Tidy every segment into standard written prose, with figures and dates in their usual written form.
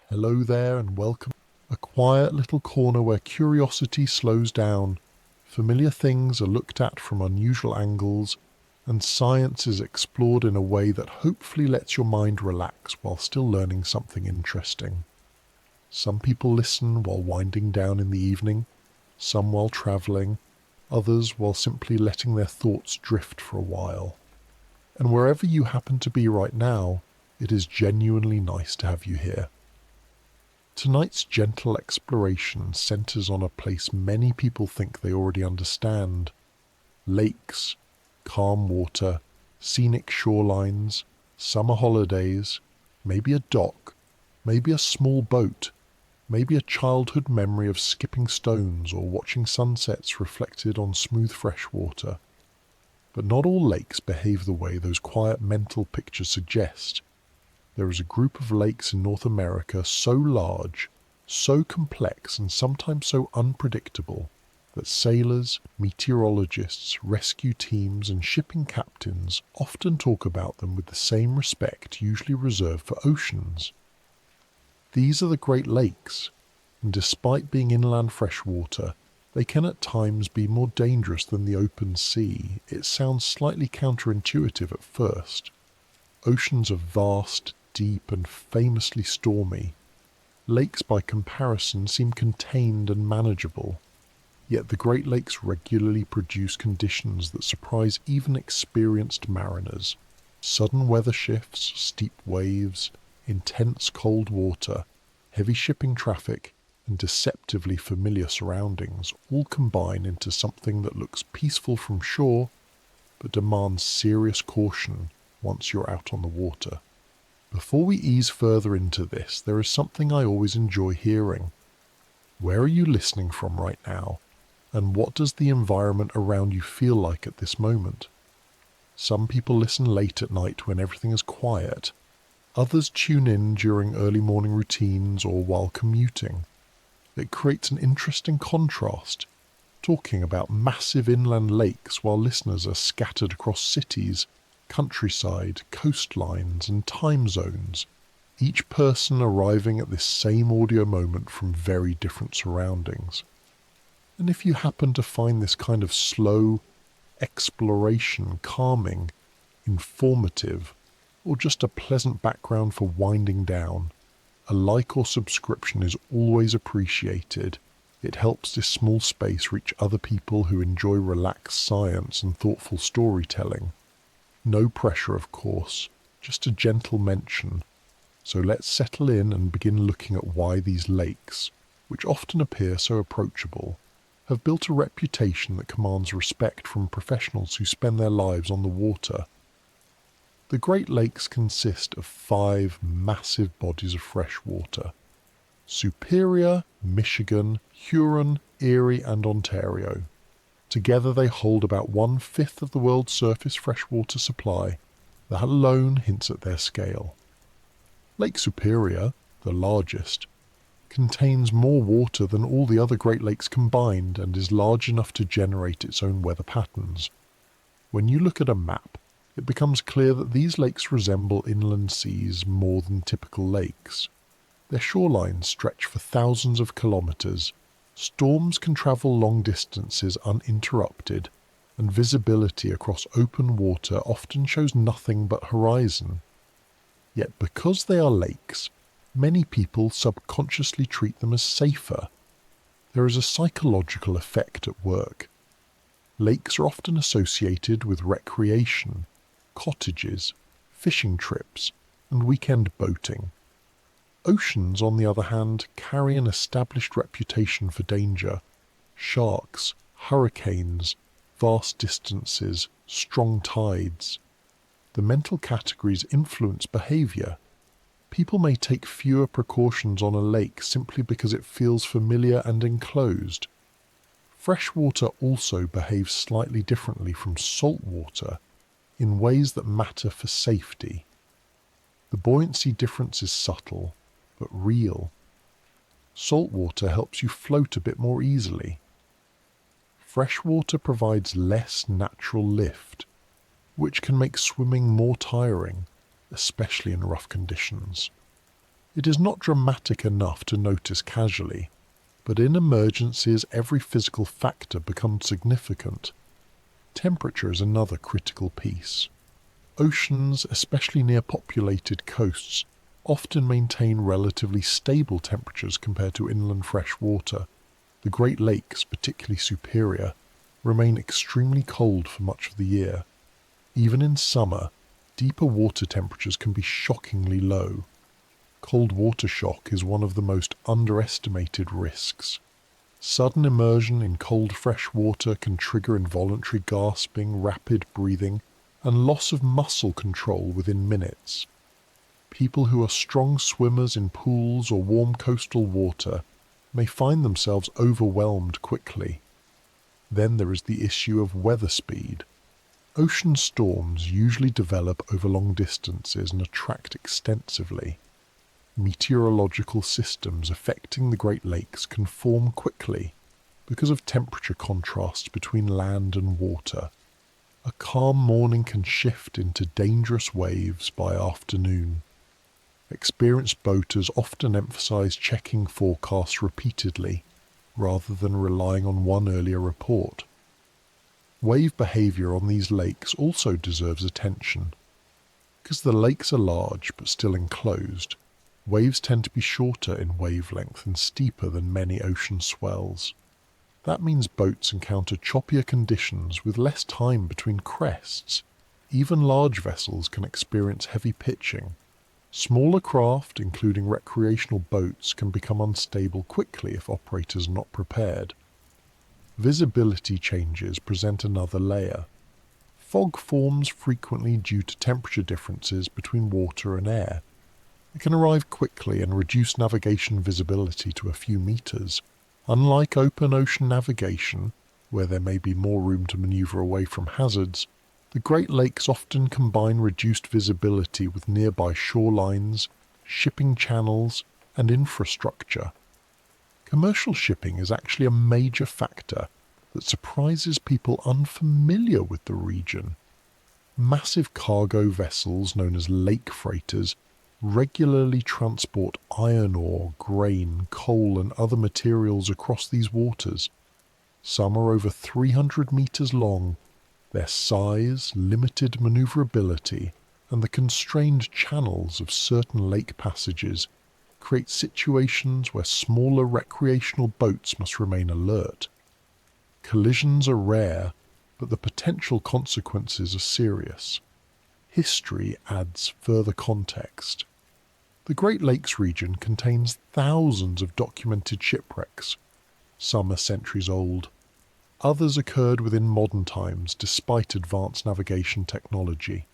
Hello there and welcome. A quiet little corner where curiosity slows down, familiar things are looked at from unusual angles, and science is explored in a way that hopefully lets your mind relax while still learning something interesting. Some people listen while winding down in the evening, some while travelling, others while simply letting their thoughts drift for a while. And wherever you happen to be right now, it is genuinely nice to have you here. Tonight's gentle exploration centres on a place many people think they already understand. Lakes, calm water, scenic shorelines, summer holidays, maybe a dock, maybe a small boat, maybe a childhood memory of skipping stones or watching sunsets reflected on smooth fresh water. But not all lakes behave the way those quiet mental pictures suggest. There is a group of lakes in North America so large, so complex and sometimes so unpredictable that sailors, meteorologists, rescue teams and shipping captains often talk about them with the same respect usually reserved for oceans. These are the Great Lakes, and despite being inland freshwater, they can at times be more dangerous than the open sea. It sounds slightly counterintuitive at first. Oceans are vast, deep and famously stormy. Lakes by comparison seem contained and manageable. Yet the Great Lakes regularly produce conditions that surprise even experienced mariners. Sudden weather shifts, steep waves, intense cold water, heavy shipping traffic, and deceptively familiar surroundings all combine into something that looks peaceful from shore, but demands serious caution once you're out on the water. Before we ease further into this, there is something I always enjoy hearing. Where are you listening from right now? And what does the environment around you feel like at this moment? Some people listen late at night when everything is quiet. Others tune in during early morning routines or while commuting. It creates an interesting contrast, talking about massive inland lakes while listeners are scattered across cities, countryside, coastlines and time zones, each person arriving at this same audio moment from very different surroundings. And if you happen to find this kind of slow exploration calming, informative, or just a pleasant background for winding down, a like or subscription is always appreciated. It helps this small space reach other people who enjoy relaxed science and thoughtful storytelling. No pressure, of course, just a gentle mention. So let's settle in and begin looking at why these lakes, which often appear so approachable, have built a reputation that commands respect from professionals who spend their lives on the water. The Great Lakes consist of 5 massive bodies of fresh water: Superior, Michigan, Huron, Erie and Ontario. Together they hold about 1/5 of the world's surface freshwater supply. That alone hints at their scale. Lake Superior, the largest, contains more water than all the other Great Lakes combined and is large enough to generate its own weather patterns. When you look at a map, it becomes clear that these lakes resemble inland seas more than typical lakes. Their shorelines stretch for thousands of kilometres. Storms can travel long distances uninterrupted, and visibility across open water often shows nothing but horizon. Yet because they are lakes, many people subconsciously treat them as safer. There is a psychological effect at work. Lakes are often associated with recreation, cottages, fishing trips, and weekend boating. Oceans, on the other hand, carry an established reputation for danger. Sharks, hurricanes, vast distances, strong tides. The mental categories influence behaviour. People may take fewer precautions on a lake simply because it feels familiar and enclosed. Freshwater also behaves slightly differently from saltwater in ways that matter for safety. The buoyancy difference is subtle, but real. Saltwater helps you float a bit more easily. Freshwater provides less natural lift, which can make swimming more tiring, especially in rough conditions. It is not dramatic enough to notice casually, but in emergencies every physical factor becomes significant. Temperature is another critical piece. Oceans, especially near populated coasts, often maintain relatively stable temperatures compared to inland fresh water. The Great Lakes, particularly Superior, remain extremely cold for much of the year. Even in summer, deeper water temperatures can be shockingly low. Cold water shock is one of the most underestimated risks. Sudden immersion in cold fresh water can trigger involuntary gasping, rapid breathing, and loss of muscle control within minutes. People who are strong swimmers in pools or warm coastal water may find themselves overwhelmed quickly. Then there is the issue of weather speed. Ocean storms usually develop over long distances and attract extensively. Meteorological systems affecting the Great Lakes can form quickly because of temperature contrasts between land and water. A calm morning can shift into dangerous waves by afternoon. Experienced boaters often emphasize checking forecasts repeatedly rather than relying on one earlier report. Wave behavior on these lakes also deserves attention. Because the lakes are large but still enclosed, waves tend to be shorter in wavelength and steeper than many ocean swells. That means boats encounter choppier conditions with less time between crests. Even large vessels can experience heavy pitching. Smaller craft, including recreational boats, can become unstable quickly if operators are not prepared. Visibility changes present another layer. Fog forms frequently due to temperature differences between water and air. It can arrive quickly and reduce navigation visibility to a few meters. Unlike open ocean navigation, where there may be more room to maneuver away from hazards, the Great Lakes often combine reduced visibility with nearby shorelines, shipping channels, and infrastructure. Commercial shipping is actually a major factor that surprises people unfamiliar with the region. Massive cargo vessels known as lake freighters regularly transport iron ore, grain, coal and other materials across these waters. Some are over 300 meters long. Their size, limited maneuverability, and the constrained channels of certain lake passages create situations where smaller recreational boats must remain alert. Collisions are rare, but the potential consequences are serious. History adds further context. The Great Lakes region contains thousands of documented shipwrecks. Some are centuries old. Others occurred within modern times despite advanced navigation technology.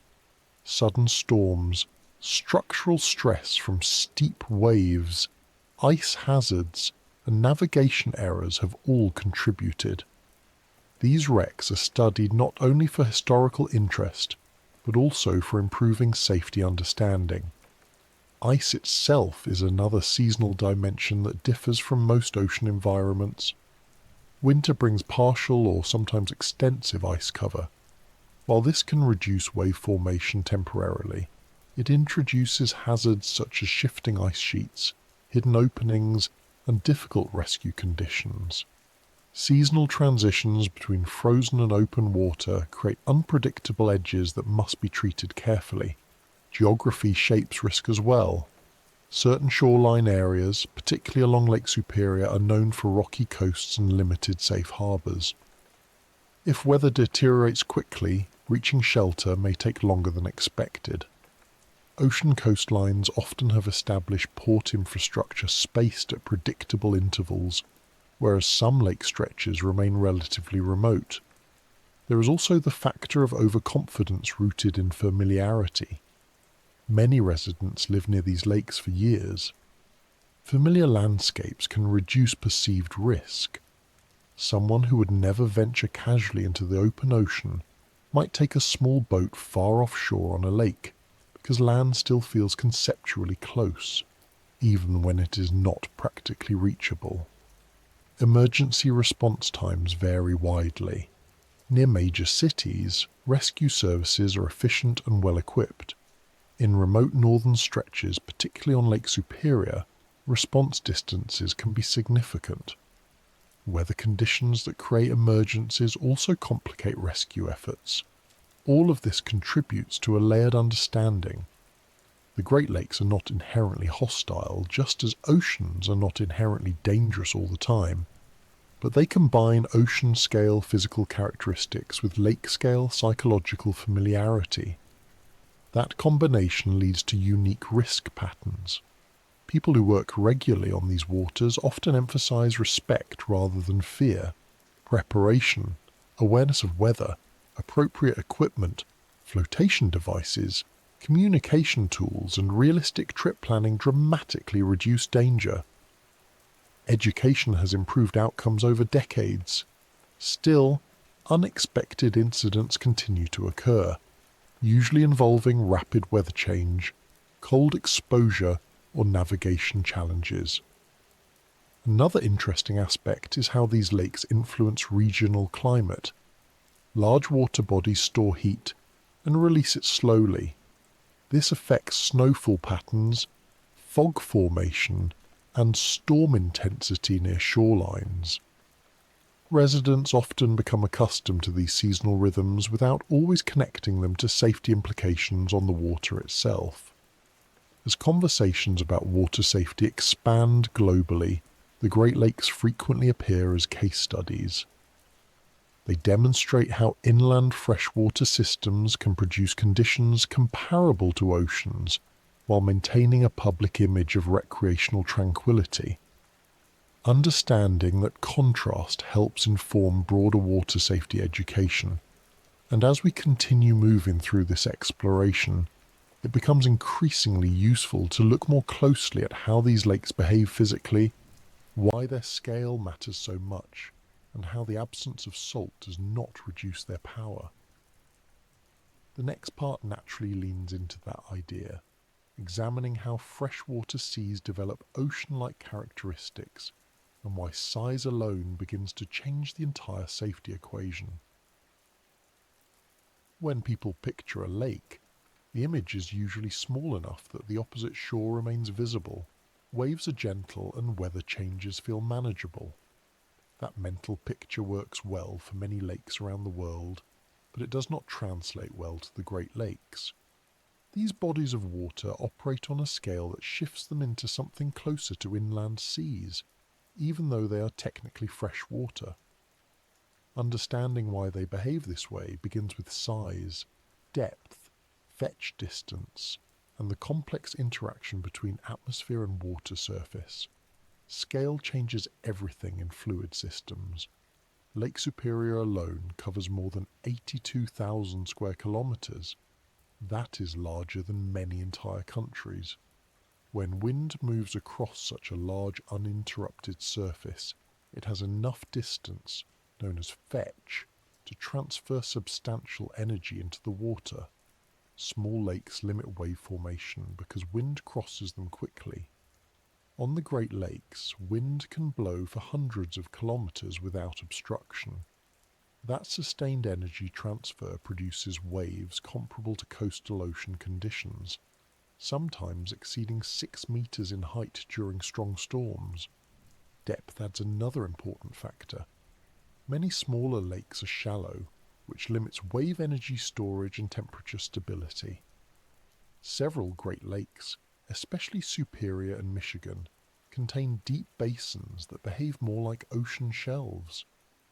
Sudden storms, structural stress from steep waves, ice hazards, and navigation errors have all contributed. These wrecks are studied not only for historical interest, but also for improving safety understanding. Ice itself is another seasonal dimension that differs from most ocean environments. Winter brings partial or sometimes extensive ice cover. While this can reduce wave formation temporarily, it introduces hazards such as shifting ice sheets, hidden openings, and difficult rescue conditions. Seasonal transitions between frozen and open water create unpredictable edges that must be treated carefully. Geography shapes risk as well. Certain shoreline areas, particularly along Lake Superior, are known for rocky coasts and limited safe harbours. If weather deteriorates quickly, reaching shelter may take longer than expected. Ocean coastlines often have established port infrastructure spaced at predictable intervals, whereas some lake stretches remain relatively remote. There is also the factor of overconfidence rooted in familiarity. Many residents live near these lakes for years. Familiar landscapes can reduce perceived risk. Someone who would never venture casually into the open ocean might take a small boat far offshore on a lake because land still feels conceptually close, even when it is not practically reachable. Emergency response times vary widely. Near major cities, rescue services are efficient and well equipped. In remote northern stretches, particularly on Lake Superior, response distances can be significant. Weather conditions that create emergencies also complicate rescue efforts. All of this contributes to a layered understanding. The Great Lakes are not inherently hostile, just as oceans are not inherently dangerous all the time. But they combine ocean-scale physical characteristics with lake-scale psychological familiarity. That combination leads to unique risk patterns. People who work regularly on these waters often emphasize respect rather than fear. Preparation, awareness of weather, appropriate equipment, flotation devices, communication tools, and realistic trip planning dramatically reduce danger. Education has improved outcomes over decades. Still, unexpected incidents continue to occur, usually involving rapid weather change, cold exposure, or navigation challenges. Another interesting aspect is how these lakes influence regional climate. Large water bodies store heat and release it slowly. This affects snowfall patterns, fog formation, and storm intensity near shorelines. Residents often become accustomed to these seasonal rhythms without always connecting them to safety implications on the water itself. As conversations about water safety expand globally, the Great Lakes frequently appear as case studies. They demonstrate how inland freshwater systems can produce conditions comparable to oceans while maintaining a public image of recreational tranquility. Understanding that contrast helps inform broader water safety education, and as we continue moving through this exploration, it becomes increasingly useful to look more closely at how these lakes behave physically, why their scale matters so much, and how the absence of salt does not reduce their power. The next part naturally leans into that idea, examining how freshwater seas develop ocean-like characteristics and why size alone begins to change the entire safety equation. When people picture a lake, the image is usually small enough that the opposite shore remains visible, waves are gentle, and weather changes feel manageable. That mental picture works well for many lakes around the world, but it does not translate well to the Great Lakes. These bodies of water operate on a scale that shifts them into something closer to inland seas, even though they are technically fresh water. Understanding why they behave this way begins with size, depth, fetch distance, and the complex interaction between atmosphere and water surface. Scale changes everything in fluid systems. Lake Superior alone covers more than 82,000 square kilometers. That is larger than many entire countries. When wind moves across such a large uninterrupted surface, it has enough distance, known as fetch, to transfer substantial energy into the water. Small lakes limit wave formation because wind crosses them quickly. On the Great Lakes, wind can blow for hundreds of kilometers without obstruction. That sustained energy transfer produces waves comparable to coastal ocean conditions, sometimes exceeding 6 meters in height during strong storms. Depth adds another important factor. Many smaller lakes are shallow, which limits wave energy storage and temperature stability. Several Great Lakes, especially Superior and Michigan, contain deep basins that behave more like ocean shelves.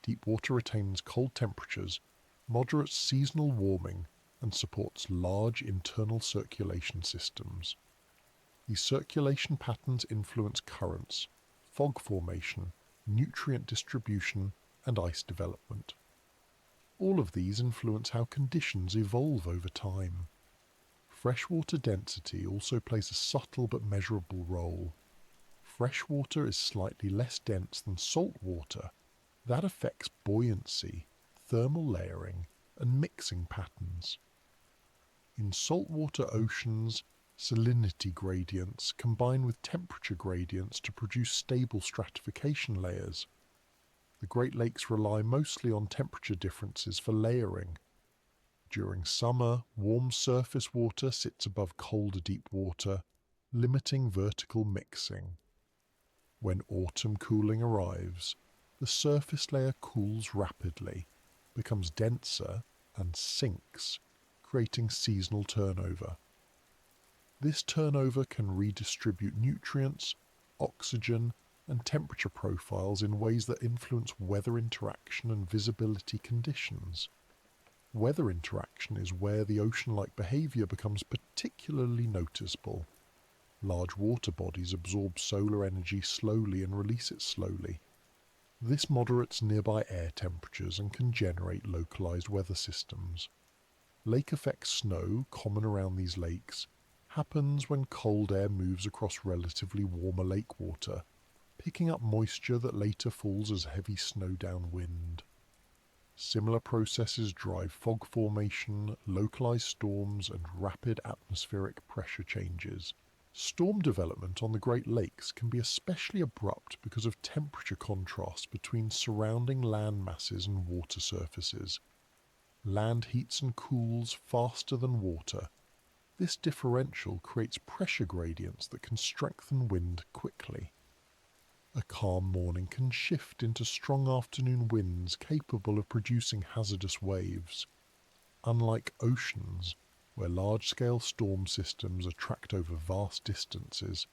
Deep water retains cold temperatures, moderates seasonal warming, and supports large internal circulation systems. These circulation patterns influence currents, fog formation, nutrient distribution, and ice development. All of these influence how conditions evolve over time. Freshwater density also plays a subtle but measurable role. Freshwater is slightly less dense than salt water. That affects buoyancy, thermal layering, and mixing patterns. In saltwater oceans, salinity gradients combine with temperature gradients to produce stable stratification layers. The Great Lakes rely mostly on temperature differences for layering. During summer, warm surface water sits above colder deep water, limiting vertical mixing. When autumn cooling arrives, the surface layer cools rapidly, becomes denser, and sinks, creating seasonal turnover. This turnover can redistribute nutrients, oxygen, and temperature profiles in ways that influence weather interaction and visibility conditions. Weather interaction is where the ocean-like behavior becomes particularly noticeable. Large water bodies absorb solar energy slowly and release it slowly. This moderates nearby air temperatures and can generate localized weather systems. Lake effect snow, common around these lakes, happens when cold air moves across relatively warmer lake water, picking up moisture that later falls as heavy snow downwind. Similar processes drive fog formation, localized storms, and rapid atmospheric pressure changes. Storm development on the Great Lakes can be especially abrupt because of temperature contrast between surrounding land masses and water surfaces. Land heats and cools faster than water. This differential creates pressure gradients that can strengthen wind quickly. A calm morning can shift into strong afternoon winds capable of producing hazardous waves. Unlike oceans, where large-scale storm systems are tracked over vast distances,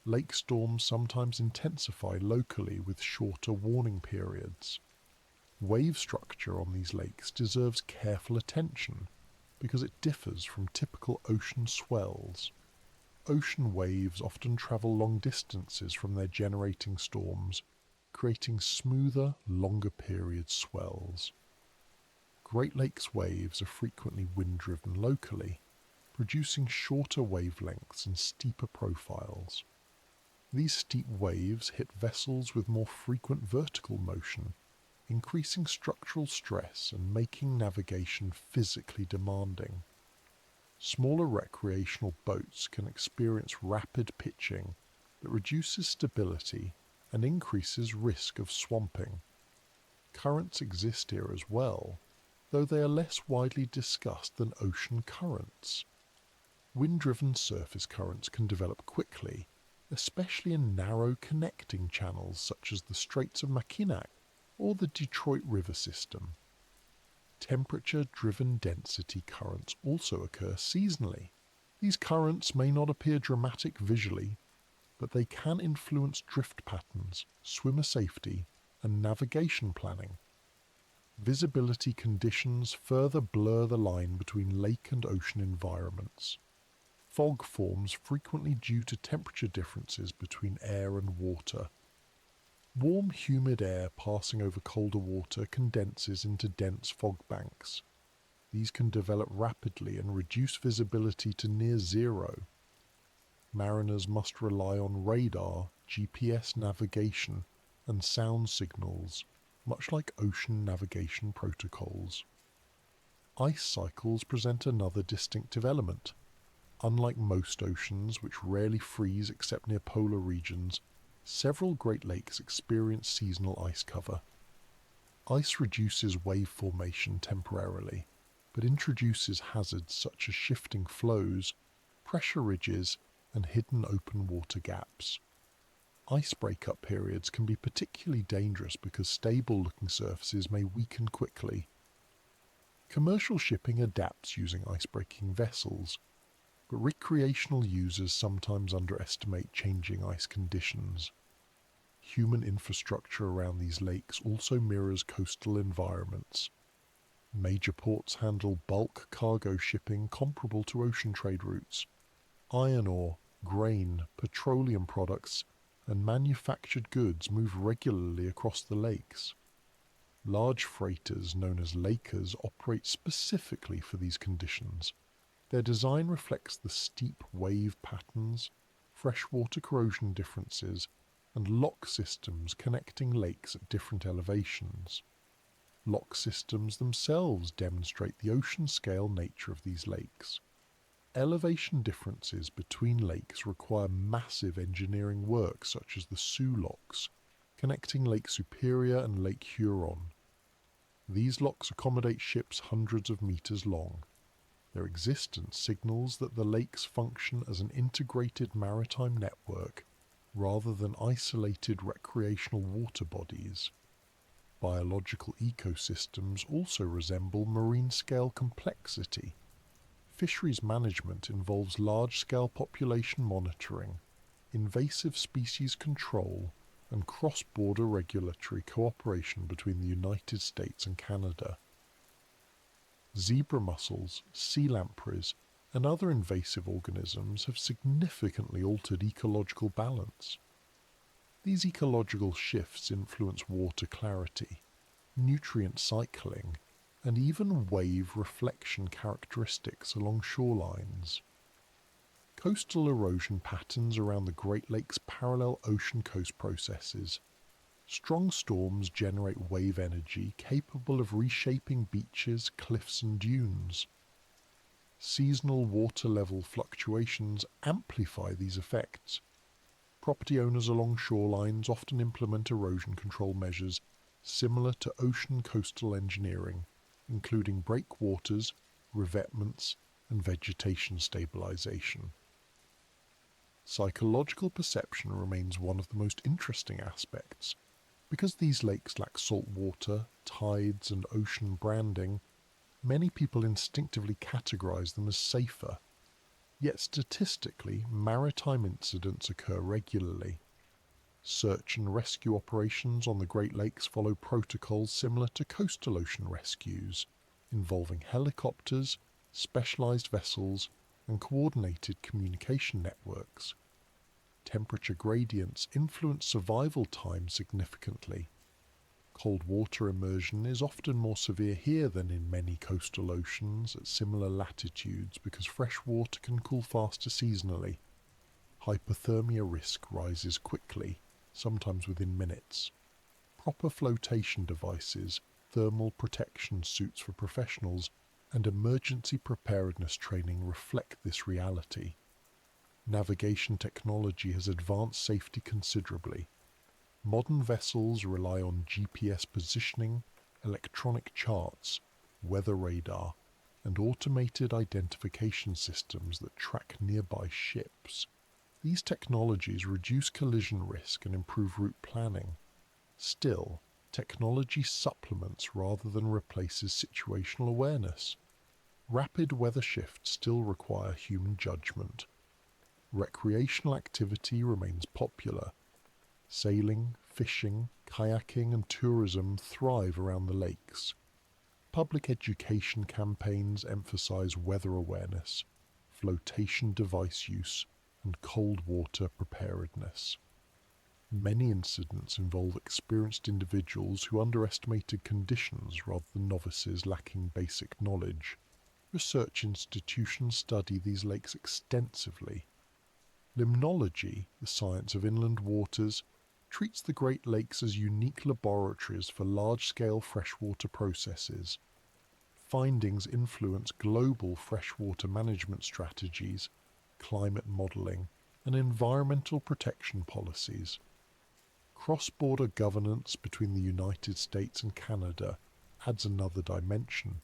lake storms sometimes intensify locally with shorter warning periods. Wave structure on these lakes deserves careful attention because it differs from typical ocean swells. Ocean waves often travel long distances from their generating storms, creating smoother, longer period swells. Great Lakes waves are frequently wind-driven locally, producing shorter wavelengths and steeper profiles. These steep waves hit vessels with more frequent vertical motion, increasing structural stress and making navigation physically demanding. Smaller recreational boats can experience rapid pitching that reduces stability and increases risk of swamping. Currents exist here as well, though they are less widely discussed than ocean currents. Wind-driven surface currents can develop quickly, especially in narrow connecting channels such as the Straits of Mackinac or the Detroit River system. Temperature-driven density currents also occur seasonally. These currents may not appear dramatic visually, but they can influence drift patterns, swimmer safety, and navigation planning. Visibility conditions further blur the line between lake and ocean environments. Fog forms frequently due to temperature differences between air and water. Warm, humid air passing over colder water condenses into dense fog banks. These can develop rapidly and reduce visibility to near zero. Mariners must rely on radar, GPS navigation, and sound signals, much like ocean navigation protocols. Ice cycles present another distinctive element. Unlike most oceans, which rarely freeze except near polar regions, several Great Lakes experience seasonal ice cover. Ice reduces wave formation temporarily, but introduces hazards such as shifting flows, pressure ridges, and hidden open water gaps. Ice breakup periods can be particularly dangerous because stable-looking surfaces may weaken quickly. Commercial shipping adapts using ice-breaking vessels, but recreational users sometimes underestimate changing ice conditions. Human infrastructure around these lakes also mirrors coastal environments. Major ports handle bulk cargo shipping comparable to ocean trade routes. Iron ore, grain, petroleum products, and manufactured goods move regularly across the lakes. Large freighters known as lakers operate specifically for these conditions. Their design reflects the steep wave patterns, freshwater corrosion differences, and lock systems connecting lakes at different elevations. Lock systems themselves demonstrate the ocean-scale nature of these lakes. Elevation differences between lakes require massive engineering work such as the Soo locks, connecting Lake Superior and Lake Huron. These locks accommodate ships hundreds of meters long. Their existence signals that the lakes function as an integrated maritime network rather than isolated recreational water bodies. Biological ecosystems also resemble marine-scale complexity. Fisheries management involves large-scale population monitoring, invasive species control, and cross-border regulatory cooperation between the United States and Canada. Zebra mussels, sea lampreys, and other invasive organisms have significantly altered ecological balance. These ecological shifts influence water clarity, nutrient cycling, and even wave reflection characteristics along shorelines. Coastal erosion patterns around the Great Lakes parallel ocean coast processes. Strong storms generate wave energy capable of reshaping beaches, cliffs, and dunes. Seasonal water level fluctuations amplify these effects. Property owners along shorelines often implement erosion control measures similar to ocean coastal engineering, including breakwaters, revetments, and vegetation stabilization. Psychological perception remains one of the most interesting aspects. Because these lakes lack salt water, tides, and ocean branding, many people instinctively categorize them as safer. Yet statistically, maritime incidents occur regularly. Search and rescue operations on the Great Lakes follow protocols similar to coastal ocean rescues, involving helicopters, specialized vessels, and coordinated communication networks. Temperature gradients influence survival time significantly. Cold water immersion is often more severe here than in many coastal oceans at similar latitudes because fresh water can cool faster seasonally. Hypothermia risk rises quickly, sometimes within minutes. Proper flotation devices, thermal protection suits for professionals, and emergency preparedness training reflect this reality. Navigation technology has advanced safety considerably. Modern vessels rely on GPS positioning, electronic charts, weather radar, and automated identification systems that track nearby ships. These technologies reduce collision risk and improve route planning. Still, technology supplements rather than replaces situational awareness. Rapid weather shifts still require human judgment. Recreational activity remains popular. Sailing, fishing, kayaking, and tourism thrive around the lakes. Public education campaigns emphasize weather awareness, flotation device use, and cold water preparedness. Many incidents involve experienced individuals who underestimated conditions rather than novices lacking basic knowledge. Research institutions study these lakes extensively. Limnology, the science of inland waters, treats the Great Lakes as unique laboratories for large-scale freshwater processes. Findings influence global freshwater management strategies, climate modeling, and environmental protection policies. Cross-border governance between the United States and Canada adds another dimension.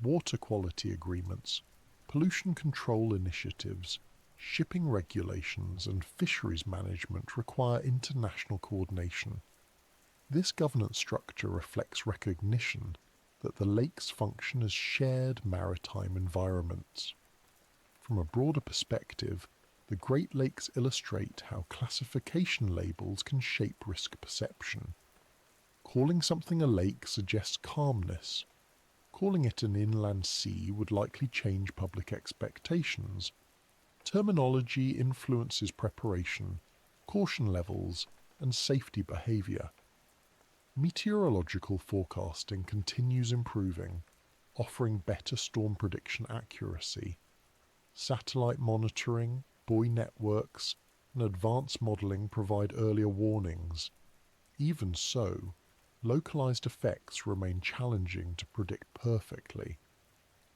Water quality agreements, pollution control initiatives, shipping regulations, and fisheries management require international coordination. This governance structure reflects recognition that the lakes function as shared maritime environments. From a broader perspective, the Great Lakes illustrate how classification labels can shape risk perception. Calling something a lake suggests calmness. Calling it an inland sea would likely change public expectations. Terminology influences preparation, caution levels, and safety behavior. Meteorological forecasting continues improving, offering better storm prediction accuracy. Satellite monitoring, buoy networks, and advanced modelling provide earlier warnings. Even so, localized effects remain challenging to predict perfectly.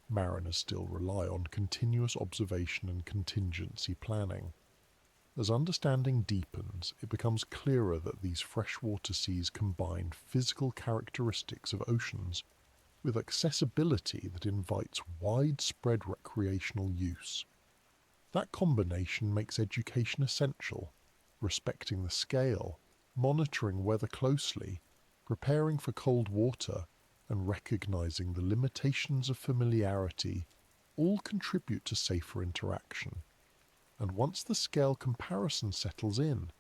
Mariners still rely on continuous observation and contingency planning. As understanding deepens, it becomes clearer that these freshwater seas combine physical characteristics of oceans with accessibility that invites widespread recreational use. That combination makes education essential, respecting the scale, monitoring weather closely, preparing for cold water, and recognizing the limitations of familiarity all contribute to safer interaction. And once the scale comparison settles in,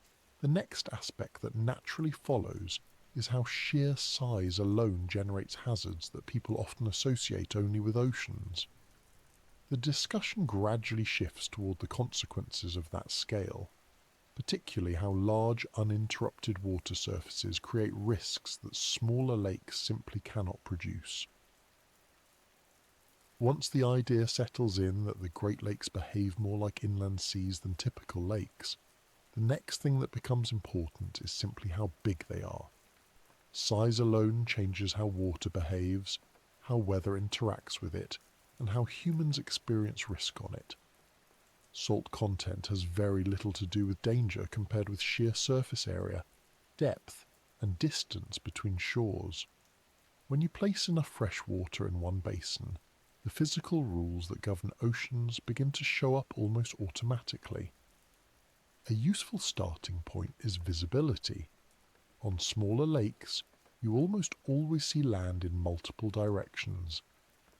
the next aspect that naturally follows is how sheer size alone generates hazards that people often associate only with oceans. The discussion gradually shifts toward the consequences of that scale, particularly how large uninterrupted water surfaces create risks that smaller lakes simply cannot produce. Once the idea settles in that the Great Lakes behave more like inland seas than typical lakes, the next thing that becomes important is simply how big they are. Size alone changes how water behaves, how weather interacts with it, and how humans experience risk on it. Salt content has very little to do with danger compared with sheer surface area, depth, and distance between shores. When you place enough fresh water in one basin, the physical rules that govern oceans begin to show up almost automatically. A useful starting point is visibility. On smaller lakes, you almost always see land in multiple directions.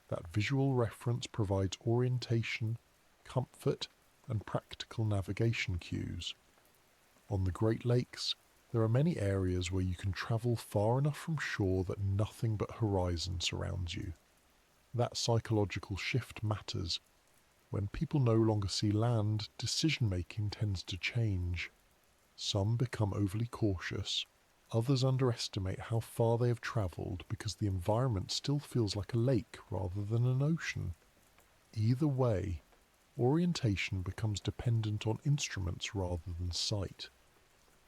That visual reference provides orientation, comfort, and practical navigation cues. On the Great Lakes, there are many areas where you can travel far enough from shore that nothing but horizon surrounds you. That psychological shift matters. When people no longer see land, decision-making tends to change. Some become overly cautious. Others underestimate how far they have travelled because the environment still feels like a lake rather than an ocean. Either way, orientation becomes dependent on instruments rather than sight.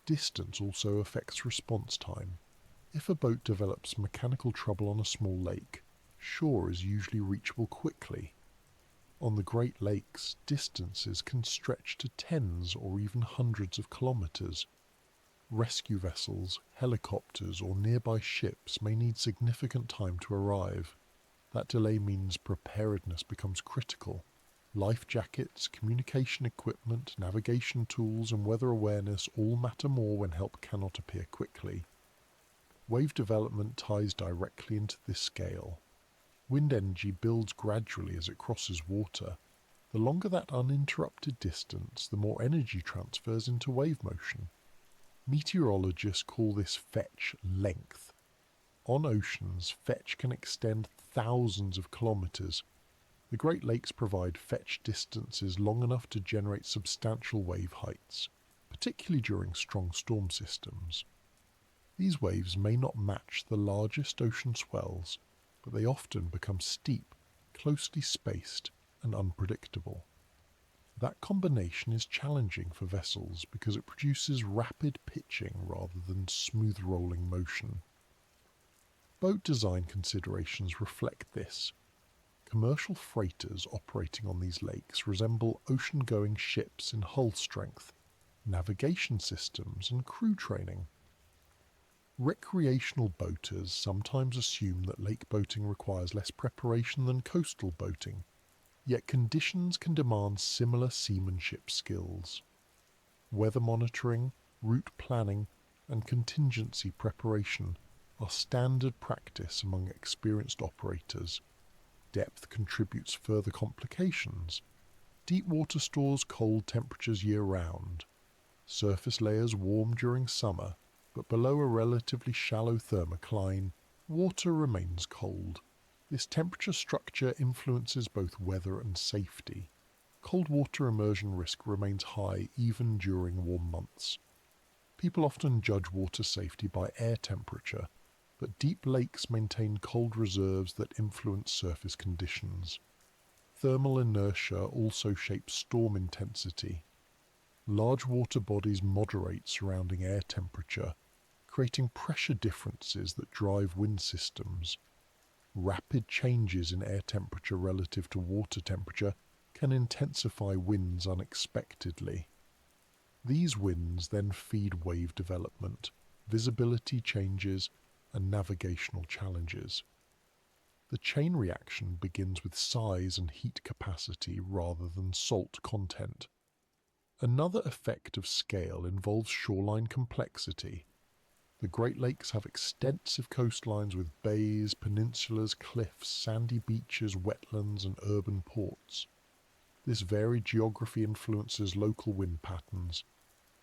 Distance also affects response time. If a boat develops mechanical trouble on a small lake, shore is usually reachable quickly. On the Great Lakes, distances can stretch to tens or even hundreds of kilometres. Rescue vessels, helicopters, or nearby ships may need significant time to arrive. That delay means preparedness becomes critical. Life jackets, communication equipment, navigation tools, and weather awareness all matter more when help cannot appear quickly. Wave development ties directly into this scale. Wind energy builds gradually as it crosses water. The longer that uninterrupted distance, the more energy transfers into wave motion. Meteorologists call this fetch length. On oceans, fetch can extend thousands of kilometres. The Great Lakes provide fetch distances long enough to generate substantial wave heights, particularly during strong storm systems. These waves may not match the largest ocean swells, but they often become steep, closely spaced, and unpredictable. That combination is challenging for vessels because it produces rapid pitching rather than smooth rolling motion. Boat design considerations reflect this. Commercial freighters operating on these lakes resemble ocean-going ships in hull strength, navigation systems, and crew training. Recreational boaters sometimes assume that lake boating requires less preparation than coastal boating, yet conditions can demand similar seamanship skills. Weather monitoring, route planning, and contingency preparation are standard practice among experienced operators. Depth contributes further complications. Deep water stores cold temperatures year-round. Surface layers warm during summer, but below a relatively shallow thermocline, water remains cold. This temperature structure influences both weather and safety. Cold water immersion risk remains high even during warm months. People often judge water safety by air temperature, but deep lakes maintain cold reserves that influence surface conditions. Thermal inertia also shapes storm intensity. Large water bodies moderate surrounding air temperature, creating pressure differences that drive wind systems. Rapid changes in air temperature relative to water temperature can intensify winds unexpectedly. These winds then feed wave development, visibility changes, and navigational challenges. The chain reaction begins with size and heat capacity rather than salt content. Another effect of scale involves shoreline complexity. The Great Lakes have extensive coastlines with bays, peninsulas, cliffs, sandy beaches, wetlands, and urban ports. This varied geography influences local wind patterns.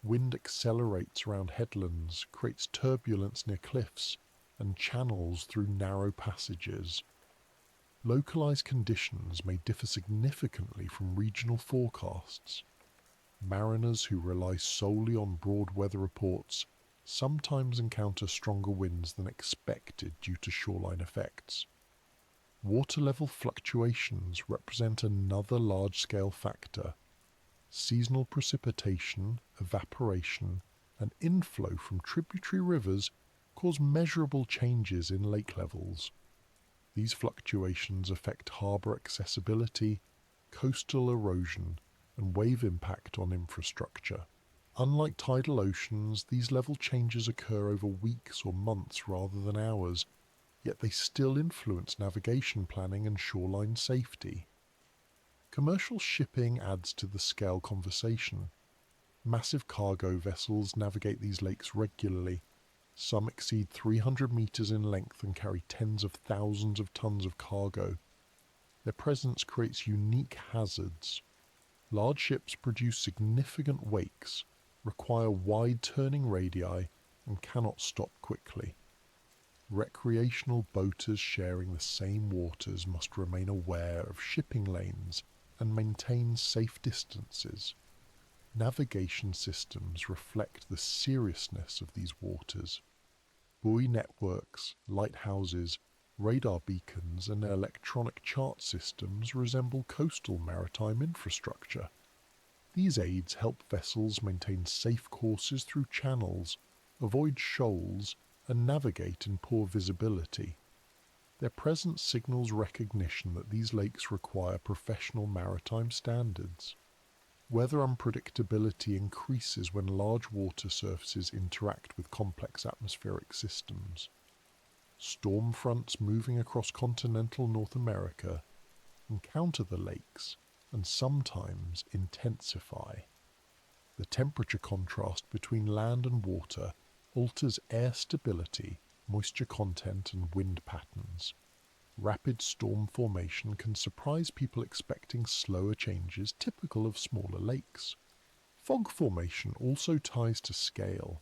Wind accelerates around headlands, creates turbulence near cliffs, and channels through narrow passages. Localized conditions may differ significantly from regional forecasts. Mariners who rely solely on broad weather reports sometimes encounter stronger winds than expected due to shoreline effects. Water level fluctuations represent another large-scale factor. Seasonal precipitation, evaporation, and inflow from tributary rivers cause measurable changes in lake levels. These fluctuations affect harbour accessibility, coastal erosion, and wave impact on infrastructure. Unlike tidal oceans, these level changes occur over weeks or months rather than hours, yet they still influence navigation planning and shoreline safety. Commercial shipping adds to the scale conversation. Massive cargo vessels navigate these lakes regularly. Some exceed 300 meters in length and carry tens of thousands of tons of cargo. Their presence creates unique hazards. Large ships produce significant wakes, require wide turning radii, and cannot stop quickly. Recreational boaters sharing the same waters must remain aware of shipping lanes and maintain safe distances. Navigation systems reflect the seriousness of these waters. Buoy networks, lighthouses, radar beacons, and electronic chart systems resemble coastal maritime infrastructure. These aids help vessels maintain safe courses through channels, avoid shoals, and navigate in poor visibility. Their presence signals recognition that these lakes require professional maritime standards. Weather unpredictability increases when large water surfaces interact with complex atmospheric systems. Storm fronts moving across continental North America encounter the lakes and sometimes intensify. The temperature contrast between land and water alters air stability, moisture content, and wind patterns. Rapid storm formation can surprise people expecting slower changes typical of smaller lakes. Fog formation also ties to scale.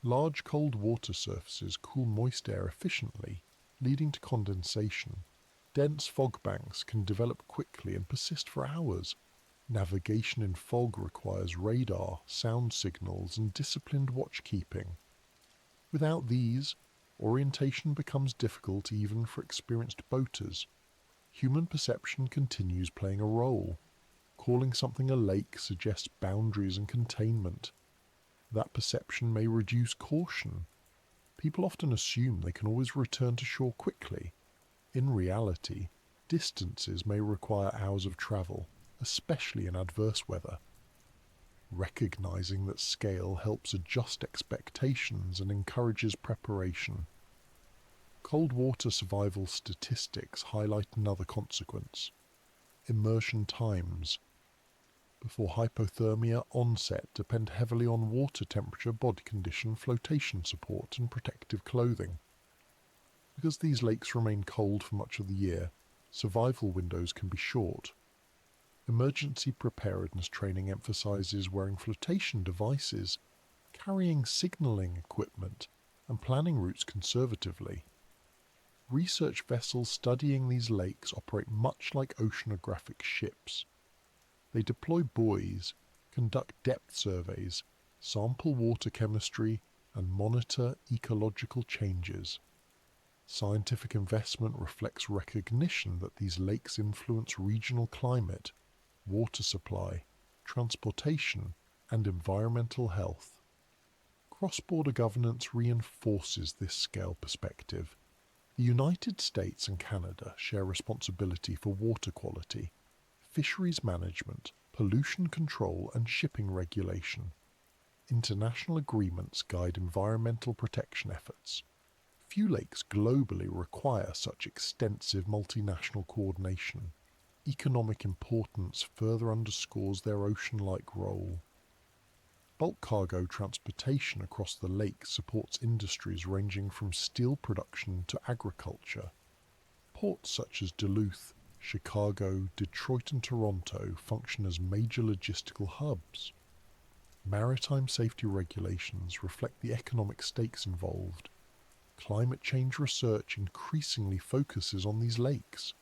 Large cold water surfaces cool moist air efficiently, leading to condensation. Dense fog banks can develop quickly and persist for hours. Navigation in fog requires radar, sound signals, and disciplined watchkeeping. Without these, orientation becomes difficult even for experienced boaters. Human perception continues playing a role. Calling something a lake suggests boundaries and containment. That perception may reduce caution. People often assume they can always return to shore quickly. In reality, distances may require hours of travel, especially in adverse weather. Recognizing that scale helps adjust expectations and encourages preparation. Cold water survival statistics highlight another consequence. Immersion times before hypothermia onset depend heavily on water temperature, body condition, flotation support, and protective clothing. Because these lakes remain cold for much of the year, survival windows can be short. Emergency preparedness training emphasizes wearing flotation devices, carrying signaling equipment, and planning routes conservatively. Research vessels studying these lakes operate much like oceanographic ships. They deploy buoys, conduct depth surveys, sample water chemistry, and monitor ecological changes. Scientific investment reflects recognition that these lakes influence regional climate, water supply, transportation, and environmental health. Cross-border governance reinforces this scale perspective. The United States and Canada share responsibility for water quality, fisheries management, pollution control, and shipping regulation. International agreements guide environmental protection efforts. Few lakes globally require such extensive multinational coordination. Economic importance further underscores their ocean-like role. Bulk cargo transportation across the lake supports industries ranging from steel production to agriculture. Ports such as Duluth, Chicago, Detroit and Toronto function as major logistical hubs. Maritime safety regulations reflect the economic stakes involved. Climate change research increasingly focuses on these lakes.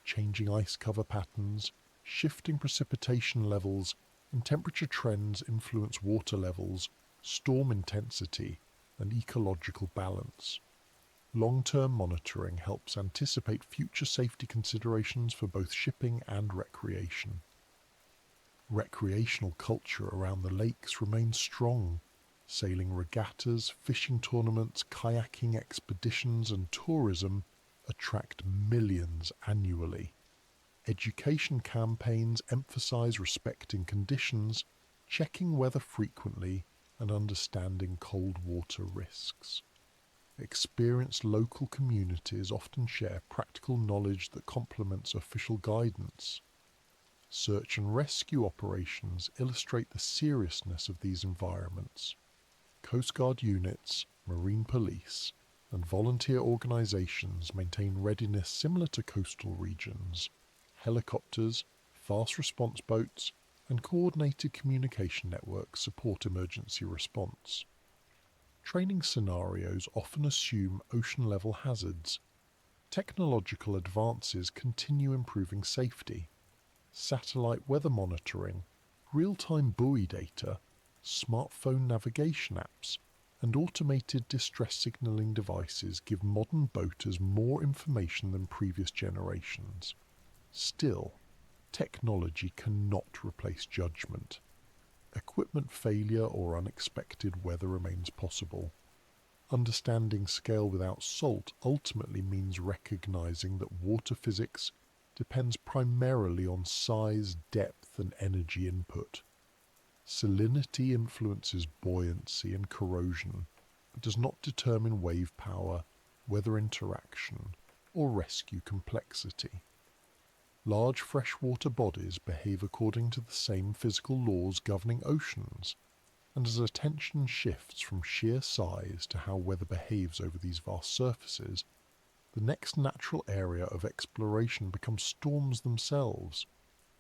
Changing ice cover patterns, shifting precipitation levels, and temperature trends influence water levels, storm intensity, and ecological balance. Long-term monitoring helps anticipate future safety considerations for both shipping and recreation. Recreational culture around the lakes remains strong. Sailing regattas, fishing tournaments, kayaking expeditions, and tourism attract millions annually. Education campaigns emphasize respecting conditions, checking weather frequently, and understanding cold water risks. Experienced local communities often share practical knowledge that complements official guidance. Search and rescue operations illustrate the seriousness of these environments. Coast Guard units, Marine Police, and volunteer organizations maintain readiness similar to coastal regions. Helicopters, fast response boats, and coordinated communication networks support emergency response. Training scenarios often assume ocean-level hazards. Technological advances continue improving safety. Satellite weather monitoring, real-time buoy data, smartphone navigation apps, and automated distress signaling devices give modern boaters more information than previous generations. Still, technology cannot replace judgment. Equipment failure or unexpected weather remains possible. Understanding scale without salt ultimately means recognizing that water physics depends primarily on size, depth, and energy input. Salinity influences buoyancy and corrosion, but does not determine wave power, weather interaction, or rescue complexity. Large freshwater bodies behave according to the same physical laws governing oceans, and as attention shifts from sheer size to how weather behaves over these vast surfaces, the next natural area of exploration becomes storms themselves,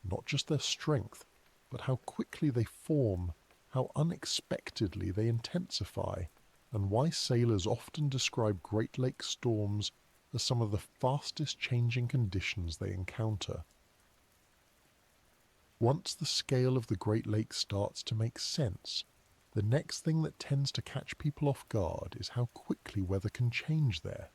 not just their strength, but how quickly they form, how unexpectedly they intensify, and why sailors often describe Great Lakes storms as some of the fastest changing conditions they encounter. Once the scale of the Great Lakes starts to make sense, the next thing that tends to catch people off guard is how quickly weather can change there.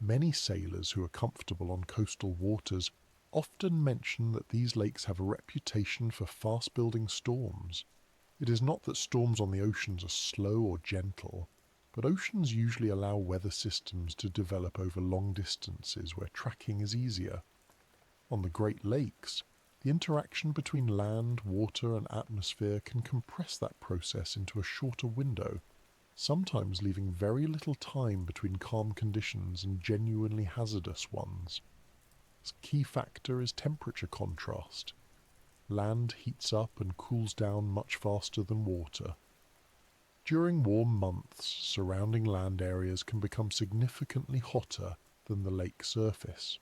Many sailors who are comfortable on coastal waters often mention that these lakes have a reputation for fast-building storms. It is not that storms on the oceans are slow or gentle, but oceans usually allow weather systems to develop over long distances where tracking is easier. On the Great Lakes, the interaction between land, water, and atmosphere can compress that process into a shorter window, sometimes leaving very little time between calm conditions and genuinely hazardous ones. The key factor is temperature contrast. Land heats up and cools down much faster than water. During warm months, surrounding land areas can become significantly hotter than the lake surface.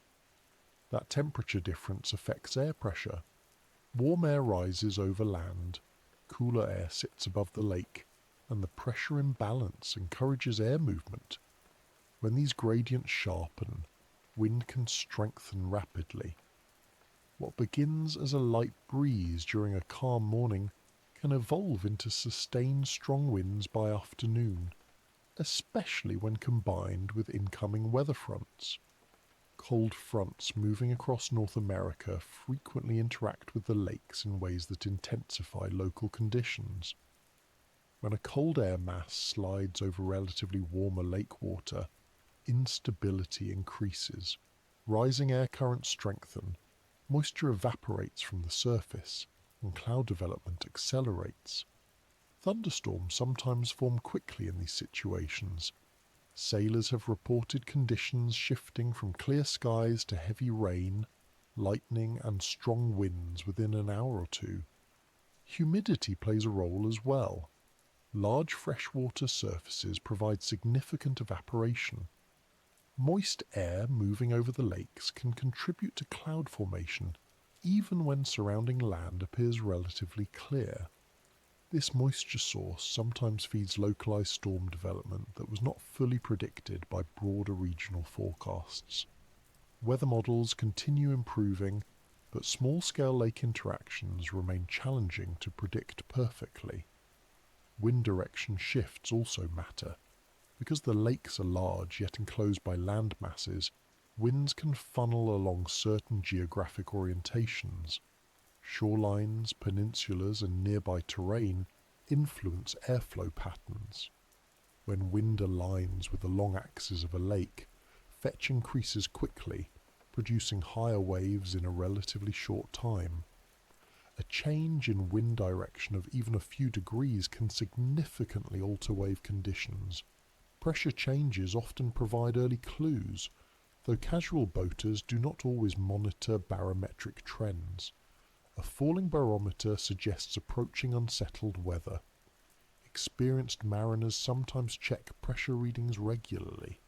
That temperature difference affects air pressure. Warm air rises over land, cooler air sits above the lake, and the pressure imbalance encourages air movement. When these gradients sharpen, wind can strengthen rapidly. What begins as a light breeze during a calm morning can evolve into sustained strong winds by afternoon, especially when combined with incoming weather fronts. Cold fronts moving across North America frequently interact with the lakes in ways that intensify local conditions. When a cold air mass slides over relatively warmer lake water, instability increases. Rising air currents strengthen, moisture evaporates from the surface, and cloud development accelerates. Thunderstorms sometimes form quickly in these situations. Sailors have reported conditions shifting from clear skies to heavy rain, lightning and strong winds within an hour or two. Humidity plays a role as well. Large freshwater surfaces provide significant evaporation. Moist air moving over the lakes can contribute to cloud formation, even when surrounding land appears relatively clear. This moisture source sometimes feeds localized storm development that was not fully predicted by broader regional forecasts. Weather models continue improving, but small-scale lake interactions remain challenging to predict perfectly. Wind direction shifts also matter. Because the lakes are large yet enclosed by land masses, winds can funnel along certain geographic orientations. Shorelines, peninsulas and nearby terrain influence airflow patterns. When wind aligns with the long axis of a lake, fetch increases quickly, producing higher waves in a relatively short time. A change in wind direction of even a few degrees can significantly alter wave conditions. Pressure changes often provide early clues, though casual boaters do not always monitor barometric trends. A falling barometer suggests approaching unsettled weather. Experienced mariners sometimes check pressure readings regularly,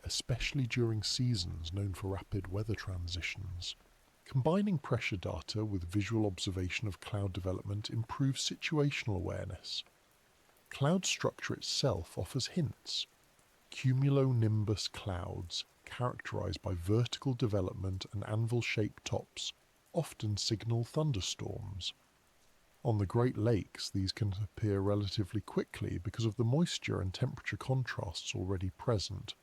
especially during seasons known for rapid weather transitions. Combining pressure data with visual observation of cloud development improves situational awareness. Cloud structure itself offers hints. Cumulonimbus clouds, characterized by vertical development and anvil-shaped tops, often signal thunderstorms. On the Great Lakes, these can appear relatively quickly because of the moisture and temperature contrasts already present.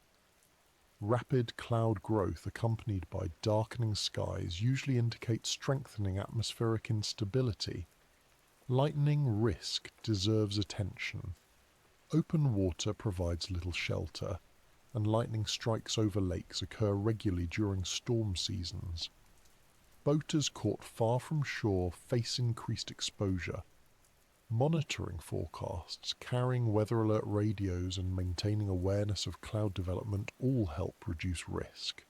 Rapid cloud growth accompanied by darkening skies usually indicates strengthening atmospheric instability. Lightning risk deserves attention. Open water provides little shelter, and lightning strikes over lakes occur regularly during storm seasons. Boaters caught far from shore face increased exposure. Monitoring forecasts, carrying weather alert radios and maintaining awareness of cloud development all help reduce risk.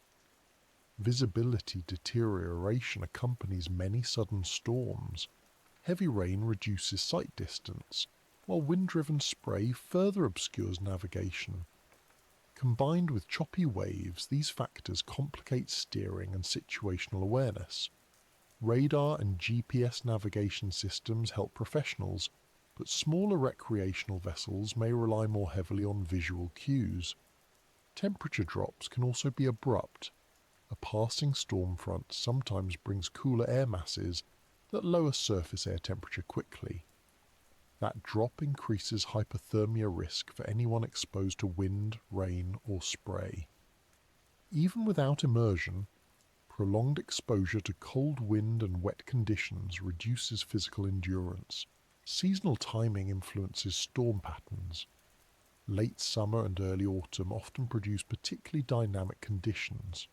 Visibility deterioration accompanies many sudden storms. Heavy rain reduces sight distance, while wind-driven spray further obscures navigation. Combined with choppy waves, these factors complicate steering and situational awareness. Radar and GPS navigation systems help professionals, but smaller recreational vessels may rely more heavily on visual cues. Temperature drops can also be abrupt. A passing storm front sometimes brings cooler air masses that lower surface air temperature quickly. That drop increases hypothermia risk for anyone exposed to wind, rain, or spray. Even without immersion, prolonged exposure to cold wind and wet conditions reduces physical endurance. Seasonal timing influences storm patterns. Late summer and early autumn often produce particularly dynamic conditions.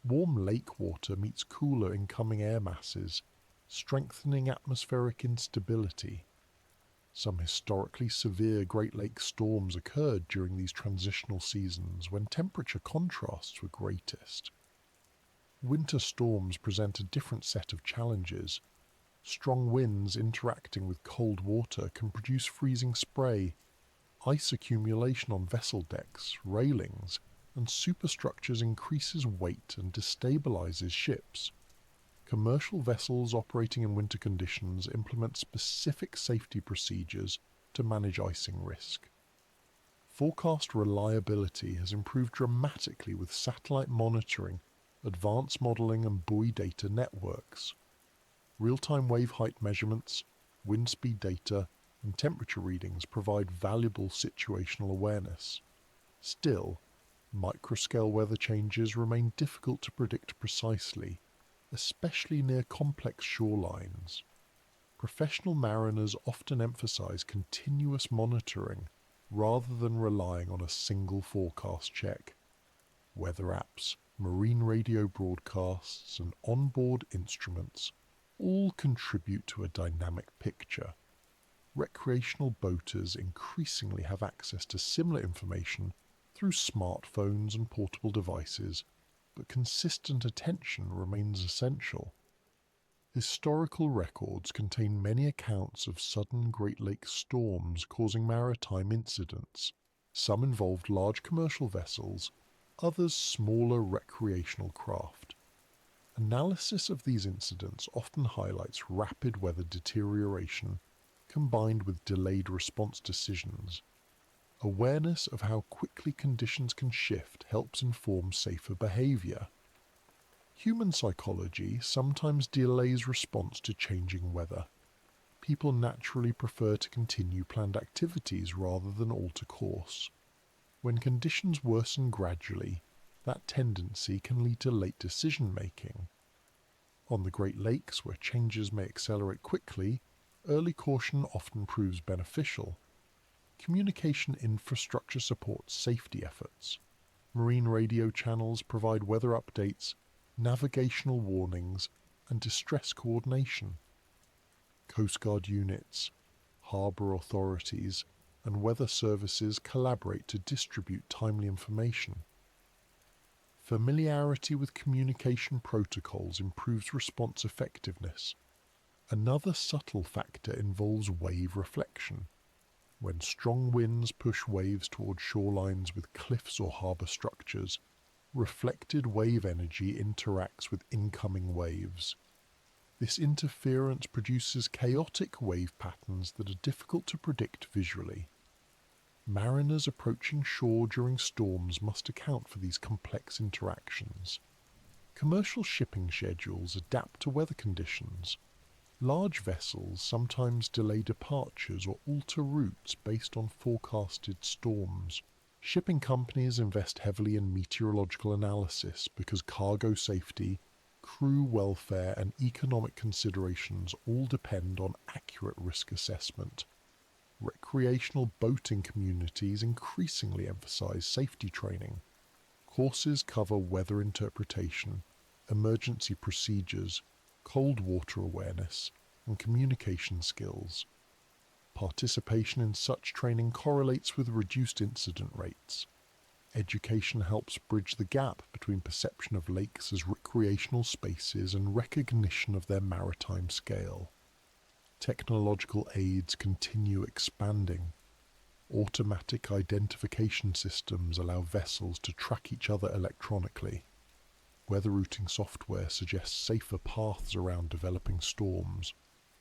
Warm lake water meets cooler incoming air masses, strengthening atmospheric instability. Some historically severe Great Lakes storms occurred during these transitional seasons when temperature contrasts were greatest. Winter storms present a different set of challenges. Strong winds interacting with cold water can produce freezing spray. Ice accumulation on vessel decks, railings, and superstructures increases weight and destabilizes ships. Commercial vessels operating in winter conditions implement specific safety procedures to manage icing risk. Forecast reliability has improved dramatically with satellite monitoring, advanced modeling and buoy data networks. Real-time wave height measurements, wind speed data, and temperature readings provide valuable situational awareness. Still, microscale weather changes remain difficult to predict precisely, especially near complex shorelines. Professional mariners often emphasize continuous monitoring rather than relying on a single forecast check. Weather apps, marine radio broadcasts, and onboard instruments all contribute to a dynamic picture. recreational boaters increasingly have access to similar information through smartphones and portable devices, but consistent attention remains essential. Historical records contain many accounts of sudden Great Lakes storms causing maritime incidents. Some involved large commercial vessels, others smaller recreational craft. Analysis of these incidents often highlights rapid weather deterioration combined with delayed response decisions. Awareness of how quickly conditions can shift helps inform safer behavior. Human psychology sometimes delays response to changing weather. People naturally prefer to continue planned activities rather than alter course. When conditions worsen gradually, that tendency can lead to late decision-making. On the Great Lakes, where changes may accelerate quickly, early caution often proves beneficial. Communication infrastructure supports safety efforts. Marine radio channels provide weather updates, navigational warnings, and distress coordination. Coast Guard units, harbour authorities, and weather services collaborate to distribute timely information. Familiarity with communication protocols improves response effectiveness. Another subtle factor involves wave reflection. When strong winds push waves toward shorelines with cliffs or harbour structures, reflected wave energy interacts with incoming waves. This interference produces chaotic wave patterns that are difficult to predict visually. Mariners approaching shore during storms must account for these complex interactions. Commercial shipping schedules adapt to weather conditions. Large vessels sometimes delay departures or alter routes based on forecasted storms. Shipping companies invest heavily in meteorological analysis because cargo safety, crew welfare, and economic considerations all depend on accurate risk assessment. Recreational boating communities increasingly emphasize safety training. Courses cover weather interpretation, emergency procedures, cold water awareness, and communication skills. Participation in such training correlates with reduced incident rates. Education helps bridge the gap between perception of lakes as recreational spaces and recognition of their maritime scale. Technological aids continue expanding. Automatic identification systems allow vessels to track each other electronically. Weather routing software suggests safer paths around developing storms.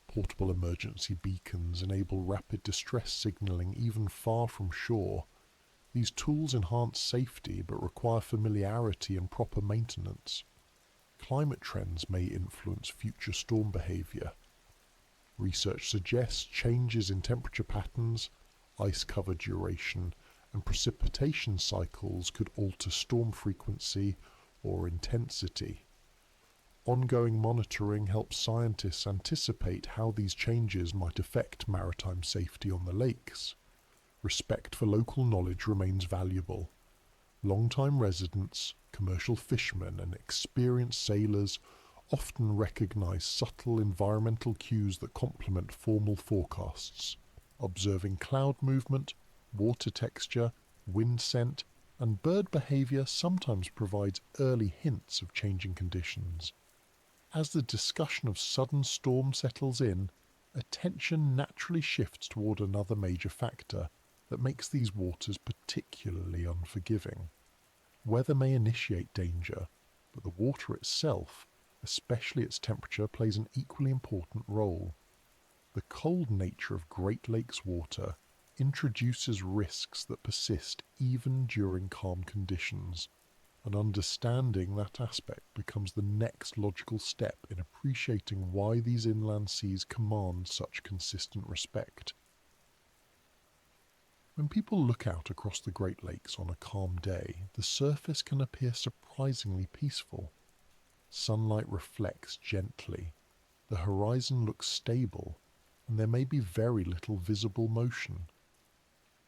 Portable emergency beacons enable rapid distress signaling even far from shore. These tools enhance safety but require familiarity and proper maintenance. Climate trends may influence future storm behavior. Research suggests changes in temperature patterns, ice cover duration, and precipitation cycles could alter storm frequency or intensity. Ongoing monitoring helps scientists anticipate how these changes might affect maritime safety on the lakes. Respect for local knowledge remains valuable. Long-time residents, commercial fishermen, and experienced sailors often recognize subtle environmental cues that complement formal forecasts. Observing cloud movement, water texture, wind scent, and bird behavior sometimes provides early hints of changing conditions. As the discussion of sudden storm settles in, attention naturally shifts toward another major factor that makes these waters particularly unforgiving. Weather may initiate danger, but the water itself, especially its temperature, plays an equally important role. The cold nature of Great Lakes water introduces risks that persist even during calm conditions, and understanding that aspect becomes the next logical step in appreciating why these inland seas command such consistent respect. When people look out across the Great Lakes on a calm day, the surface can appear surprisingly peaceful. Sunlight reflects gently, the horizon looks stable, and there may be very little visible motion.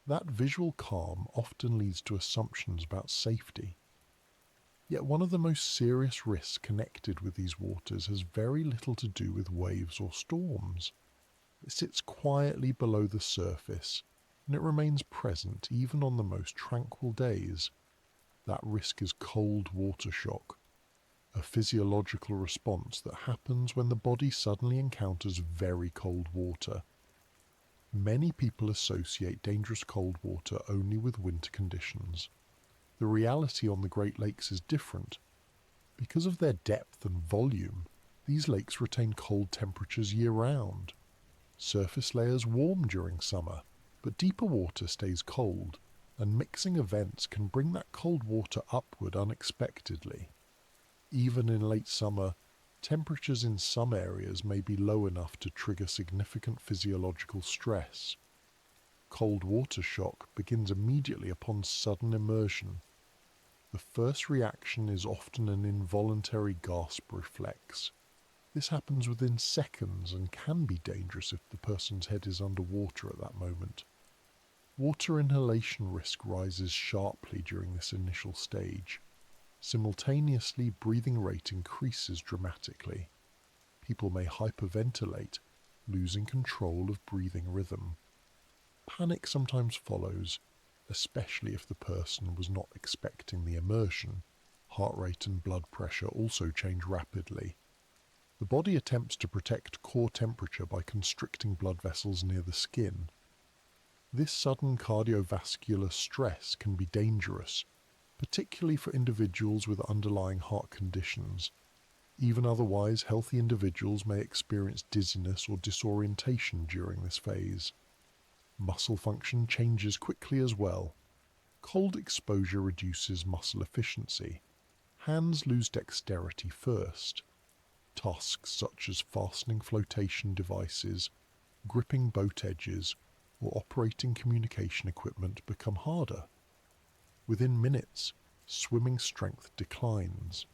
That visual calm often leads to assumptions about safety. Yet one of the most serious risks connected with these waters has very little to do with waves or storms. It sits quietly below the surface, and it remains present even on the most tranquil days. That risk is cold water shock, a physiological response that happens when the body suddenly encounters very cold water. Many people associate dangerous cold water only with winter conditions. The reality on the Great Lakes is different. Because of their depth and volume, these lakes retain cold temperatures year-round. Surface layers warm during summer, but deeper water stays cold, and mixing events can bring that cold water upward unexpectedly. Even in late summer, temperatures in some areas may be low enough to trigger significant physiological stress. Cold water shock begins immediately upon sudden immersion. The first reaction is often an involuntary gasp reflex. This happens within seconds and can be dangerous if the person's head is underwater at that moment. Water inhalation risk rises sharply during this initial stage. Simultaneously, breathing rate increases dramatically. People may hyperventilate, losing control of breathing rhythm. Panic sometimes follows, especially if the person was not expecting the immersion. Heart rate and blood pressure also change rapidly. The body attempts to protect core temperature by constricting blood vessels near the skin. This sudden cardiovascular stress can be dangerous, particularly for individuals with underlying heart conditions. Even otherwise healthy individuals may experience dizziness or disorientation during this phase. Muscle function changes quickly as well. Cold exposure reduces muscle efficiency. Hands lose dexterity first. Tasks such as fastening flotation devices, gripping boat edges, or operating communication equipment become harder. Within minutes, swimming strength declines.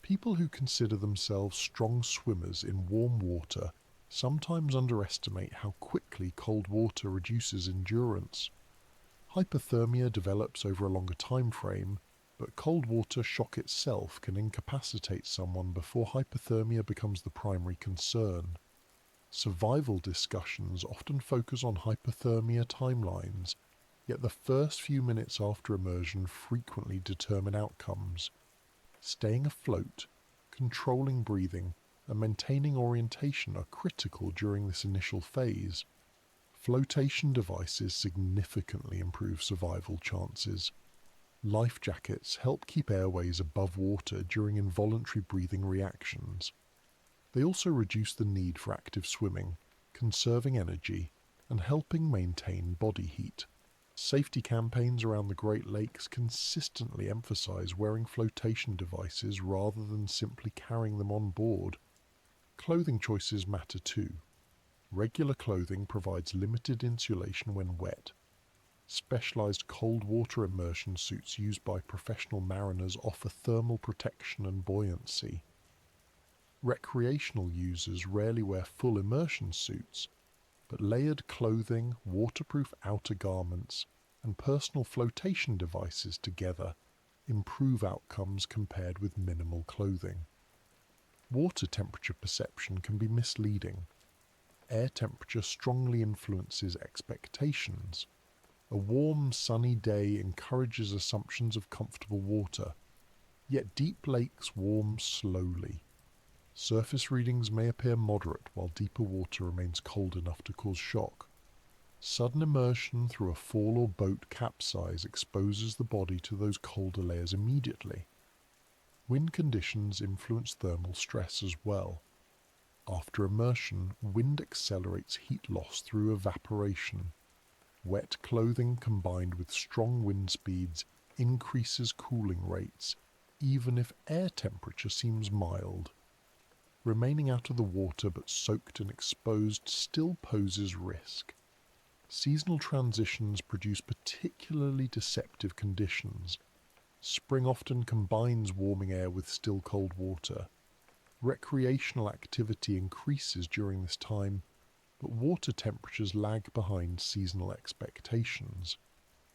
People who consider themselves strong swimmers in warm water sometimes underestimate how quickly cold water reduces endurance. Hypothermia develops over a longer time frame, but cold water shock itself can incapacitate someone before hypothermia becomes the primary concern. Survival discussions often focus on hypothermia timelines, yet the first few minutes after immersion frequently determine outcomes. Staying afloat, controlling breathing, and maintaining orientation are critical during this initial phase. Flotation devices significantly improve survival chances. Life jackets help keep airways above water during involuntary breathing reactions. They also reduce the need for active swimming, conserving energy, and helping maintain body heat. Safety campaigns around the Great Lakes consistently emphasize wearing flotation devices rather than simply carrying them on board. Clothing choices matter too. Regular clothing provides limited insulation when wet. Specialized cold water immersion suits used by professional mariners offer thermal protection and buoyancy. Recreational users rarely wear full immersion suits, but layered clothing, waterproof outer garments, and personal flotation devices together improve outcomes compared with minimal clothing. Water temperature perception can be misleading. Air temperature strongly influences expectations. A warm, sunny day encourages assumptions of comfortable water, yet deep lakes warm slowly. Surface readings may appear moderate while deeper water remains cold enough to cause shock. Sudden immersion through a fall or boat capsize exposes the body to those colder layers immediately. Wind conditions influence thermal stress as well. After immersion, wind accelerates heat loss through evaporation. Wet clothing combined with strong wind speeds increases cooling rates, even if air temperature seems mild. Remaining out of the water but soaked and exposed still poses risk. Seasonal transitions produce particularly deceptive conditions. Spring often combines warming air with still cold water. Recreational activity increases during this time, but water temperatures lag behind seasonal expectations.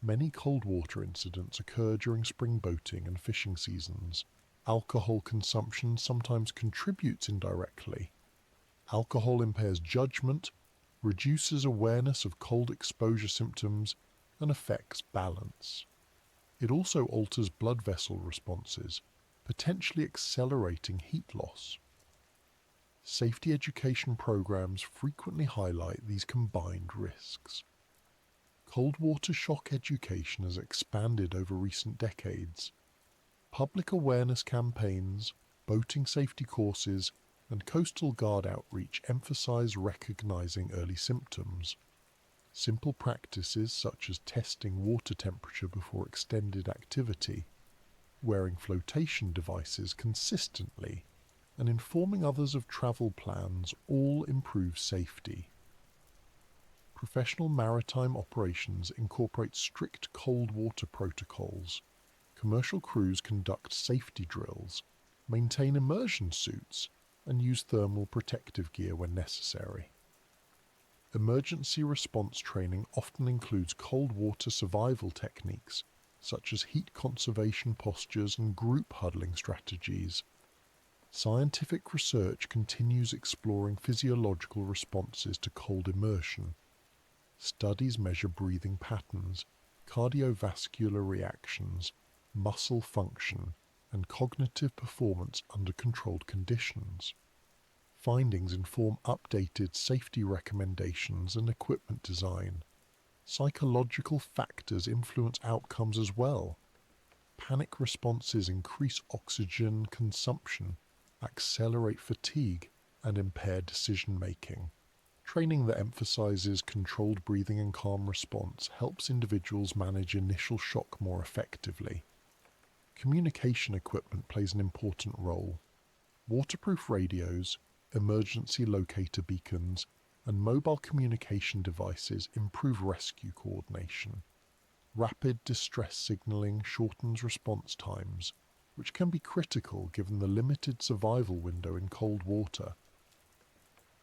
Many cold water incidents occur during spring boating and fishing seasons. Alcohol consumption sometimes contributes indirectly. Alcohol impairs judgment, reduces awareness of cold exposure symptoms, and affects balance. It also alters blood vessel responses, potentially accelerating heat loss. Safety education programs frequently highlight these combined risks. Cold water shock education has expanded over recent decades. Public awareness campaigns, boating safety courses, and Coastal Guard outreach emphasize recognizing early symptoms. Simple practices such as testing water temperature before extended activity, wearing flotation devices consistently, and informing others of travel plans all improve safety. Professional maritime operations incorporate strict cold water protocols. Commercial crews conduct safety drills, maintain immersion suits, and use thermal protective gear when necessary. Emergency response training often includes cold water survival techniques, such as heat conservation postures and group huddling strategies. Scientific research continues exploring physiological responses to cold immersion. Studies measure breathing patterns, cardiovascular reactions, muscle function, and cognitive performance under controlled conditions. Findings inform updated safety recommendations and equipment design. Psychological factors influence outcomes as well. Panic responses increase oxygen consumption, accelerate fatigue, and impair decision-making. Training that emphasizes controlled breathing and calm response helps individuals manage initial shock more effectively. Communication equipment plays an important role. Waterproof radios, emergency locator beacons, and mobile communication devices improve rescue coordination. Rapid distress signaling shortens response times, which can be critical given the limited survival window in cold water.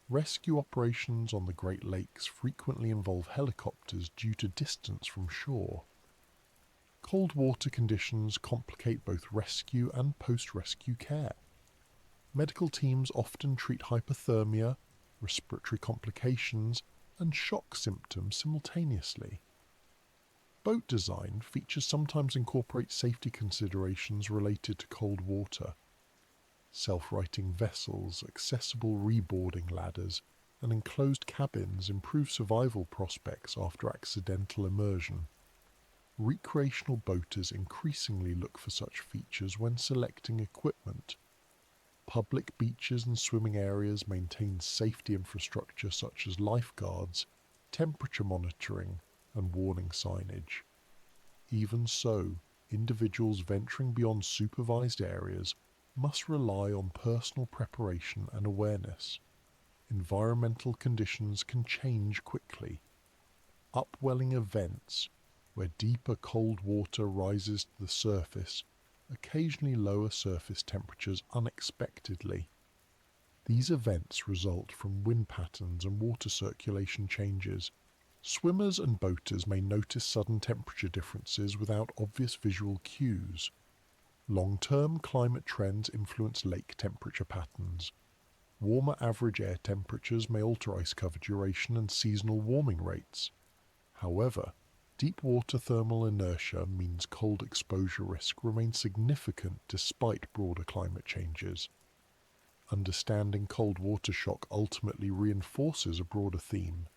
Rescue operations on the Great Lakes frequently involve helicopters due to distance from shore. Cold water conditions complicate both rescue and post-rescue care. Medical teams often treat hypothermia, respiratory complications, and shock symptoms simultaneously. Boat design features sometimes incorporate safety considerations related to cold water. Self-righting vessels, accessible reboarding ladders, and enclosed cabins improve survival prospects after accidental immersion. Recreational boaters increasingly look for such features when selecting equipment. Public beaches and swimming areas maintain safety infrastructure such as lifeguards, temperature monitoring, and warning signage. Even so, individuals venturing beyond supervised areas must rely on personal preparation and awareness. Environmental conditions can change quickly. Upwelling events, where deeper cold water rises to the surface, occasionally lower surface temperatures unexpectedly. These events result from wind patterns and water circulation changes. Swimmers and boaters may notice sudden temperature differences without obvious visual cues. Long-term climate trends influence lake temperature patterns. Warmer average air temperatures may alter ice cover duration and seasonal warming rates. However, deep water thermal inertia means cold exposure risk remains significant despite broader climate changes. Understanding cold water shock ultimately reinforces a broader theme.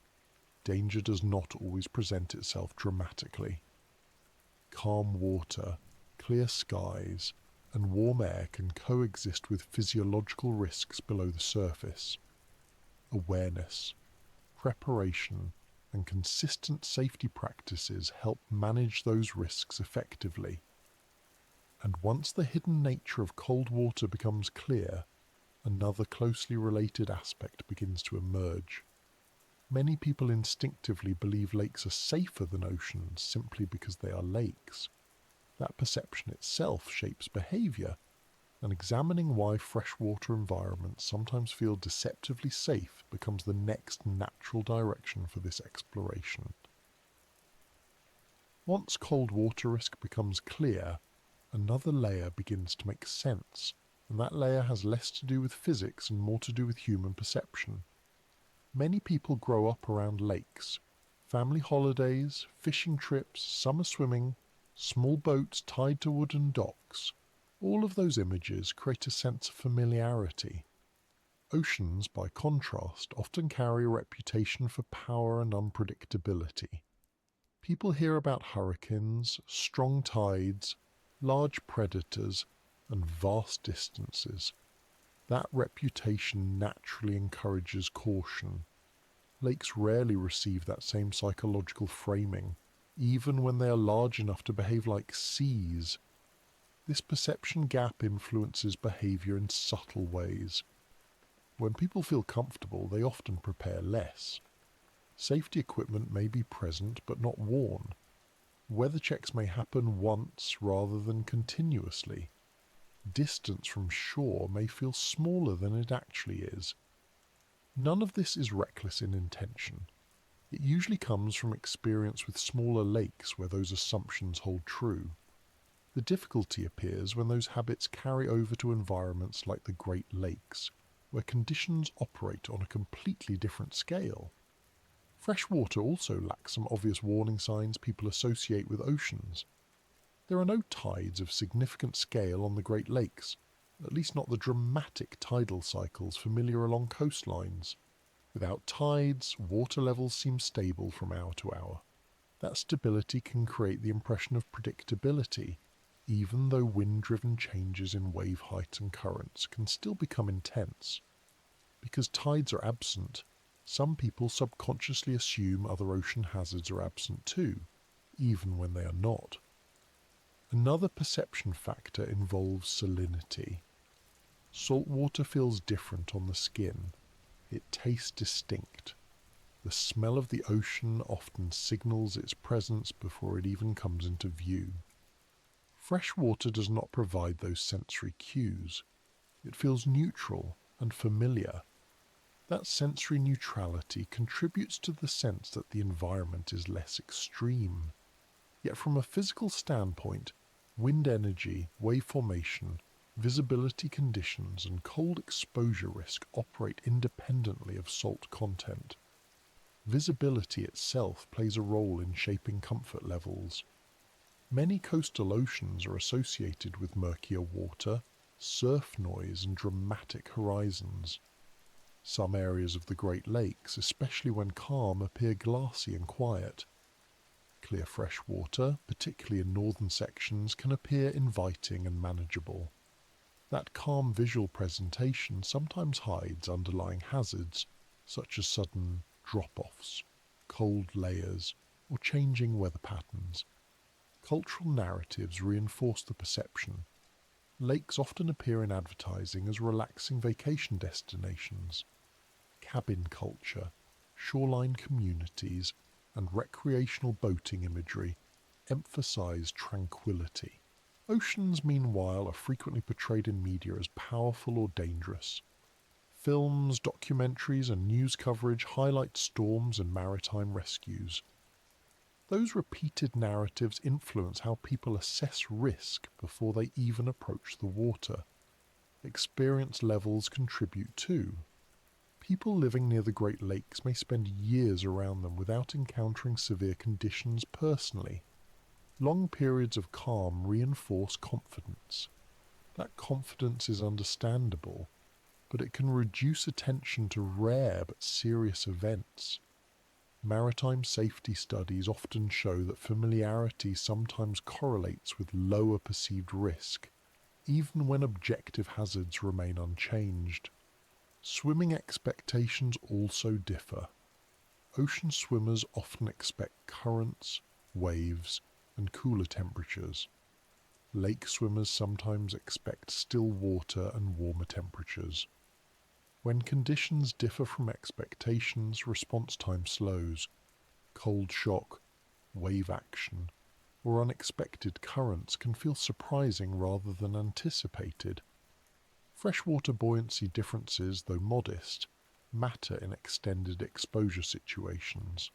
Danger does not always present itself dramatically. Calm water, clear skies, and warm air can coexist with physiological risks below the surface. Awareness, preparation, and consistent safety practices help manage those risks effectively. And once the hidden nature of cold water becomes clear, another closely related aspect begins to emerge. Many people instinctively believe lakes are safer than oceans simply because they are lakes. That perception itself shapes behavior, and examining why freshwater environments sometimes feel deceptively safe becomes the next natural direction for this exploration. Once cold water risk becomes clear, another layer begins to make sense, and that layer has less to do with physics and more to do with human perception. Many people grow up around lakes. Family holidays, fishing trips, summer swimming, small boats tied to wooden docks. All of those images create a sense of familiarity. Oceans, by contrast, often carry a reputation for power and unpredictability. People hear about hurricanes, strong tides, large predators, and vast distances. That reputation naturally encourages caution. Lakes rarely receive that same psychological framing, even when they are large enough to behave like seas. This perception gap influences behaviour in subtle ways. When people feel comfortable, they often prepare less. Safety equipment may be present but not worn. Weather checks may happen once rather than continuously. Distance from shore may feel smaller than it actually is. None of this is reckless in intention. It usually comes from experience with smaller lakes where those assumptions hold true. The difficulty appears when those habits carry over to environments like the Great Lakes, where conditions operate on a completely different scale. Freshwater also lacks some obvious warning signs people associate with oceans. There are no tides of significant scale on the Great Lakes, at least not the dramatic tidal cycles familiar along coastlines. Without tides, water levels seem stable from hour to hour. That stability can create the impression of predictability, even though wind-driven changes in wave height and currents can still become intense. Because tides are absent, some people subconsciously assume other ocean hazards are absent too, even when they are not. Another perception factor involves salinity. Salt water feels different on the skin. It tastes distinct. The smell of the ocean often signals its presence before it even comes into view. Fresh water does not provide those sensory cues. It feels neutral and familiar. That sensory neutrality contributes to the sense that the environment is less extreme. Yet from a physical standpoint, wind energy, wave formation, visibility conditions and cold exposure risk operate independently of salt content. Visibility itself plays a role in shaping comfort levels. Many coastal oceans are associated with murkier water, surf noise and dramatic horizons. Some areas of the Great Lakes, especially when calm, appear glassy and quiet. Clear fresh water, particularly in northern sections, can appear inviting and manageable. That calm visual presentation sometimes hides underlying hazards, such as sudden drop-offs, cold layers, or changing weather patterns. Cultural narratives reinforce the perception. Lakes often appear in advertising as relaxing vacation destinations. Cabin culture, shoreline communities, and recreational boating imagery emphasize tranquility. Oceans, meanwhile, are frequently portrayed in media as powerful or dangerous. Films, documentaries, and news coverage highlight storms and maritime rescues. Those repeated narratives influence how people assess risk before they even approach the water. Experience levels contribute too. People living near the Great Lakes may spend years around them without encountering severe conditions personally. Long periods of calm reinforce confidence. That confidence is understandable, but it can reduce attention to rare but serious events. Maritime safety studies often show that familiarity sometimes correlates with lower perceived risk, even when objective hazards remain unchanged. Swimming expectations also differ. Ocean swimmers often expect currents, waves, and cooler temperatures. Lake swimmers sometimes expect still water and warmer temperatures. When conditions differ from expectations, response time slows. Cold shock, wave action, or unexpected currents can feel surprising rather than anticipated. Freshwater buoyancy differences, though modest, matter in extended exposure situations.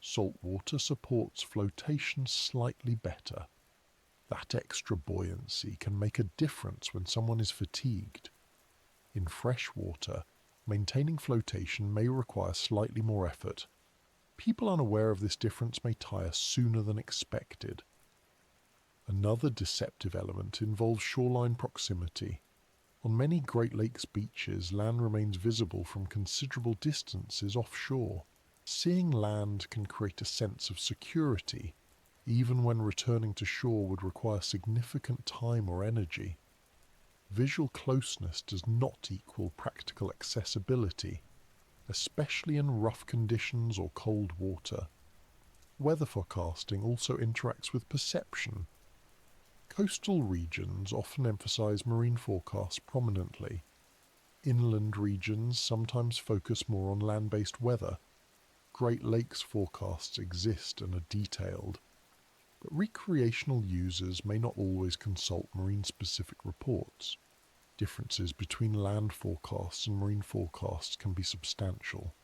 Saltwater supports flotation slightly better. That extra buoyancy can make a difference when someone is fatigued. In freshwater, maintaining flotation may require slightly more effort. People unaware of this difference may tire sooner than expected. Another deceptive element involves shoreline proximity. On many Great Lakes beaches, land remains visible from considerable distances offshore. Seeing land can create a sense of security, even when returning to shore would require significant time or energy. Visual closeness does not equal practical accessibility, especially in rough conditions or cold water. Weather forecasting also interacts with perception. Coastal regions often emphasize marine forecasts prominently. Inland regions sometimes focus more on land-based weather. Great Lakes forecasts exist and are detailed, but recreational users may not always consult marine-specific reports. Differences between land forecasts and marine forecasts can be substantial.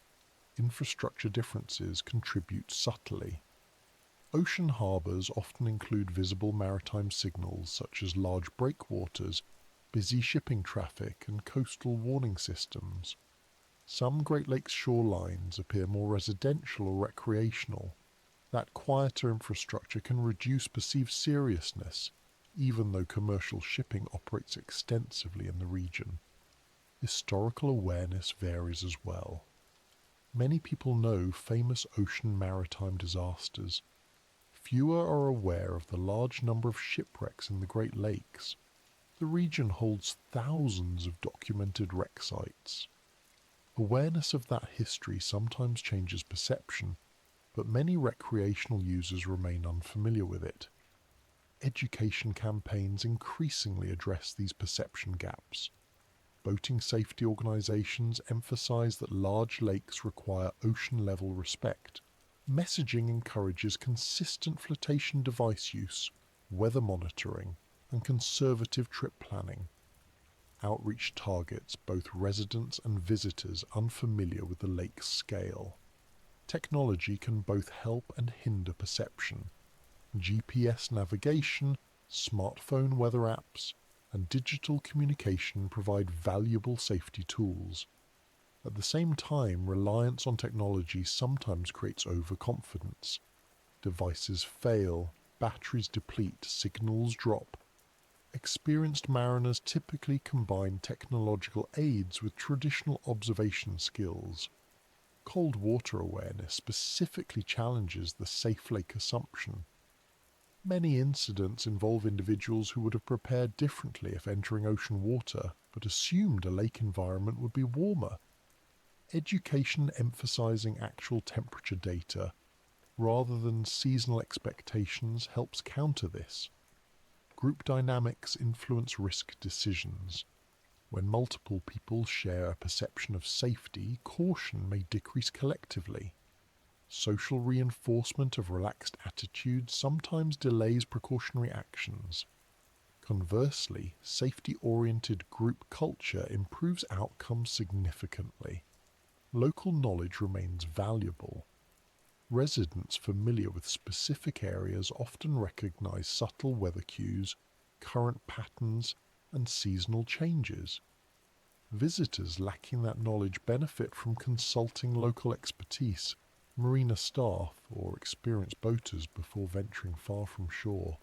Infrastructure differences contribute subtly. Ocean harbours often include visible maritime signals such as large breakwaters, busy shipping traffic, and coastal warning systems. Some Great Lakes shorelines appear more residential or recreational. That quieter infrastructure can reduce perceived seriousness, even though commercial shipping operates extensively in the region. Historical awareness varies as well. Many people know famous ocean maritime disasters. Fewer are aware of the large number of shipwrecks in the Great Lakes. The region holds thousands of documented wreck sites. Awareness of that history sometimes changes perception, but many recreational users remain unfamiliar with it. Education campaigns increasingly address these perception gaps. Boating safety organizations emphasize that large lakes require ocean-level respect. Messaging encourages consistent flotation device use, weather monitoring, and conservative trip planning. Outreach targets both residents and visitors unfamiliar with the lake's scale. Technology can both help and hinder perception. GPS navigation, smartphone weather apps, and digital communication provide valuable safety tools. At the same time, reliance on technology sometimes creates overconfidence. Devices fail, batteries deplete, signals drop. Experienced mariners typically combine technological aids with traditional observation skills. Cold water awareness specifically challenges the safe lake assumption. Many incidents involve individuals who would have prepared differently if entering ocean water, but assumed a lake environment would be warmer. Education emphasizing actual temperature data rather than seasonal expectations helps counter this. Group dynamics influence risk decisions. When multiple people share a perception of safety, caution may decrease collectively. Social reinforcement of relaxed attitudes sometimes delays precautionary actions. Conversely, safety-oriented group culture improves outcomes significantly. Local knowledge remains valuable. Residents familiar with specific areas often recognize subtle weather cues, current patterns, and seasonal changes. Visitors lacking that knowledge benefit from consulting local expertise, marina staff, or experienced boaters before venturing far from shore.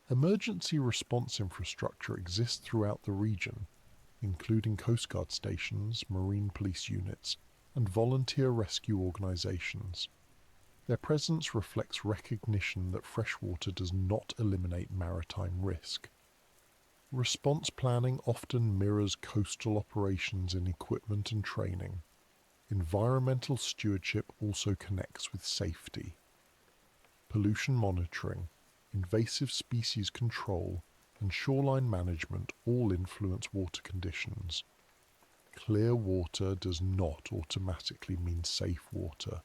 Emergency response infrastructure exists throughout the region, including Coast Guard stations, marine police units, and volunteer rescue organizations. Their presence reflects recognition that freshwater does not eliminate maritime risk. Response planning often mirrors coastal operations in equipment and training. Environmental stewardship also connects with safety. Pollution monitoring, invasive species control, and shoreline management all influence water conditions. Clear water does not automatically mean safe water.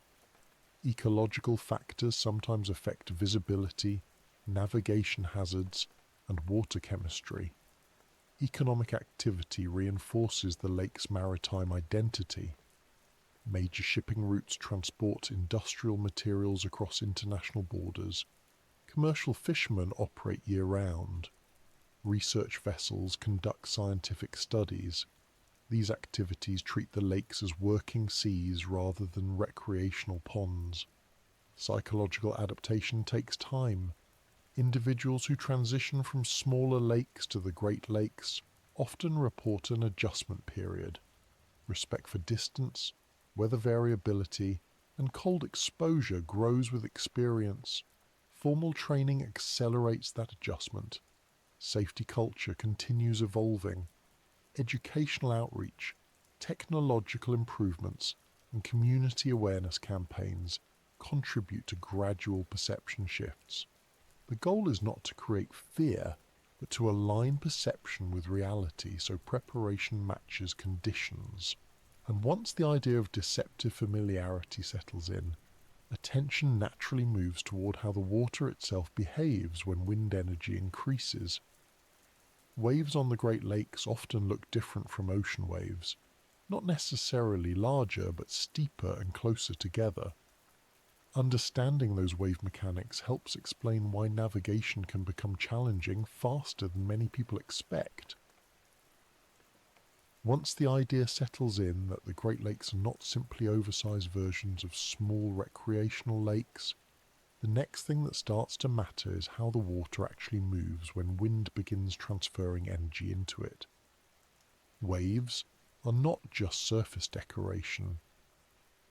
Ecological factors sometimes affect visibility, navigation hazards, and water chemistry. Economic activity reinforces the lake's maritime identity. Major shipping routes transport industrial materials across international borders. Commercial fishermen operate year-round. Research vessels conduct scientific studies. These activities treat the lakes as working seas rather than recreational ponds. Psychological adaptation takes time. Individuals who transition from smaller lakes to the Great Lakes often report an adjustment period. Respect for distance, weather variability, and cold exposure grows with experience. Formal training accelerates that adjustment. Safety culture continues evolving. Educational outreach, technological improvements, and community awareness campaigns contribute to gradual perception shifts. The goal is not to create fear, but to align perception with reality so preparation matches conditions. And once the idea of deceptive familiarity settles in, attention naturally moves toward how the water itself behaves when wind energy increases. Waves on the Great Lakes often look different from ocean waves, not necessarily larger but steeper and closer together. Understanding those wave mechanics helps explain why navigation can become challenging faster than many people expect. Once the idea settles in that the Great Lakes are not simply oversized versions of small recreational lakes, the next thing that starts to matter is how the water actually moves when wind begins transferring energy into it. Waves are not just surface decoration.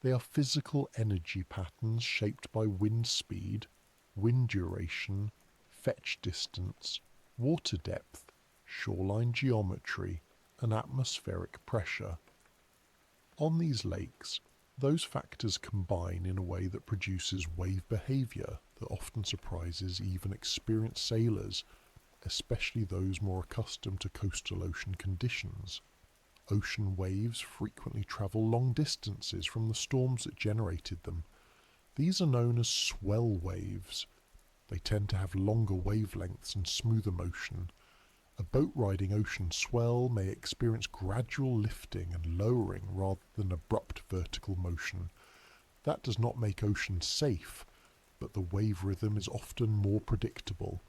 They are physical energy patterns shaped by wind speed, wind duration, fetch distance, water depth, shoreline geometry, and atmospheric pressure. On these lakes, those factors combine in a way that produces wave behaviour that often surprises even experienced sailors, especially those more accustomed to coastal ocean conditions. Ocean waves frequently travel long distances from the storms that generated them. These are known as swell waves. They tend to have longer wavelengths and smoother motion. A boat riding ocean swell may experience gradual lifting and lowering rather than abrupt vertical motion. That does not make oceans safe, but the wave rhythm is often more predictable.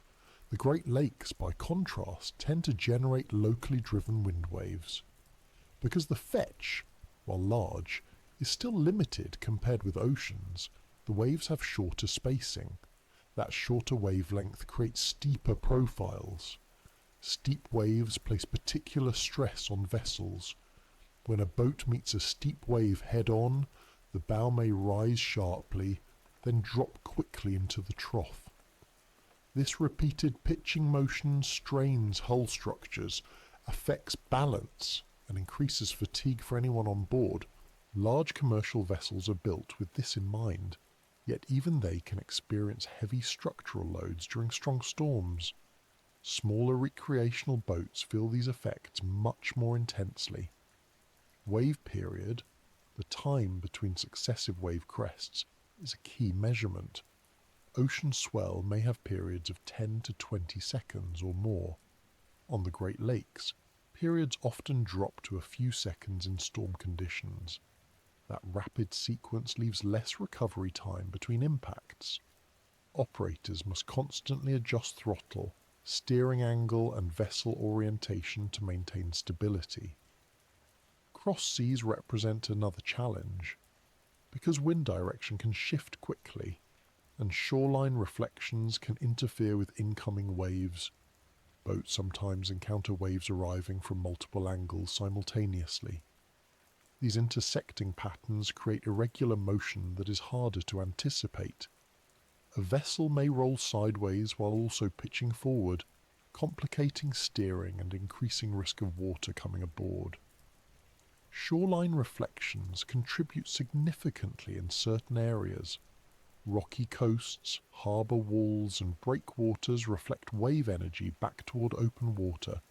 The Great Lakes, by contrast, tend to generate locally driven wind waves. Because the fetch, while large, is still limited compared with oceans, the waves have shorter spacing. That shorter wavelength creates steeper profiles. Steep waves place particular stress on vessels. When a boat meets a steep wave head-on, the bow may rise sharply, then drop quickly into the trough. This repeated pitching motion strains hull structures, affects balance, and increases fatigue for anyone on board. Large commercial vessels are built with this in mind, yet even they can experience heavy structural loads during strong storms. Smaller recreational boats feel these effects much more intensely. Wave period, the time between successive wave crests, is a key measurement. Ocean swell may have periods of 10 to 20 seconds or more. On the Great Lakes, periods often drop to a few seconds in storm conditions. That rapid sequence leaves less recovery time between impacts. Operators must constantly adjust throttle, steering angle and vessel orientation to maintain stability. Cross seas represent another challenge. Because wind direction can shift quickly, and shoreline reflections can interfere with incoming waves, boats sometimes encounter waves arriving from multiple angles simultaneously. These intersecting patterns create irregular motion that is harder to anticipate. A vessel may roll sideways while also pitching forward, complicating steering and increasing risk of water coming aboard. Shoreline reflections contribute significantly in certain areas. Rocky coasts, harbour walls and breakwaters reflect wave energy back toward open water.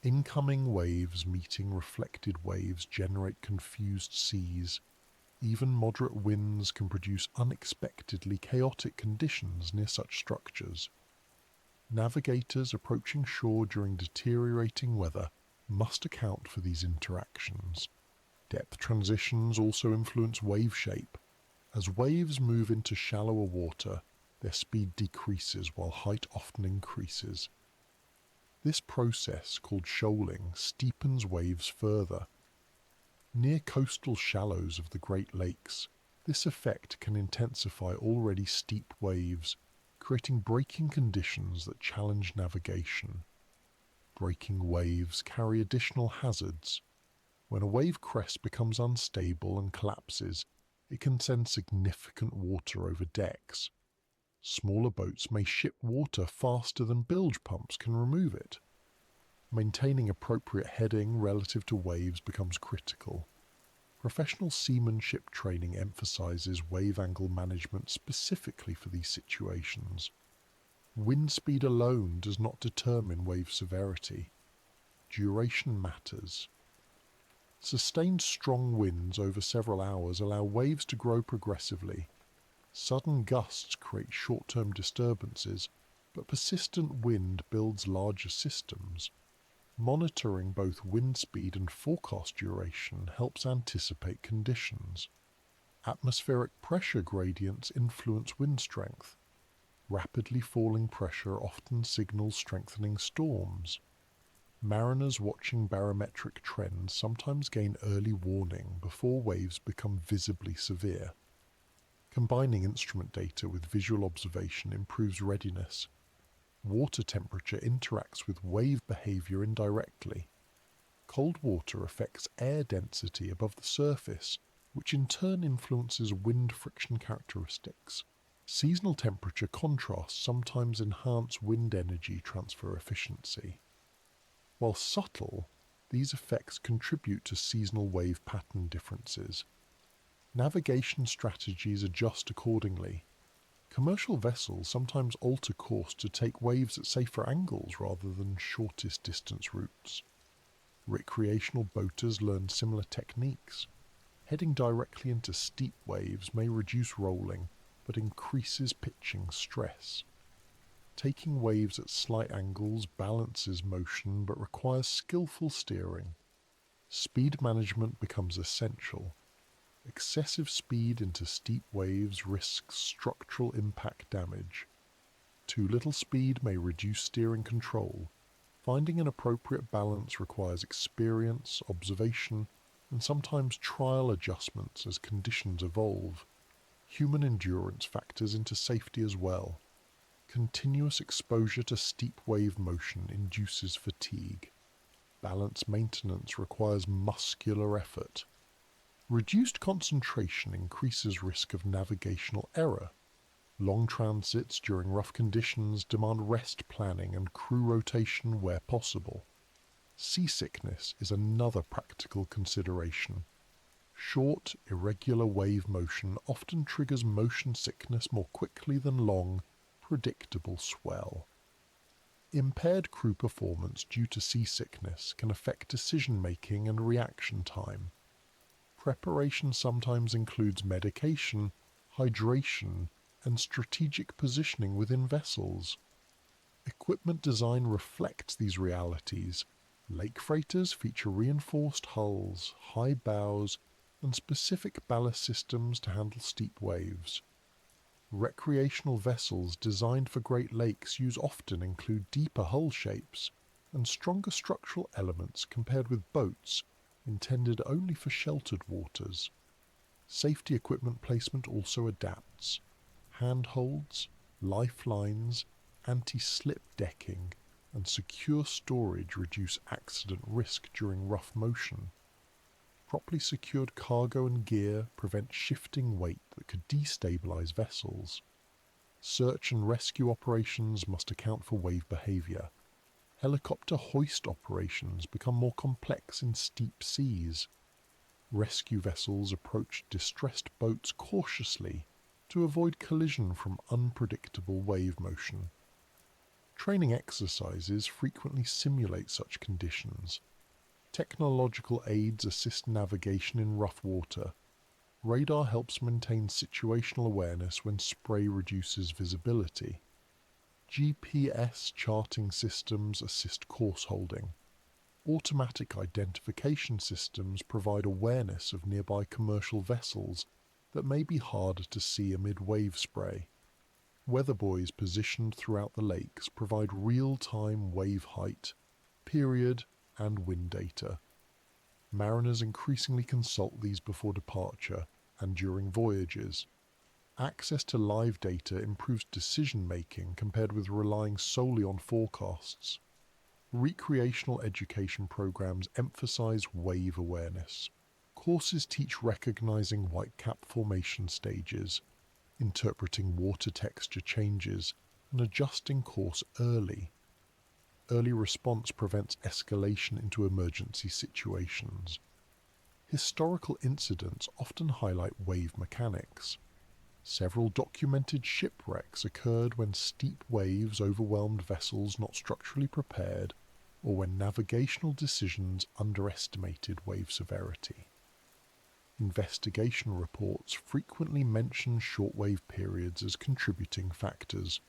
Incoming waves meeting reflected waves generate confused seas. Even moderate winds can produce unexpectedly chaotic conditions near such structures. Navigators approaching shore during deteriorating weather must account for these interactions. Depth transitions also influence wave shape. As waves move into shallower water, their speed decreases while height often increases. This process, called shoaling, steepens waves further. Near coastal shallows of the Great Lakes, this effect can intensify already steep waves, creating breaking conditions that challenge navigation. Breaking waves carry additional hazards. When a wave crest becomes unstable and collapses, it can send significant water over decks. Smaller boats may ship water faster than bilge pumps can remove it. Maintaining appropriate heading relative to waves becomes critical. Professional seamanship training emphasizes wave angle management specifically for these situations. Wind speed alone does not determine wave severity. Duration matters. Sustained strong winds over several hours allow waves to grow progressively. Sudden gusts create short-term disturbances, but persistent wind builds larger systems. Monitoring both wind speed and forecast duration helps anticipate conditions. Atmospheric pressure gradients influence wind strength. Rapidly falling pressure often signals strengthening storms. Mariners watching barometric trends sometimes gain early warning before waves become visibly severe. Combining instrument data with visual observation improves readiness. Water temperature interacts with wave behavior indirectly. Cold water affects air density above the surface, which in turn influences wind friction characteristics. Seasonal temperature contrasts sometimes enhance wind energy transfer efficiency. While subtle, these effects contribute to seasonal wave pattern differences. Navigation strategies adjust accordingly. Commercial vessels sometimes alter course to take waves at safer angles rather than shortest distance routes. Recreational boaters learn similar techniques. Heading directly into steep waves may reduce rolling, but increases pitching stress. Taking waves at slight angles balances motion but requires skillful steering. Speed management becomes essential. Excessive speed into steep waves risks structural impact damage. Too little speed may reduce steering control. Finding an appropriate balance requires experience, observation, and sometimes trial adjustments as conditions evolve. Human endurance factors into safety as well. Continuous exposure to steep wave motion induces fatigue. Balance maintenance requires muscular effort. Reduced concentration increases risk of navigational error. Long transits during rough conditions demand rest planning and crew rotation where possible. Seasickness is another practical consideration. Short, irregular wave motion often triggers motion sickness more quickly than long, predictable swell. Impaired crew performance due to seasickness can affect decision-making and reaction time. Preparation sometimes includes medication, hydration, and strategic positioning within vessels. Equipment design reflects these realities. Lake freighters feature reinforced hulls, high bows, and specific ballast systems to handle steep waves. Recreational vessels designed for Great Lakes often include deeper hull shapes and stronger structural elements compared with boats intended only for sheltered waters. Safety equipment placement also adapts. Handholds, lifelines, anti-slip decking, and secure storage reduce accident risk during rough motion. Properly secured cargo and gear prevent shifting weight that could destabilize vessels. Search and rescue operations must account for wave behavior. Helicopter hoist operations become more complex in steep seas. Rescue vessels approach distressed boats cautiously to avoid collision from unpredictable wave motion. Training exercises frequently simulate such conditions. Technological aids assist navigation in rough water. Radar helps maintain situational awareness when spray reduces visibility. GPS charting systems assist course holding. Automatic identification systems provide awareness of nearby commercial vessels that may be harder to see amid wave spray. Weather buoys positioned throughout the lakes provide real-time wave height, period, and wind data. Mariners increasingly consult these before departure and during voyages. Access to live data improves decision-making compared with relying solely on forecasts. Recreational education programs emphasize wave awareness. Courses teach recognizing whitecap formation stages, interpreting water texture changes, and adjusting course early. Early response prevents escalation into emergency situations. Historical incidents often highlight wave mechanics. Several documented shipwrecks occurred when steep waves overwhelmed vessels not structurally prepared, or when navigational decisions underestimated wave severity. Investigation reports frequently mention shortwave periods as contributing factors.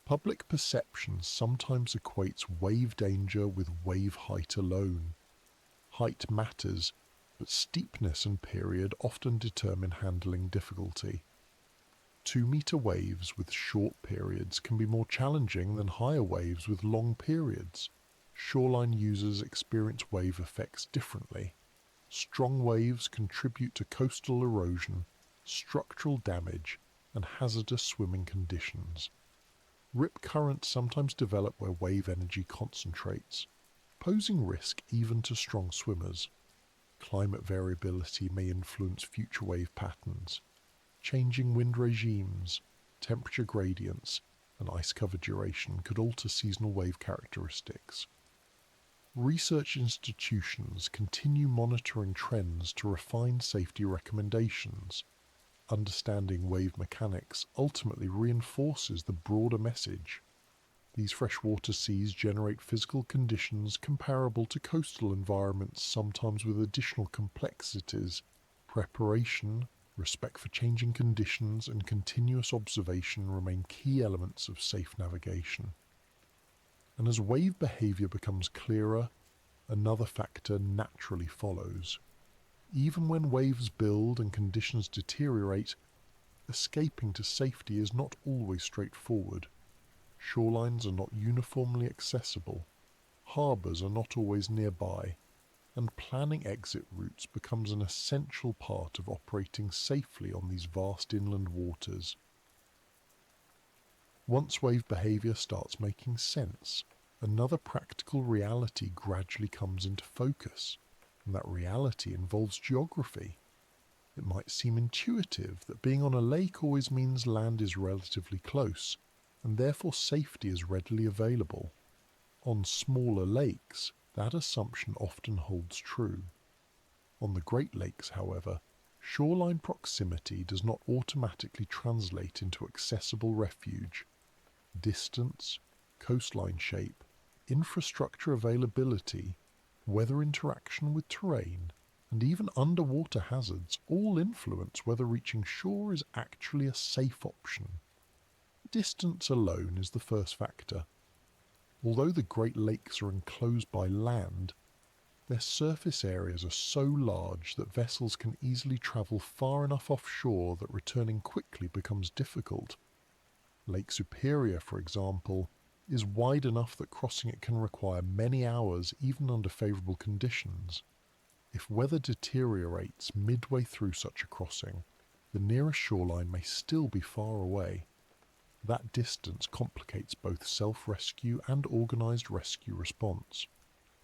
Public perception sometimes equates wave danger with wave height alone. Height matters, but steepness and period often determine handling difficulty. 2-meter waves with short periods can be more challenging than higher waves with long periods. Shoreline users experience wave effects differently. Strong waves contribute to coastal erosion, structural damage, and hazardous swimming conditions. Rip currents sometimes develop where wave energy concentrates, posing risk even to strong swimmers. Climate variability may influence future wave patterns. Changing wind regimes, temperature gradients, and ice cover duration could alter seasonal wave characteristics. Research institutions continue monitoring trends to refine safety recommendations. Understanding wave mechanics ultimately reinforces the broader message. These freshwater seas generate physical conditions comparable to coastal environments, sometimes with additional complexities. Preparation, respect for changing conditions, and continuous observation remain key elements of safe navigation. And as wave behavior becomes clearer, another factor naturally follows. Even when waves build and conditions deteriorate, escaping to safety is not always straightforward. Shorelines are not uniformly accessible, harbours are not always nearby, and planning exit routes becomes an essential part of operating safely on these vast inland waters. Once wave behaviour starts making sense, another practical reality gradually comes into focus, and that reality involves geography. It might seem intuitive that being on a lake always means land is relatively close, and therefore safety is readily available. On smaller lakes, that assumption often holds true. On the Great Lakes, however, shoreline proximity does not automatically translate into accessible refuge. Distance, coastline shape, infrastructure availability, weather interaction with terrain, and even underwater hazards all influence whether reaching shore is actually a safe option. Distance alone is the first factor. Although the Great Lakes are enclosed by land, their surface areas are so large that vessels can easily travel far enough offshore that returning quickly becomes difficult. Lake Superior, for example, is wide enough that crossing it can require many hours even under favourable conditions. If weather deteriorates midway through such a crossing, the nearest shoreline may still be far away. That distance complicates both self-rescue and organised rescue response.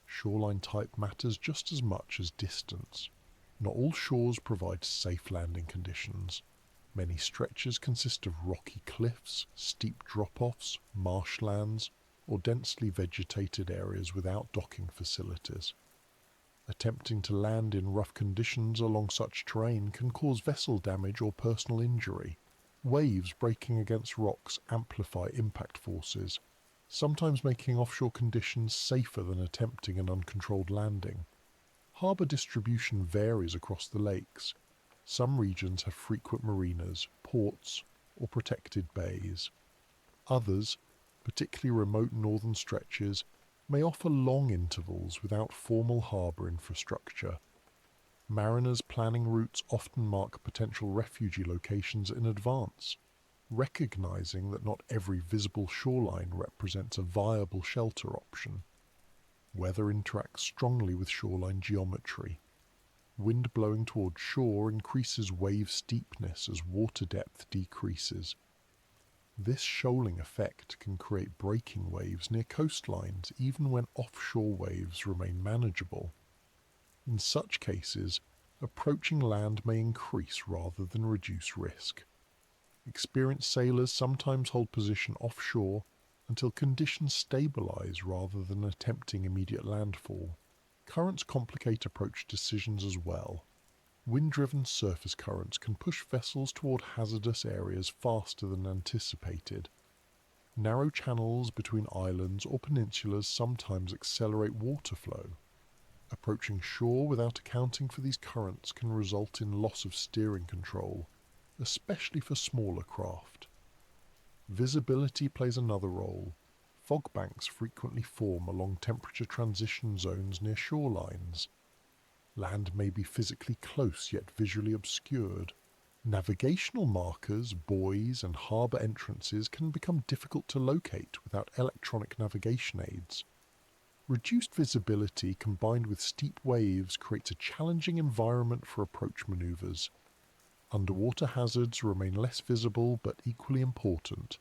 Shoreline type matters just as much as distance. Not all shores provide safe landing conditions. Many stretches consist of rocky cliffs, steep drop-offs, marshlands, or densely vegetated areas without docking facilities. Attempting to land in rough conditions along such terrain can cause vessel damage or personal injury. Waves breaking against rocks amplify impact forces, sometimes making offshore conditions safer than attempting an uncontrolled landing. Harbour distribution varies across the lakes. Some regions have frequent marinas, ports, or protected bays. Others, particularly remote northern stretches, may offer long intervals without formal harbour infrastructure. Mariners planning routes often mark potential refugee locations in advance, recognising that not every visible shoreline represents a viable shelter option. Weather interacts strongly with shoreline geometry. Wind blowing toward shore increases wave steepness as water depth decreases. This shoaling effect can create breaking waves near coastlines even when offshore waves remain manageable. In such cases, approaching land may increase rather than reduce risk. Experienced sailors sometimes hold position offshore until conditions stabilize rather than attempting immediate landfall. Currents complicate approach decisions as well. Wind-driven surface currents can push vessels toward hazardous areas faster than anticipated. Narrow channels between islands or peninsulas sometimes accelerate water flow. Approaching shore without accounting for these currents can result in loss of steering control, especially for smaller craft. Visibility plays another role. Fog banks frequently form along temperature transition zones near shorelines. Land may be physically close yet visually obscured. Navigational markers, buoys, and harbour entrances can become difficult to locate without electronic navigation aids. Reduced visibility combined with steep waves creates a challenging environment for approach manoeuvres. Underwater hazards remain less visible but equally important.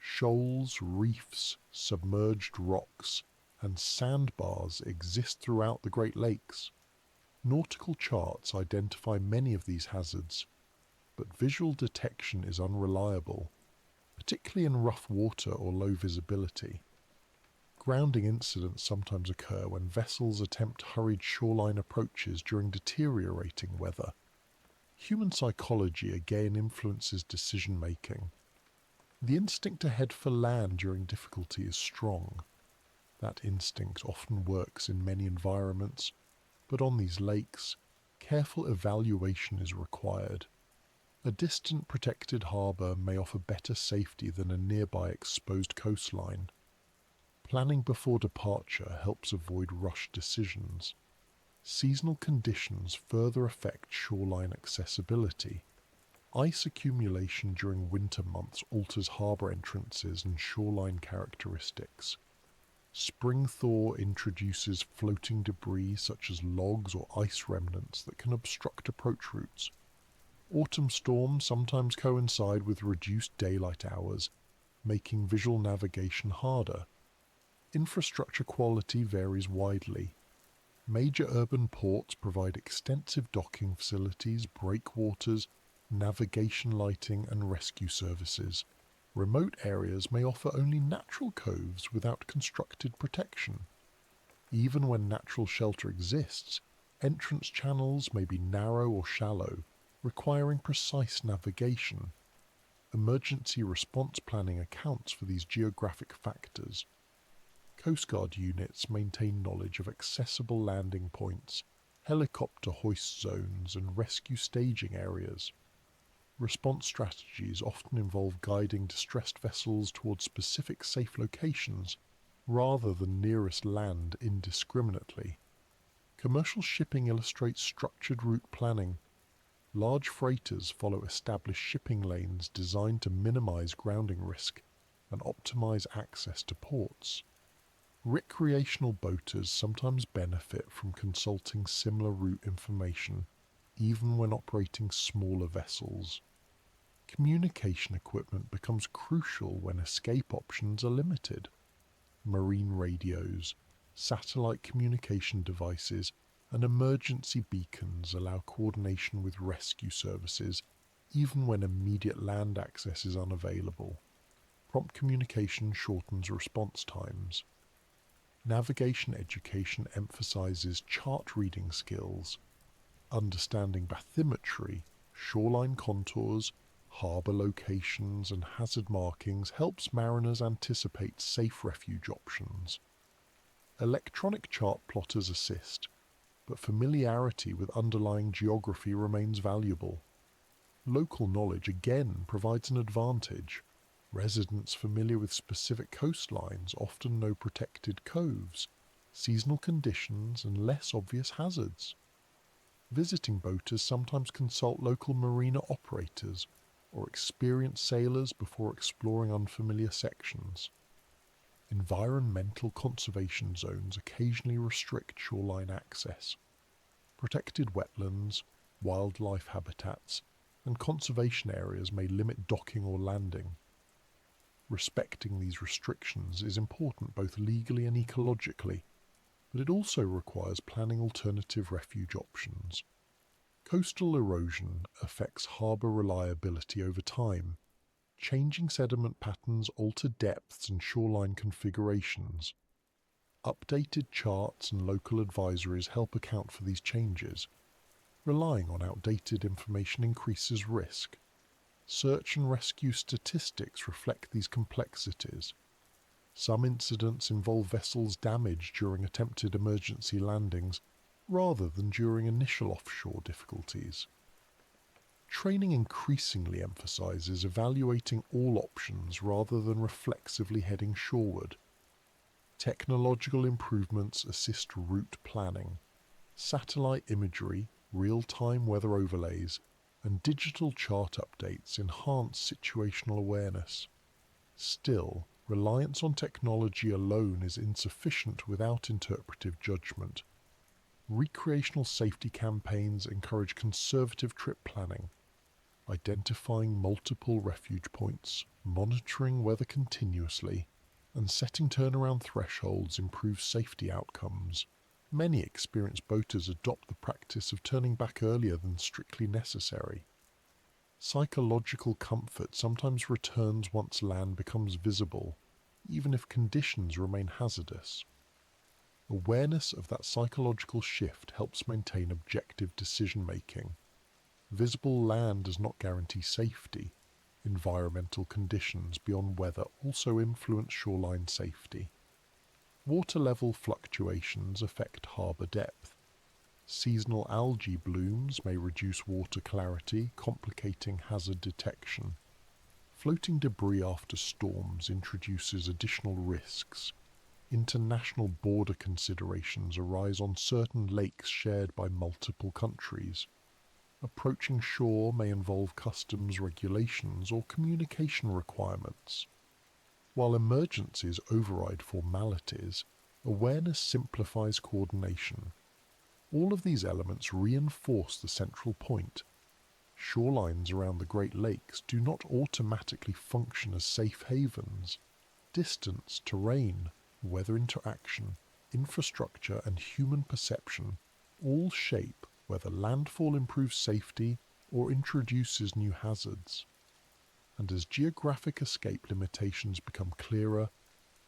Shoals, reefs, submerged rocks, and sandbars exist throughout the Great Lakes. Nautical charts identify many of these hazards, but visual detection is unreliable, particularly in rough water or low visibility. Grounding incidents sometimes occur when vessels attempt hurried shoreline approaches during deteriorating weather. Human psychology again influences decision-making. The instinct to head for land during difficulty is strong. That instinct often works in many environments, but on these lakes, careful evaluation is required. A distant protected harbour may offer better safety than a nearby exposed coastline. Planning before departure helps avoid rushed decisions. Seasonal conditions further affect shoreline accessibility. Ice accumulation during winter months alters harbour entrances and shoreline characteristics. Spring thaw introduces floating debris such as logs or ice remnants that can obstruct approach routes. Autumn storms sometimes coincide with reduced daylight hours, making visual navigation harder. Infrastructure quality varies widely. Major urban ports provide extensive docking facilities, breakwaters, navigation lighting and rescue services. Remote areas may offer only natural coves without constructed protection. Even when natural shelter exists, entrance channels may be narrow or shallow, requiring precise navigation. Emergency response planning accounts for these geographic factors. Coast Guard units maintain knowledge of accessible landing points, helicopter hoist zones and rescue staging areas. Response strategies often involve guiding distressed vessels towards specific safe locations rather than nearest land indiscriminately. Commercial shipping illustrates structured route planning. Large freighters follow established shipping lanes designed to minimize grounding risk and optimize access to ports. Recreational boaters sometimes benefit from consulting similar route information, even when operating smaller vessels. Communication equipment becomes crucial when escape options are limited. Marine radios, satellite communication devices, and emergency beacons allow coordination with rescue services, even when immediate land access is unavailable. Prompt communication shortens response times. Navigation education emphasizes chart reading skills. Understanding bathymetry, shoreline contours, harbour locations and hazard markings helps mariners anticipate safe refuge options. Electronic chart plotters assist, but familiarity with underlying geography remains valuable. Local knowledge again provides an advantage. Residents familiar with specific coastlines often know protected coves, seasonal conditions and less obvious hazards. Visiting boaters sometimes consult local marina operators or experienced sailors before exploring unfamiliar sections. Environmental conservation zones occasionally restrict shoreline access. Protected wetlands, wildlife habitats, and conservation areas may limit docking or landing. Respecting these restrictions is important both legally and ecologically, but it also requires planning alternative refuge options. Coastal erosion affects harbour reliability over time. Changing sediment patterns alter depths and shoreline configurations. Updated charts and local advisories help account for these changes. Relying on outdated information increases risk. Search and rescue statistics reflect these complexities. Some incidents involve vessels damaged during attempted emergency landings rather than during initial offshore difficulties. Training increasingly emphasizes evaluating all options rather than reflexively heading shoreward. Technological improvements assist route planning. Satellite imagery, real-time weather overlays, and digital chart updates enhance situational awareness. Still, reliance on technology alone is insufficient without interpretive judgment. Recreational safety campaigns encourage conservative trip planning, identifying multiple refuge points, monitoring weather continuously, and setting turnaround thresholds improve safety outcomes. Many experienced boaters adopt the practice of turning back earlier than strictly necessary. Psychological comfort sometimes returns once land becomes visible, even if conditions remain hazardous. Awareness of that psychological shift helps maintain objective decision-making. Visible land does not guarantee safety. Environmental conditions beyond weather also influence shoreline safety. Water level fluctuations affect harbour depth. Seasonal algae blooms may reduce water clarity, complicating hazard detection. Floating debris after storms introduces additional risks. International border considerations arise on certain lakes shared by multiple countries. Approaching shore may involve customs regulations or communication requirements. While emergencies override formalities, awareness simplifies coordination. All of these elements reinforce the central point. Shorelines around the Great Lakes do not automatically function as safe havens. Distance, terrain, weather interaction, infrastructure, and human perception all shape whether landfall improves safety or introduces new hazards. And as geographic escape limitations become clearer,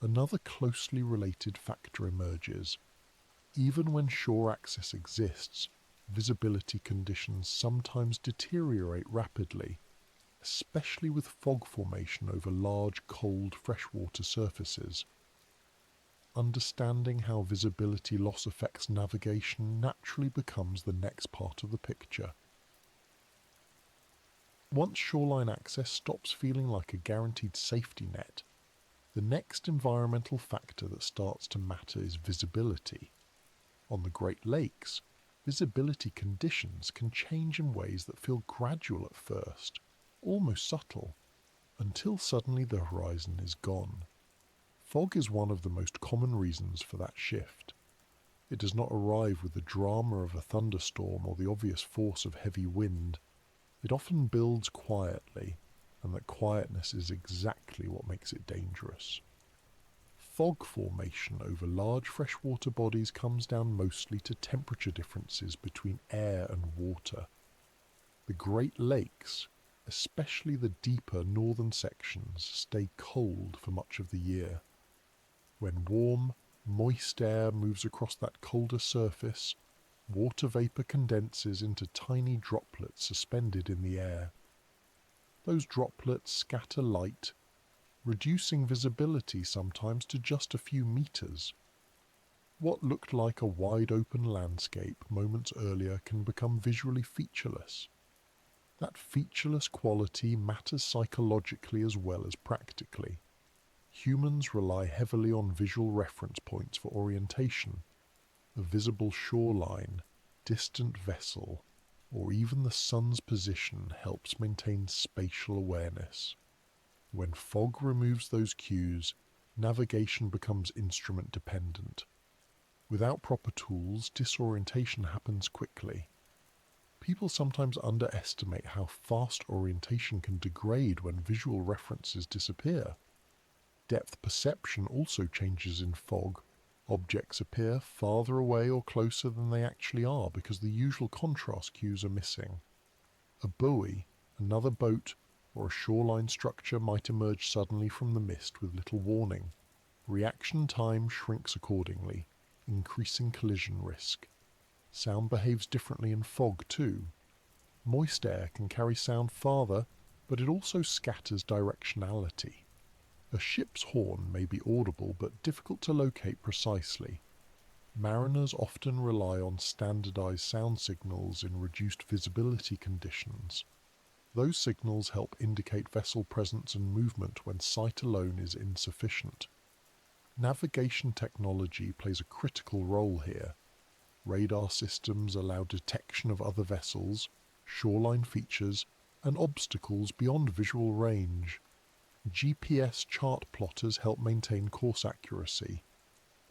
another closely related factor emerges. Even when shore access exists, visibility conditions sometimes deteriorate rapidly, especially with fog formation over large, cold, freshwater surfaces. Understanding how visibility loss affects navigation naturally becomes the next part of the picture. Once shoreline access stops feeling like a guaranteed safety net, the next environmental factor that starts to matter is visibility. On the Great Lakes, visibility conditions can change in ways that feel gradual at first, almost subtle, until suddenly the horizon is gone. Fog is one of the most common reasons for that shift. It does not arrive with the drama of a thunderstorm or the obvious force of heavy wind. It often builds quietly, and that quietness is exactly what makes it dangerous. Fog formation over large freshwater bodies comes down mostly to temperature differences between air and water. The Great Lakes, especially the deeper northern sections, stay cold for much of the year. When warm, moist air moves across that colder surface, water vapor condenses into tiny droplets suspended in the air. Those droplets scatter light, reducing visibility sometimes to just a few meters. What looked like a wide-open landscape moments earlier can become visually featureless. That featureless quality matters psychologically as well as practically. Humans rely heavily on visual reference points for orientation. A visible shoreline, distant vessel, or even the sun's position helps maintain spatial awareness. When fog removes those cues, navigation becomes instrument dependent. Without proper tools, disorientation happens quickly. People sometimes underestimate how fast orientation can degrade when visual references disappear. Depth perception also changes in fog. Objects appear farther away or closer than they actually are because the usual contrast cues are missing. A buoy, another boat, or a shoreline structure might emerge suddenly from the mist with little warning. Reaction time shrinks accordingly, increasing collision risk. Sound behaves differently in fog too. Moist air can carry sound farther, but it also scatters directionality. A ship's horn may be audible but difficult to locate precisely. Mariners often rely on standardized sound signals in reduced visibility conditions. Those signals help indicate vessel presence and movement when sight alone is insufficient. Navigation technology plays a critical role here. Radar systems allow detection of other vessels, shoreline features, and obstacles beyond visual range. GPS chart plotters help maintain course accuracy.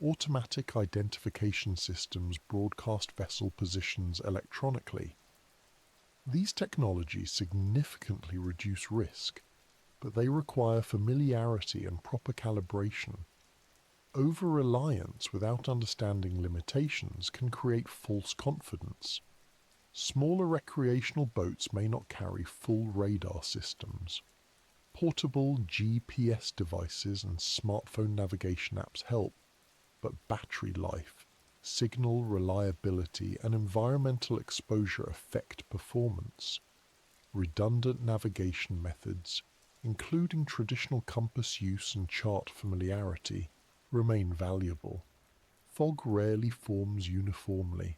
Automatic identification systems broadcast vessel positions electronically. These technologies significantly reduce risk, but they require familiarity and proper calibration. Over-reliance without understanding limitations can create false confidence. Smaller recreational boats may not carry full radar systems. Portable GPS devices and smartphone navigation apps help, but battery life, signal reliability, and environmental exposure affect performance. Redundant navigation methods, including traditional compass use and chart familiarity, remain valuable. Fog rarely forms uniformly.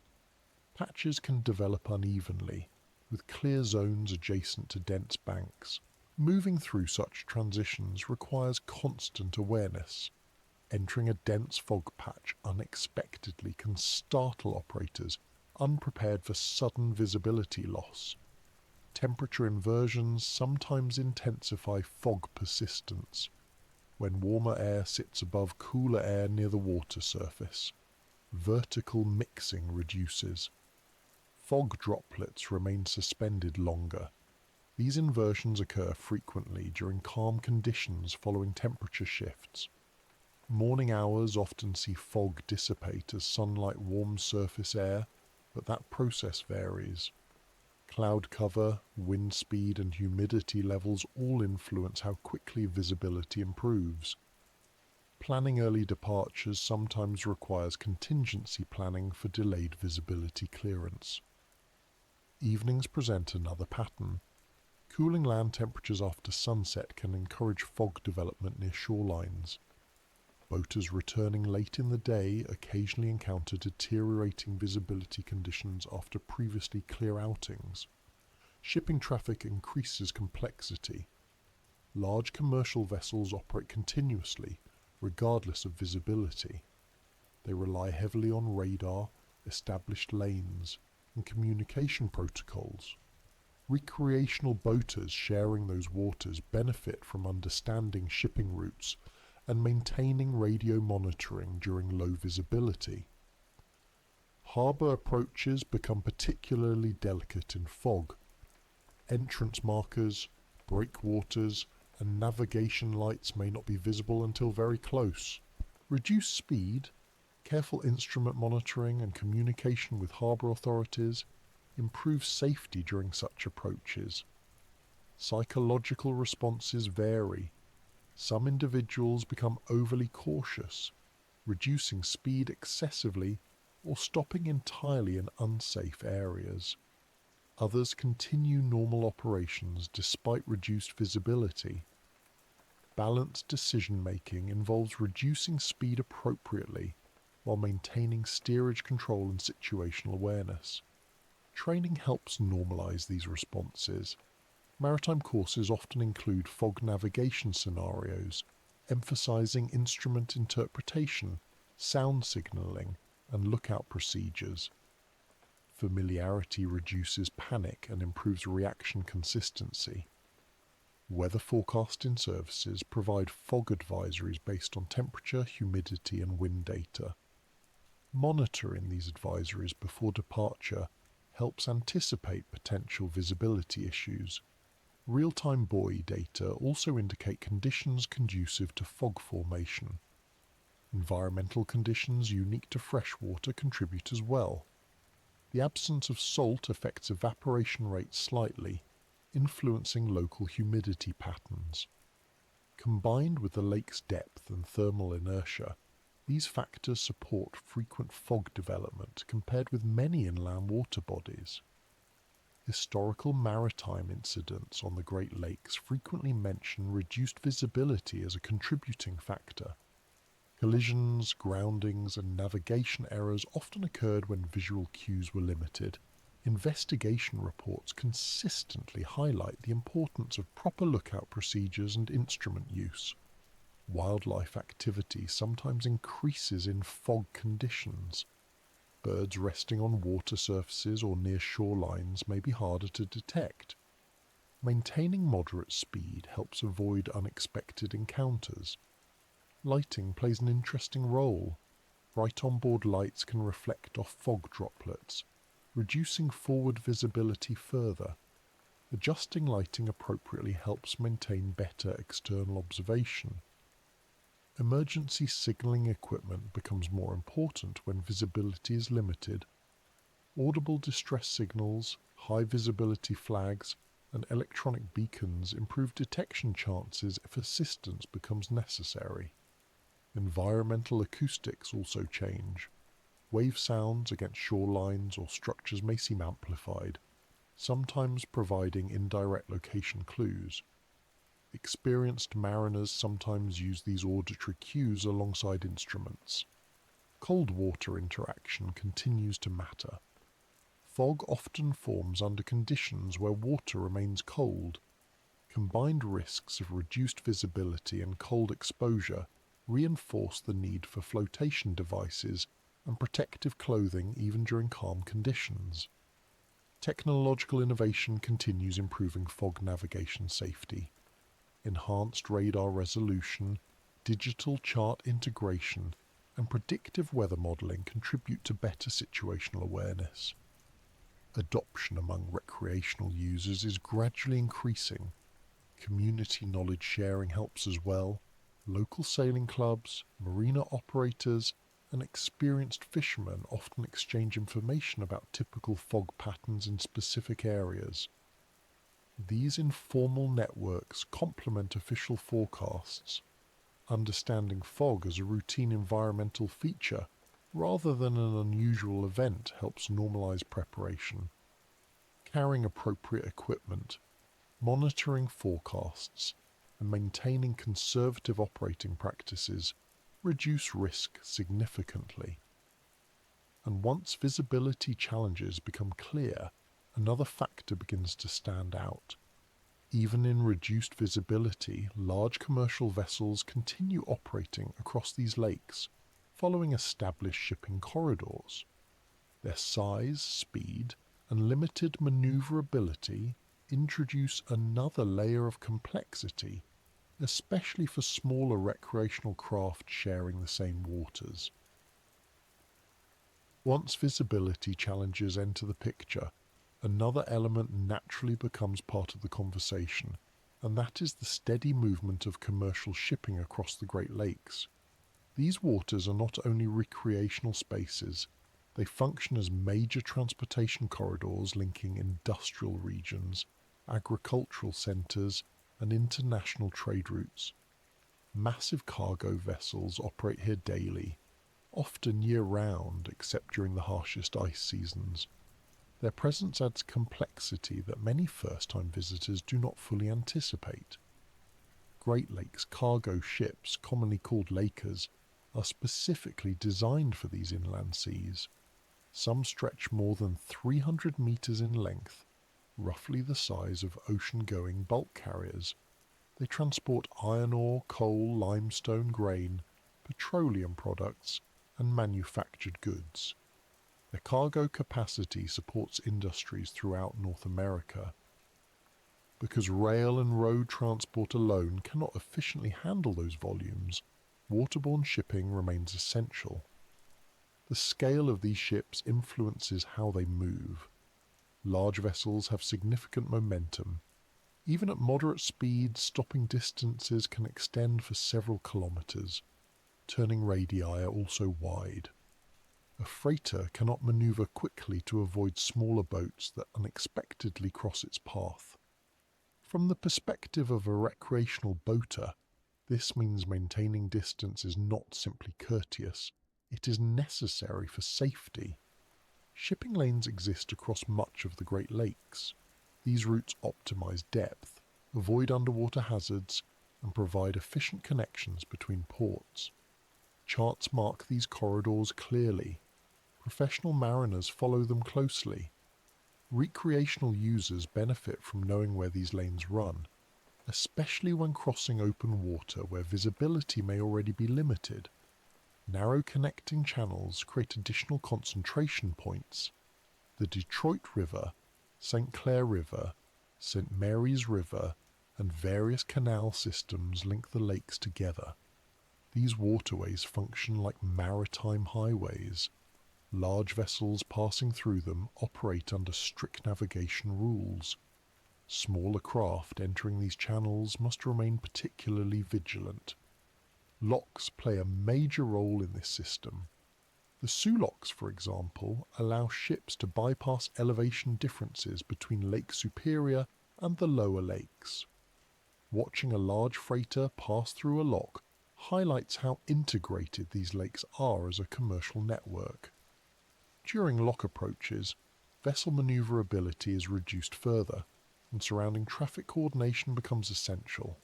Patches can develop unevenly, with clear zones adjacent to dense banks. Moving through such transitions requires constant awareness. Entering a dense fog patch unexpectedly can startle operators unprepared for sudden visibility loss. Temperature inversions sometimes intensify fog persistence, when warmer air sits above cooler air near the water surface. Vertical mixing reduces. Fog droplets remain suspended longer. These inversions occur frequently during calm conditions following temperature shifts. Morning hours often see fog dissipate as sunlight warms surface air, but that process varies. Cloud cover, wind speed, and humidity levels all influence how quickly visibility improves. Planning early departures sometimes requires contingency planning for delayed visibility clearance. Evenings present another pattern. Cooling land temperatures after sunset can encourage fog development near shorelines. Boaters returning late in the day occasionally encounter deteriorating visibility conditions after previously clear outings. Shipping traffic increases complexity. Large commercial vessels operate continuously, regardless of visibility. They rely heavily on radar, established lanes, and communication protocols. Recreational boaters sharing those waters benefit from understanding shipping routes and maintaining radio monitoring during low visibility. Harbour approaches become particularly delicate in fog. Entrance markers, breakwaters, and navigation lights may not be visible until very close. Reduced speed, careful instrument monitoring, and communication with harbour authorities improve safety during such approaches. Psychological responses vary. Some individuals become overly cautious, reducing speed excessively or stopping entirely in unsafe areas. Others continue normal operations despite reduced visibility. Balanced decision-making involves reducing speed appropriately while maintaining steerage control and situational awareness. Training helps normalize these responses. Maritime courses often include fog navigation scenarios, emphasizing instrument interpretation, sound signaling, and lookout procedures. Familiarity reduces panic and improves reaction consistency. Weather forecasting services provide fog advisories based on temperature, humidity and wind data. Monitoring these advisories before departure helps anticipate potential visibility issues. Real-time buoy data also indicate conditions conducive to fog formation. Environmental conditions unique to freshwater contribute as well. The absence of salt affects evaporation rates slightly, influencing local humidity patterns. Combined with the lake's depth and thermal inertia, these factors support frequent fog development compared with many inland water bodies. Historical maritime incidents on the Great Lakes frequently mention reduced visibility as a contributing factor. Collisions, groundings, and navigation errors often occurred when visual cues were limited. Investigation reports consistently highlight the importance of proper lookout procedures and instrument use. Wildlife activity sometimes increases in fog conditions. Birds resting on water surfaces or near shorelines may be harder to detect. Maintaining moderate speed helps avoid unexpected encounters. Lighting plays an interesting role. Bright onboard lights can reflect off fog droplets, reducing forward visibility further. Adjusting lighting appropriately helps maintain better external observation. Emergency signaling equipment becomes more important when visibility is limited. Audible distress signals, high visibility flags, and electronic beacons improve detection chances if assistance becomes necessary. Environmental acoustics also change. Wave sounds against shorelines or structures may seem amplified, sometimes providing indirect location clues. Experienced mariners sometimes use these auditory cues alongside instruments. Cold water interaction continues to matter. Fog often forms under conditions where water remains cold. Combined risks of reduced visibility and cold exposure reinforce the need for flotation devices and protective clothing even during calm conditions. Technological innovation continues improving fog navigation safety. Enhanced radar resolution, digital chart integration, and predictive weather modelling contribute to better situational awareness. Adoption among recreational users is gradually increasing. Community knowledge sharing helps as well. Local sailing clubs, marina operators, and experienced fishermen often exchange information about typical fog patterns in specific areas. These informal networks complement official forecasts. Understanding fog as a routine environmental feature rather than an unusual event helps normalize preparation. Carrying appropriate equipment, monitoring forecasts, and maintaining conservative operating practices reduce risk significantly. And once visibility challenges become clear, another factor begins to stand out. Even in reduced visibility, large commercial vessels continue operating across these lakes, following established shipping corridors. Their size, speed, and limited maneuverability introduce another layer of complexity, especially for smaller recreational craft sharing the same waters. Once visibility challenges enter the picture, another element naturally becomes part of the conversation, and that is the steady movement of commercial shipping across the Great Lakes. These waters are not only recreational spaces, they function as major transportation corridors linking industrial regions, agricultural centres, and international trade routes. Massive cargo vessels operate here daily, often year-round except during the harshest ice seasons. Their presence adds complexity that many first-time visitors do not fully anticipate. Great Lakes cargo ships, commonly called lakers, are specifically designed for these inland seas. Some stretch more than 300 meters in length, roughly the size of ocean-going bulk carriers. They transport iron ore, coal, limestone, grain, petroleum products, and manufactured goods. Their cargo capacity supports industries throughout North America. Because rail and road transport alone cannot efficiently handle those volumes, waterborne shipping remains essential. The scale of these ships influences how they move. Large vessels have significant momentum. Even at moderate speeds, stopping distances can extend for several kilometres. Turning radii are also wide. A freighter cannot manoeuvre quickly to avoid smaller boats that unexpectedly cross its path. From the perspective of a recreational boater, this means maintaining distance is not simply courteous, it is necessary for safety. Shipping lanes exist across much of the Great Lakes. These routes optimize depth, avoid underwater hazards, and provide efficient connections between ports. Charts mark these corridors clearly. Professional mariners follow them closely. Recreational users benefit from knowing where these lanes run, especially when crossing open water where visibility may already be limited. Narrow connecting channels create additional concentration points. The Detroit River, St. Clair River, St. Mary's River, and various canal systems link the lakes together. These waterways function like maritime highways. Large vessels passing through them operate under strict navigation rules. Smaller craft entering these channels must remain particularly vigilant. Locks play a major role in this system. The Soo locks, for example, allow ships to bypass elevation differences between Lake Superior and the lower lakes. Watching a large freighter pass through a lock highlights how integrated these lakes are as a commercial network. During lock approaches, vessel manoeuvrability is reduced further, and surrounding traffic coordination becomes essential.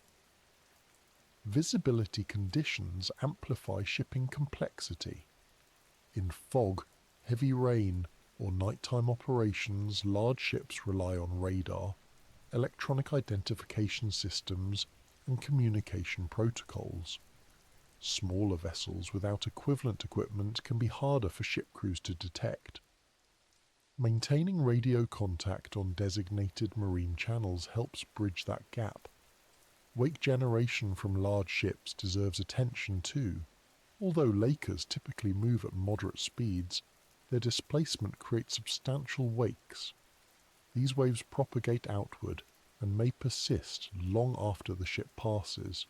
Visibility conditions amplify shipping complexity. In fog, heavy rain, or nighttime operations, large ships rely on radar, electronic identification systems, and communication protocols. Smaller vessels without equivalent equipment can be harder for ship crews to detect. Maintaining radio contact on designated marine channels helps bridge that gap. Wake generation from large ships deserves attention too. Although lakers typically move at moderate speeds, their displacement creates substantial wakes. These waves propagate outward and may persist long after the ship passes.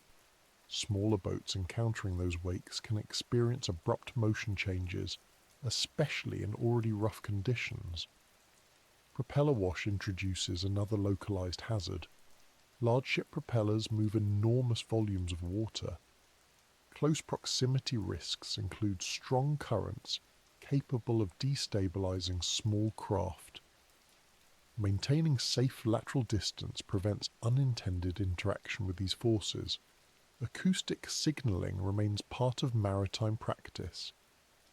Smaller boats encountering those wakes can experience abrupt motion changes, especially in already rough conditions. Propeller wash introduces another localized hazard. Large ship propellers move enormous volumes of water. Close proximity risks include strong currents capable of destabilizing small craft. Maintaining safe lateral distance prevents unintended interaction with these forces. Acoustic signalling remains part of maritime practice.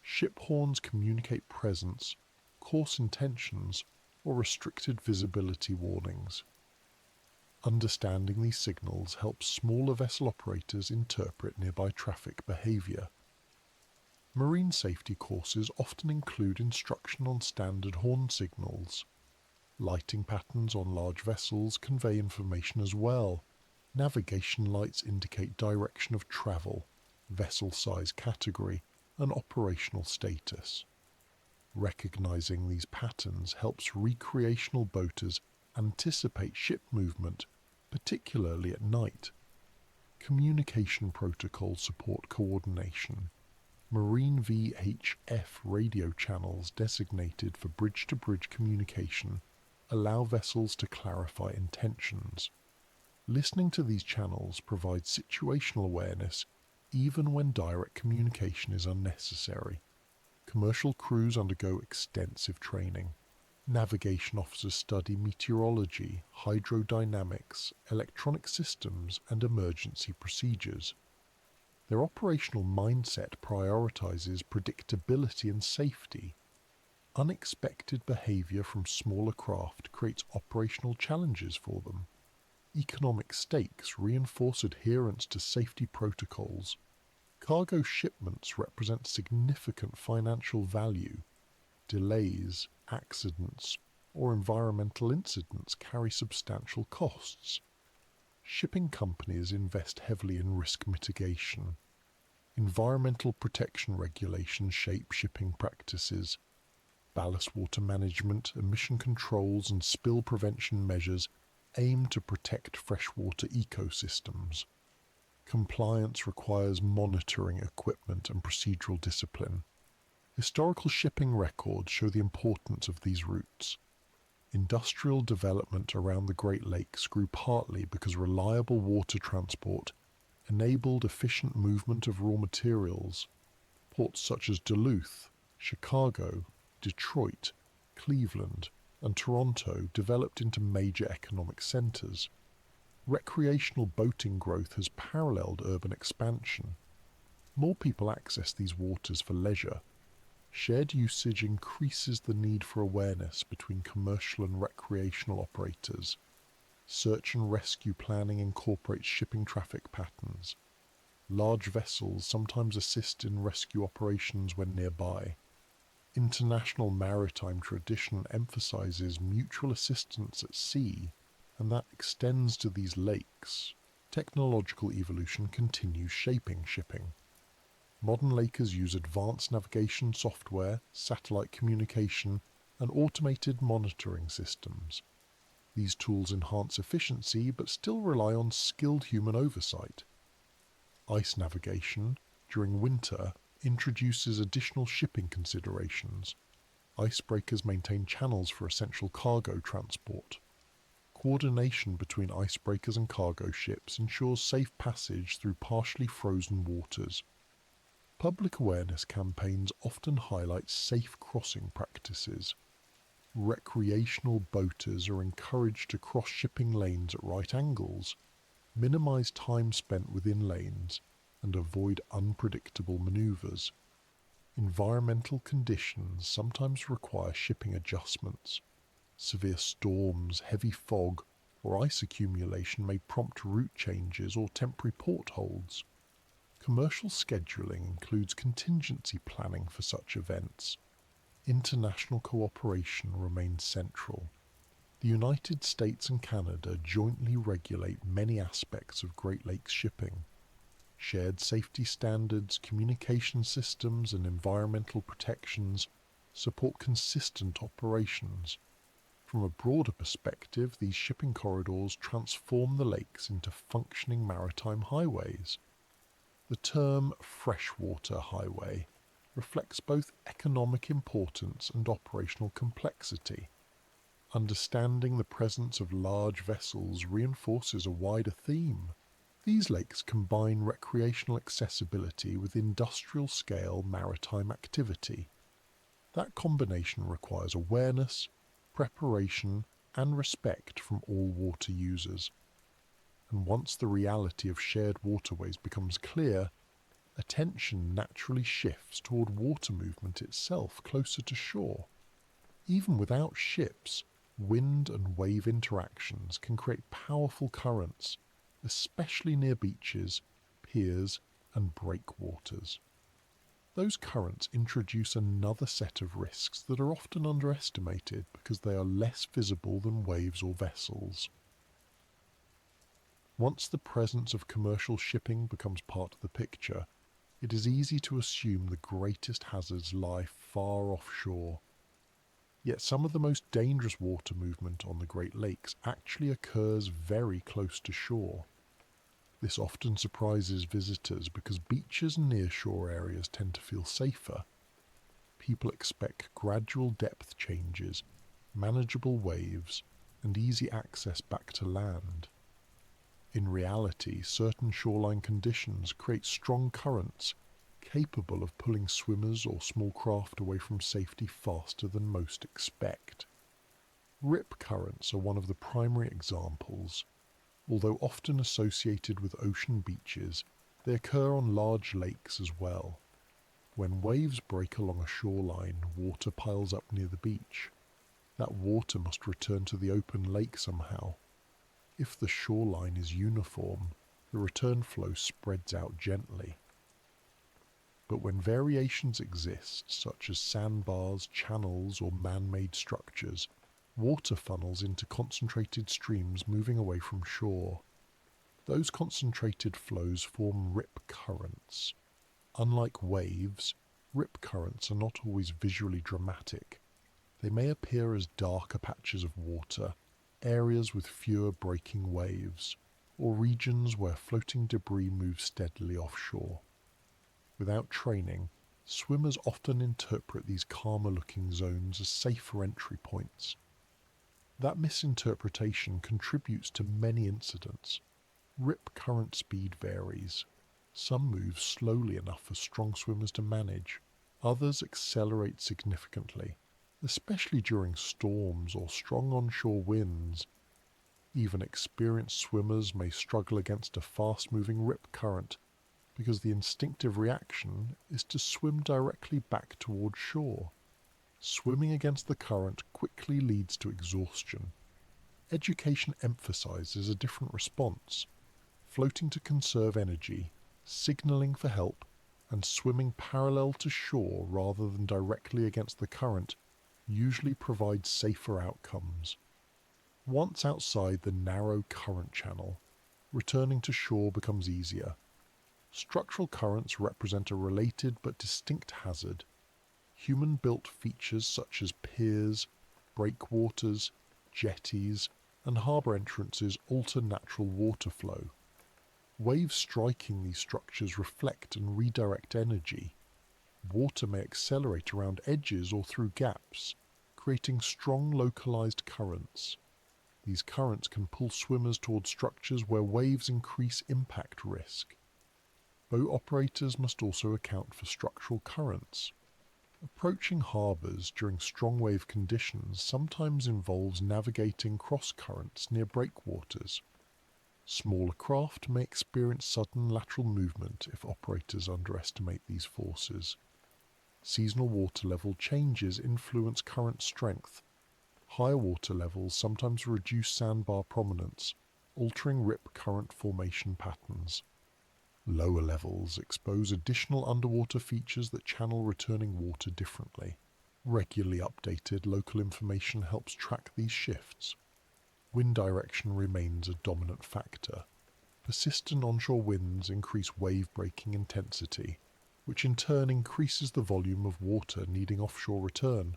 Ship horns communicate presence, course intentions, or restricted visibility warnings. Understanding these signals helps smaller vessel operators interpret nearby traffic behavior. Marine safety courses often include instruction on standard horn signals. Lighting patterns on large vessels convey information as well. Navigation lights indicate direction of travel, vessel size category, and operational status. Recognizing these patterns helps recreational boaters anticipate ship movement, particularly at night. Communication protocols support coordination. Marine VHF radio channels designated for bridge-to-bridge communication allow vessels to clarify intentions. Listening to these channels provides situational awareness even when direct communication is unnecessary. Commercial crews undergo extensive training. Navigation officers study meteorology, hydrodynamics, electronic systems, and emergency procedures. Their operational mindset prioritizes predictability and safety. Unexpected behavior from smaller craft creates operational challenges for them. Economic stakes reinforce adherence to safety protocols. Cargo shipments represent significant financial value. Delays, accidents, or environmental incidents carry substantial costs. Shipping companies invest heavily in risk mitigation. Environmental protection regulations shape shipping practices. Ballast water management, emission controls, and spill prevention measures aim to protect freshwater ecosystems. Compliance requires monitoring equipment and procedural discipline. Historical shipping records show the importance of these routes. Industrial development around the Great Lakes grew partly because reliable water transport enabled efficient movement of raw materials. Ports such as Duluth, Chicago, Detroit, Cleveland, and Toronto developed into major economic centers. Recreational boating growth has paralleled urban expansion. More people access these waters for leisure. Shared usage increases the need for awareness between commercial and recreational operators. Search and rescue planning incorporates shipping traffic patterns. Large vessels sometimes assist in rescue operations when nearby. International maritime tradition emphasizes mutual assistance at sea, and that extends to these lakes. Technological evolution continues shaping shipping. Modern lakers use advanced navigation software, satellite communication, and automated monitoring systems. These tools enhance efficiency but still rely on skilled human oversight. Ice navigation, during winter, introduces additional shipping considerations. Icebreakers maintain channels for essential cargo transport. Coordination between icebreakers and cargo ships ensures safe passage through partially frozen waters. Public awareness campaigns often highlight safe crossing practices. Recreational boaters are encouraged to cross shipping lanes at right angles, minimize time spent within lanes, and avoid unpredictable maneuvers. Environmental conditions sometimes require shipping adjustments. Severe storms, heavy fog, or ice accumulation may prompt route changes or temporary port holds. Commercial scheduling includes contingency planning for such events. International cooperation remains central. The United States and Canada jointly regulate many aspects of Great Lakes shipping. Shared safety standards, communication systems, and environmental protections support consistent operations. From a broader perspective, these shipping corridors transform the lakes into functioning maritime highways. The term freshwater highway reflects both economic importance and operational complexity. Understanding the presence of large vessels reinforces a wider theme. These lakes combine recreational accessibility with industrial-scale maritime activity. That combination requires awareness, preparation, and respect from all water users. And once the reality of shared waterways becomes clear, attention naturally shifts toward water movement itself closer to shore. Even without ships, wind and wave interactions can create powerful currents, especially near beaches, piers, and breakwaters. Those currents introduce another set of risks that are often underestimated because they are less visible than waves or vessels. Once the presence of commercial shipping becomes part of the picture, it is easy to assume the greatest hazards lie far offshore. Yet some of the most dangerous water movement on the Great Lakes actually occurs very close to shore. This often surprises visitors because beaches and nearshore areas tend to feel safer. People expect gradual depth changes, manageable waves, and easy access back to land. In reality, certain shoreline conditions create strong currents capable of pulling swimmers or small craft away from safety faster than most expect. Rip currents are one of the primary examples. Although often associated with ocean beaches, they occur on large lakes as well. When waves break along a shoreline, water piles up near the beach. That water must return to the open lake somehow. If the shoreline is uniform, the return flow spreads out gently. But when variations exist, such as sandbars, channels, or man-made structures, water funnels into concentrated streams moving away from shore. Those concentrated flows form rip currents. Unlike waves, rip currents are not always visually dramatic. They may appear as darker patches of water, areas with fewer breaking waves, or regions where floating debris moves steadily offshore. Without training, swimmers often interpret these calmer-looking zones as safer entry points. That misinterpretation contributes to many incidents. Rip current speed varies. Some move slowly enough for strong swimmers to manage. Others accelerate significantly, especially during storms or strong onshore winds. Even experienced swimmers may struggle against a fast-moving rip current because the instinctive reaction is to swim directly back toward shore. Swimming against the current quickly leads to exhaustion. Education emphasizes a different response, floating to conserve energy, signaling for help, and swimming parallel to shore rather than directly against the current usually provides safer outcomes. Once outside the narrow current channel, returning to shore becomes easier. Structural currents represent a related but distinct hazard. Human-built features such as piers, breakwaters, jetties, and harbour entrances alter natural water flow. Waves striking these structures reflect and redirect energy. Water may accelerate around edges or through gaps, creating strong localized currents. These currents can pull swimmers toward structures where waves increase impact risk. Boat operators must also account for structural currents. Approaching harbours during strong wave conditions sometimes involves navigating cross currents near breakwaters. Smaller craft may experience sudden lateral movement if operators underestimate these forces. Seasonal water level changes influence current strength. Higher water levels sometimes reduce sandbar prominence, altering rip current formation patterns. Lower levels expose additional underwater features that channel returning water differently. Regularly updated local information helps track these shifts. Wind direction remains a dominant factor. Persistent onshore winds increase wave-breaking intensity, which in turn increases the volume of water needing offshore return.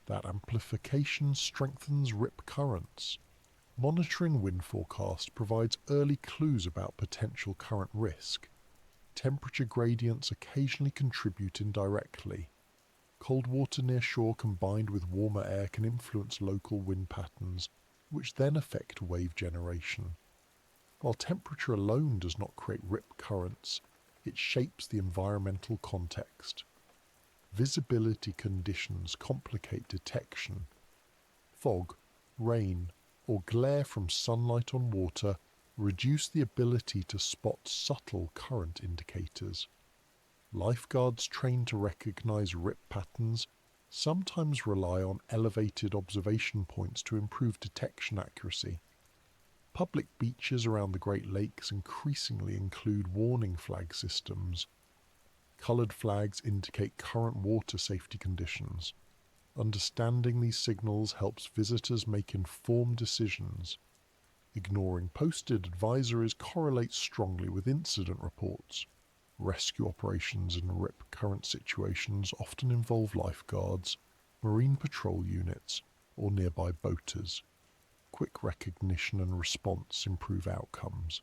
That amplification strengthens rip currents. Monitoring wind forecast provides early clues about potential current risk. Temperature gradients occasionally contribute indirectly. Cold water near shore combined with warmer air can influence local wind patterns, which then affect wave generation. While temperature alone does not create rip currents, it shapes the environmental context. Visibility conditions complicate detection. Fog, rain, or glare from sunlight on water reduce the ability to spot subtle current indicators. Lifeguards trained to recognize rip patterns sometimes rely on elevated observation points to improve detection accuracy. Public beaches around the Great Lakes increasingly include warning flag systems. Coloured flags indicate current water safety conditions. Understanding these signals helps visitors make informed decisions. Ignoring posted advisories correlates strongly with incident reports. Rescue operations in rip current situations often involve lifeguards, marine patrol units, or nearby boaters. Quick recognition and response improve outcomes.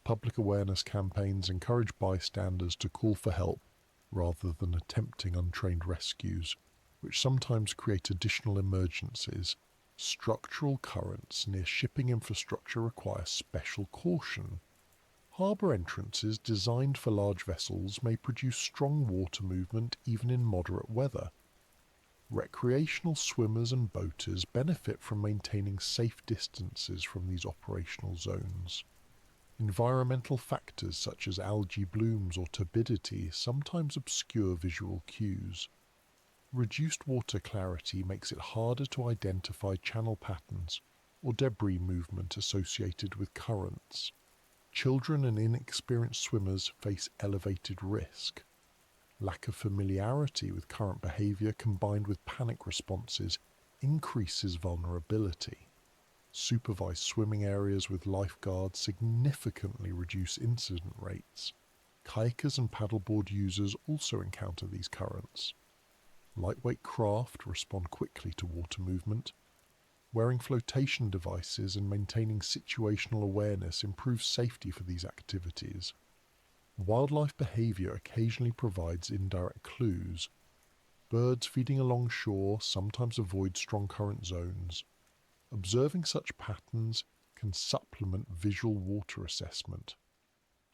Public awareness campaigns encourage bystanders to call for help rather than attempting untrained rescues, which sometimes create additional emergencies. Structural currents near shipping infrastructure require special caution. Harbour entrances designed for large vessels may produce strong water movement even in moderate weather. Recreational swimmers and boaters benefit from maintaining safe distances from these operational zones. Environmental factors such as algae blooms or turbidity sometimes obscure visual cues. Reduced water clarity makes it harder to identify channel patterns or debris movement associated with currents. Children and inexperienced swimmers face elevated risk. Lack of familiarity with current behaviour combined with panic responses increases vulnerability. Supervised swimming areas with lifeguards significantly reduce incident rates. Kayakers and paddleboard users also encounter these currents. Lightweight craft respond quickly to water movement. Wearing flotation devices and maintaining situational awareness improves safety for these activities. Wildlife behavior occasionally provides indirect clues. Birds feeding along shore sometimes avoid strong current zones. Observing such patterns can supplement visual water assessment.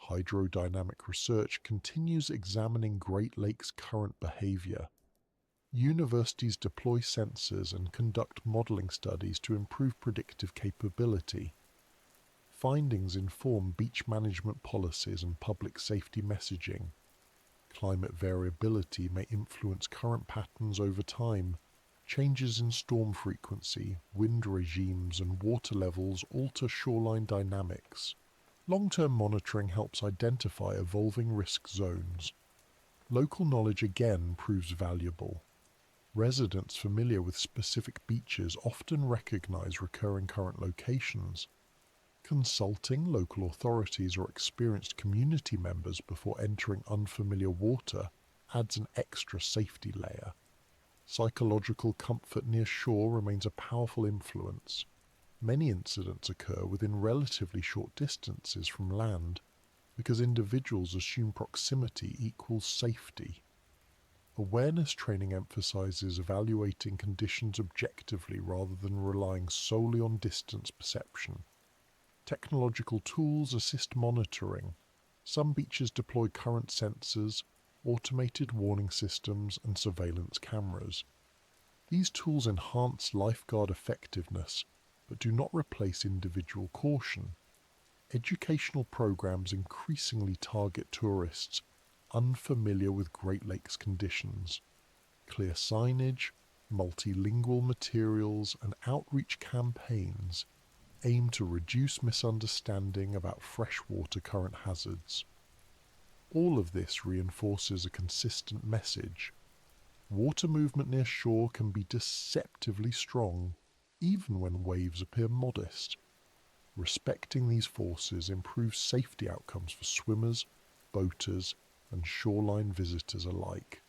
Hydrodynamic research continues examining Great Lakes current behavior. Universities deploy sensors and conduct modeling studies to improve predictive capability. Findings inform beach management policies and public safety messaging. Climate variability may influence current patterns over time. Changes in storm frequency, wind regimes, and water levels alter shoreline dynamics. Long-term monitoring helps identify evolving risk zones. Local knowledge again proves valuable. Residents familiar with specific beaches often recognize recurring current locations. Consulting local authorities or experienced community members before entering unfamiliar water adds an extra safety layer. Psychological comfort near shore remains a powerful influence. Many incidents occur within relatively short distances from land because individuals assume proximity equals safety. Awareness training emphasizes evaluating conditions objectively rather than relying solely on distance perception. Technological tools assist monitoring. Some beaches deploy current sensors, automated warning systems, and surveillance cameras. These tools enhance lifeguard effectiveness, but do not replace individual caution. Educational programs increasingly target tourists unfamiliar with Great Lakes conditions. Clear signage, multilingual materials, and outreach campaigns aim to reduce misunderstanding about freshwater current hazards. All of this reinforces a consistent message. Water movement near shore can be deceptively strong, even when waves appear modest. Respecting these forces improves safety outcomes for swimmers, boaters, and shoreline visitors alike.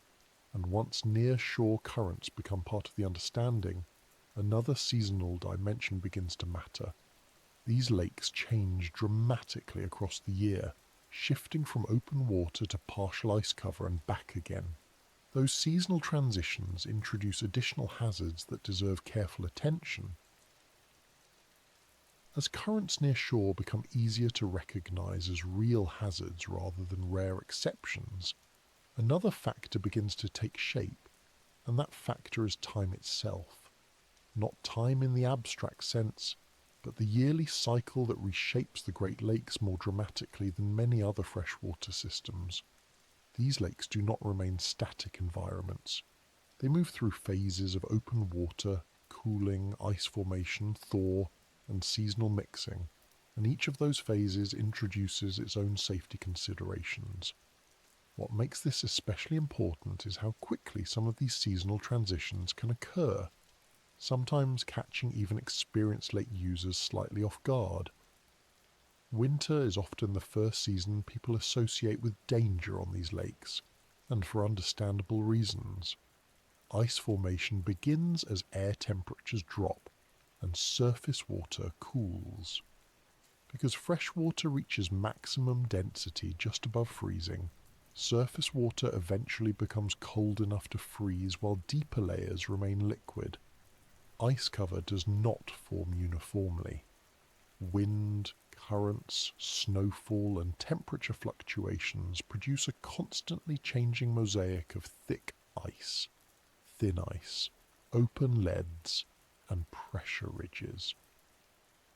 And once near-shore currents become part of the understanding, another seasonal dimension begins to matter. These lakes change dramatically across the year, shifting from open water to partial ice cover and back again. Those seasonal transitions introduce additional hazards that deserve careful attention. As currents near shore become easier to recognize as real hazards rather than rare exceptions, another factor begins to take shape, and that factor is time itself. Not time in the abstract sense, but the yearly cycle that reshapes the Great Lakes more dramatically than many other freshwater systems. These lakes do not remain static environments. They move through phases of open water, cooling, ice formation, thaw, and seasonal mixing, and each of those phases introduces its own safety considerations. What makes this especially important is how quickly some of these seasonal transitions can occur, sometimes catching even experienced lake users slightly off guard. Winter is often the first season people associate with danger on these lakes, and for understandable reasons. Ice formation begins as air temperatures drop and surface water cools. Because fresh water reaches maximum density just above freezing, surface water eventually becomes cold enough to freeze while deeper layers remain liquid. Ice cover does not form uniformly. Wind, currents, snowfall, and temperature fluctuations produce a constantly changing mosaic of thick ice, thin ice, open leads, and pressure ridges.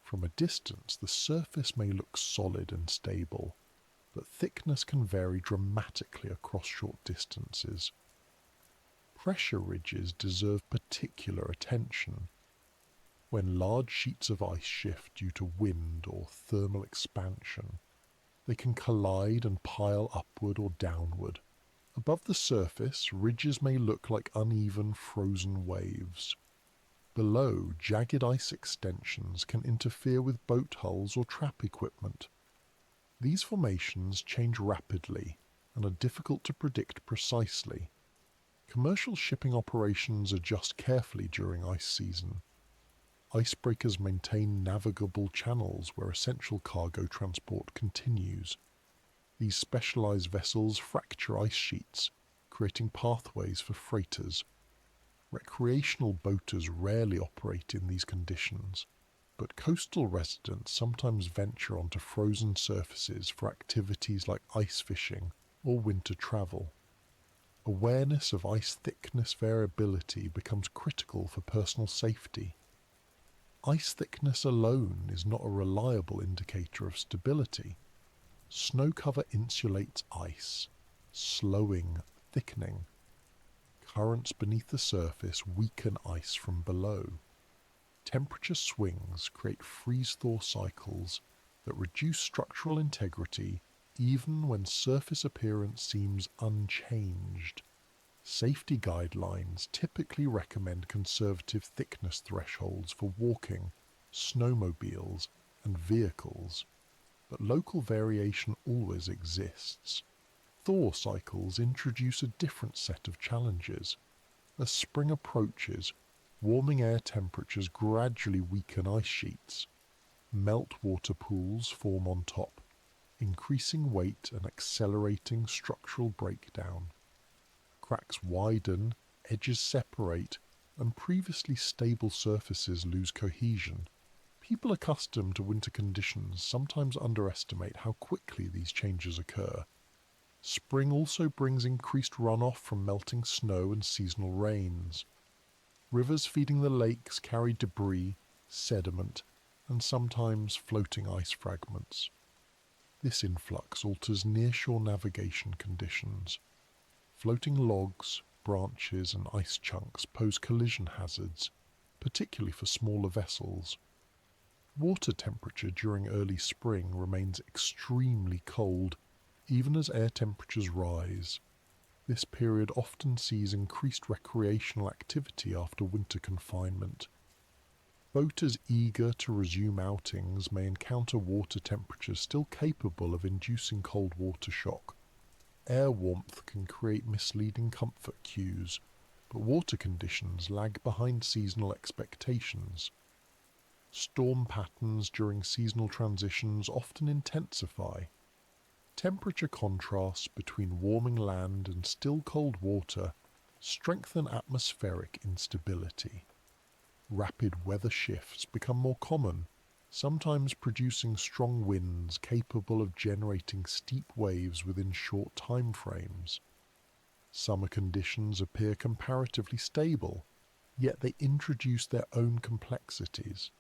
From a distance, the surface may look solid and stable, but thickness can vary dramatically across short distances. Pressure ridges deserve particular attention. When large sheets of ice shift due to wind or thermal expansion, they can collide and pile upward or downward. Above the surface, ridges may look like uneven frozen waves. Below, jagged ice extensions can interfere with boat hulls or trap equipment. These formations change rapidly and are difficult to predict precisely. Commercial shipping operations adjust carefully during ice season. Icebreakers maintain navigable channels where essential cargo transport continues. These specialized vessels fracture ice sheets, creating pathways for freighters. Recreational boaters rarely operate in these conditions, but coastal residents sometimes venture onto frozen surfaces for activities like ice fishing or winter travel. Awareness of ice thickness variability becomes critical for personal safety. Ice thickness alone is not a reliable indicator of stability. Snow cover insulates ice, slowing thickening. Currents beneath the surface weaken ice from below. Temperature swings create freeze-thaw cycles that reduce structural integrity even when surface appearance seems unchanged. Safety guidelines typically recommend conservative thickness thresholds for walking, snowmobiles, and vehicles, but local variation always exists. Thaw cycles introduce a different set of challenges. As spring approaches, warming air temperatures gradually weaken ice sheets. Meltwater pools form on top, increasing weight and accelerating structural breakdown. Cracks widen, edges separate, and previously stable surfaces lose cohesion. People accustomed to winter conditions sometimes underestimate how quickly these changes occur. Spring also brings increased runoff from melting snow and seasonal rains. Rivers feeding the lakes carry debris, sediment, and sometimes floating ice fragments. This influx alters nearshore navigation conditions. Floating logs, branches, and ice chunks pose collision hazards, particularly for smaller vessels. Water temperature during early spring remains extremely cold, even as air temperatures rise. This period often sees increased recreational activity after winter confinement. Boaters eager to resume outings may encounter water temperatures still capable of inducing cold water shock. Air warmth can create misleading comfort cues, but water conditions lag behind seasonal expectations. Storm patterns during seasonal transitions often intensify. Temperature contrasts between warming land and still cold water strengthen atmospheric instability. Rapid weather shifts become more common, sometimes producing strong winds capable of generating steep waves within short time frames. Summer conditions appear comparatively stable, yet they introduce their own complexities.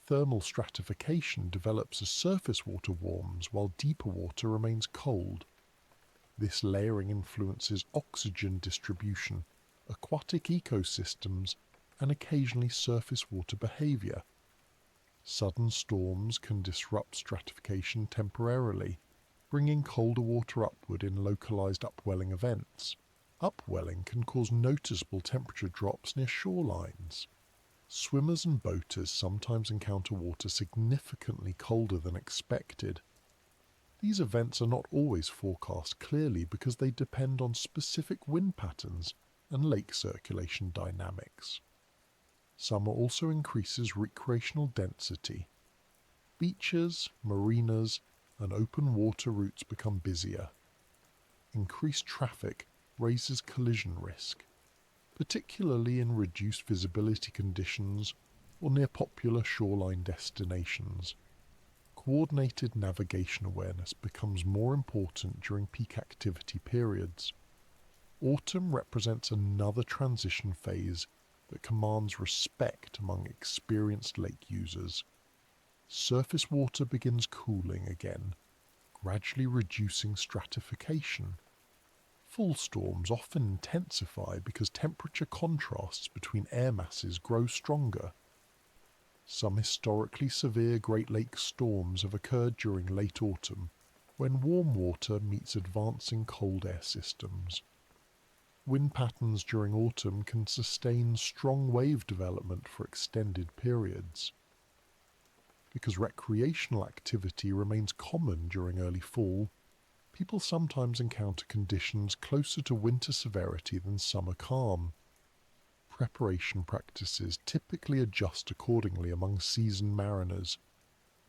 Thermal stratification develops as surface water warms while deeper water remains cold. This layering influences oxygen distribution, aquatic ecosystems, and occasionally surface water behavior. Sudden storms can disrupt stratification temporarily, bringing colder water upward in localized upwelling events. Upwelling can cause noticeable temperature drops near shorelines. Swimmers and boaters sometimes encounter water significantly colder than expected. These events are not always forecast clearly because they depend on specific wind patterns and lake circulation dynamics. Summer also increases recreational density. Beaches, marinas, and open water routes become busier. Increased traffic raises collision risk, particularly in reduced visibility conditions or near popular shoreline destinations. Coordinated navigation awareness becomes more important during peak activity periods. Autumn represents another transition phase that commands respect among experienced lake users. Surface water begins cooling again, gradually reducing stratification. Fall storms often intensify because temperature contrasts between air masses grow stronger. Some historically severe Great Lakes storms have occurred during late autumn, when warm water meets advancing cold air systems. Wind patterns during autumn can sustain strong wave development for extended periods. Because recreational activity remains common during early fall, people sometimes encounter conditions closer to winter severity than summer calm. Preparation practices typically adjust accordingly among seasoned mariners.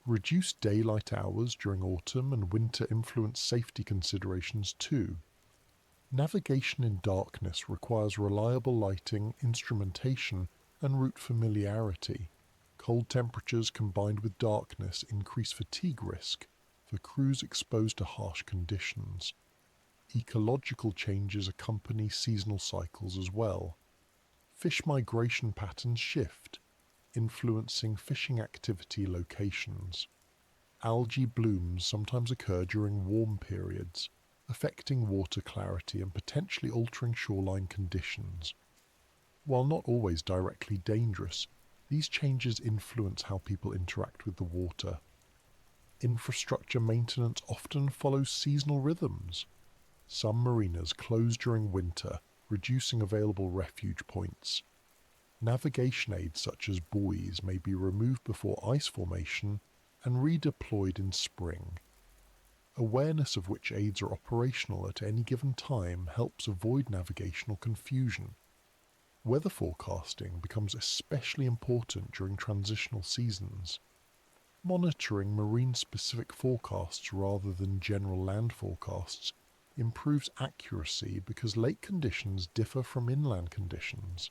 Reduced daylight hours during autumn and winter influence safety considerations too. Navigation in darkness requires reliable lighting, instrumentation, and route familiarity. Cold temperatures combined with darkness increase fatigue risk for crews exposed to harsh conditions. Ecological changes accompany seasonal cycles as well. Fish migration patterns shift, influencing fishing activity locations. Algae blooms sometimes occur during warm periods, affecting water clarity and potentially altering shoreline conditions. While not always directly dangerous, these changes influence how people interact with the water. Infrastructure maintenance often follows seasonal rhythms. Some marinas close during winter, reducing available refuge points. Navigation aids such as buoys may be removed before ice formation and redeployed in spring. Awareness of which aids are operational at any given time helps avoid navigational confusion. Weather forecasting becomes especially important during transitional seasons. Monitoring marine-specific forecasts rather than general land forecasts improves accuracy because lake conditions differ from inland conditions.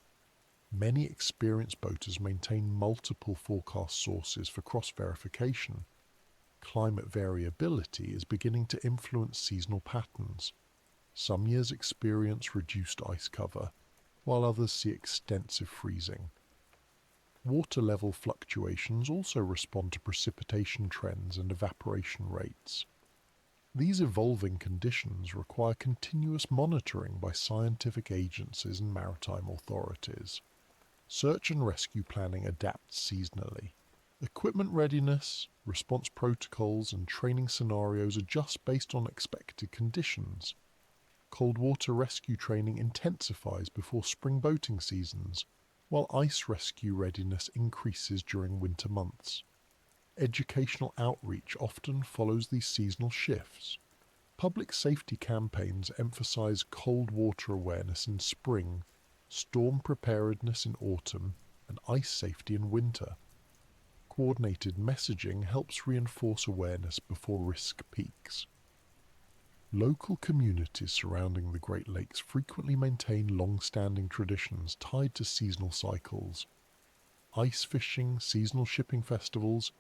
Many experienced boaters maintain multiple forecast sources for cross-verification. Climate variability is beginning to influence seasonal patterns. Some years experience reduced ice cover, while others see extensive freezing. Water level fluctuations also respond to precipitation trends and evaporation rates. These evolving conditions require continuous monitoring by scientific agencies and maritime authorities. Search and rescue planning adapts seasonally. Equipment readiness, response protocols, and training scenarios adjust based on expected conditions. Cold water rescue training intensifies before spring boating seasons, while ice rescue readiness increases during winter months. Educational outreach often follows these seasonal shifts. Public safety campaigns emphasize cold water awareness in spring, storm preparedness in autumn, and ice safety in winter. Coordinated messaging helps reinforce awareness before risk peaks. Local communities surrounding the Great Lakes frequently maintain long-standing traditions tied to seasonal cycles. Ice fishing, seasonal shipping festivals,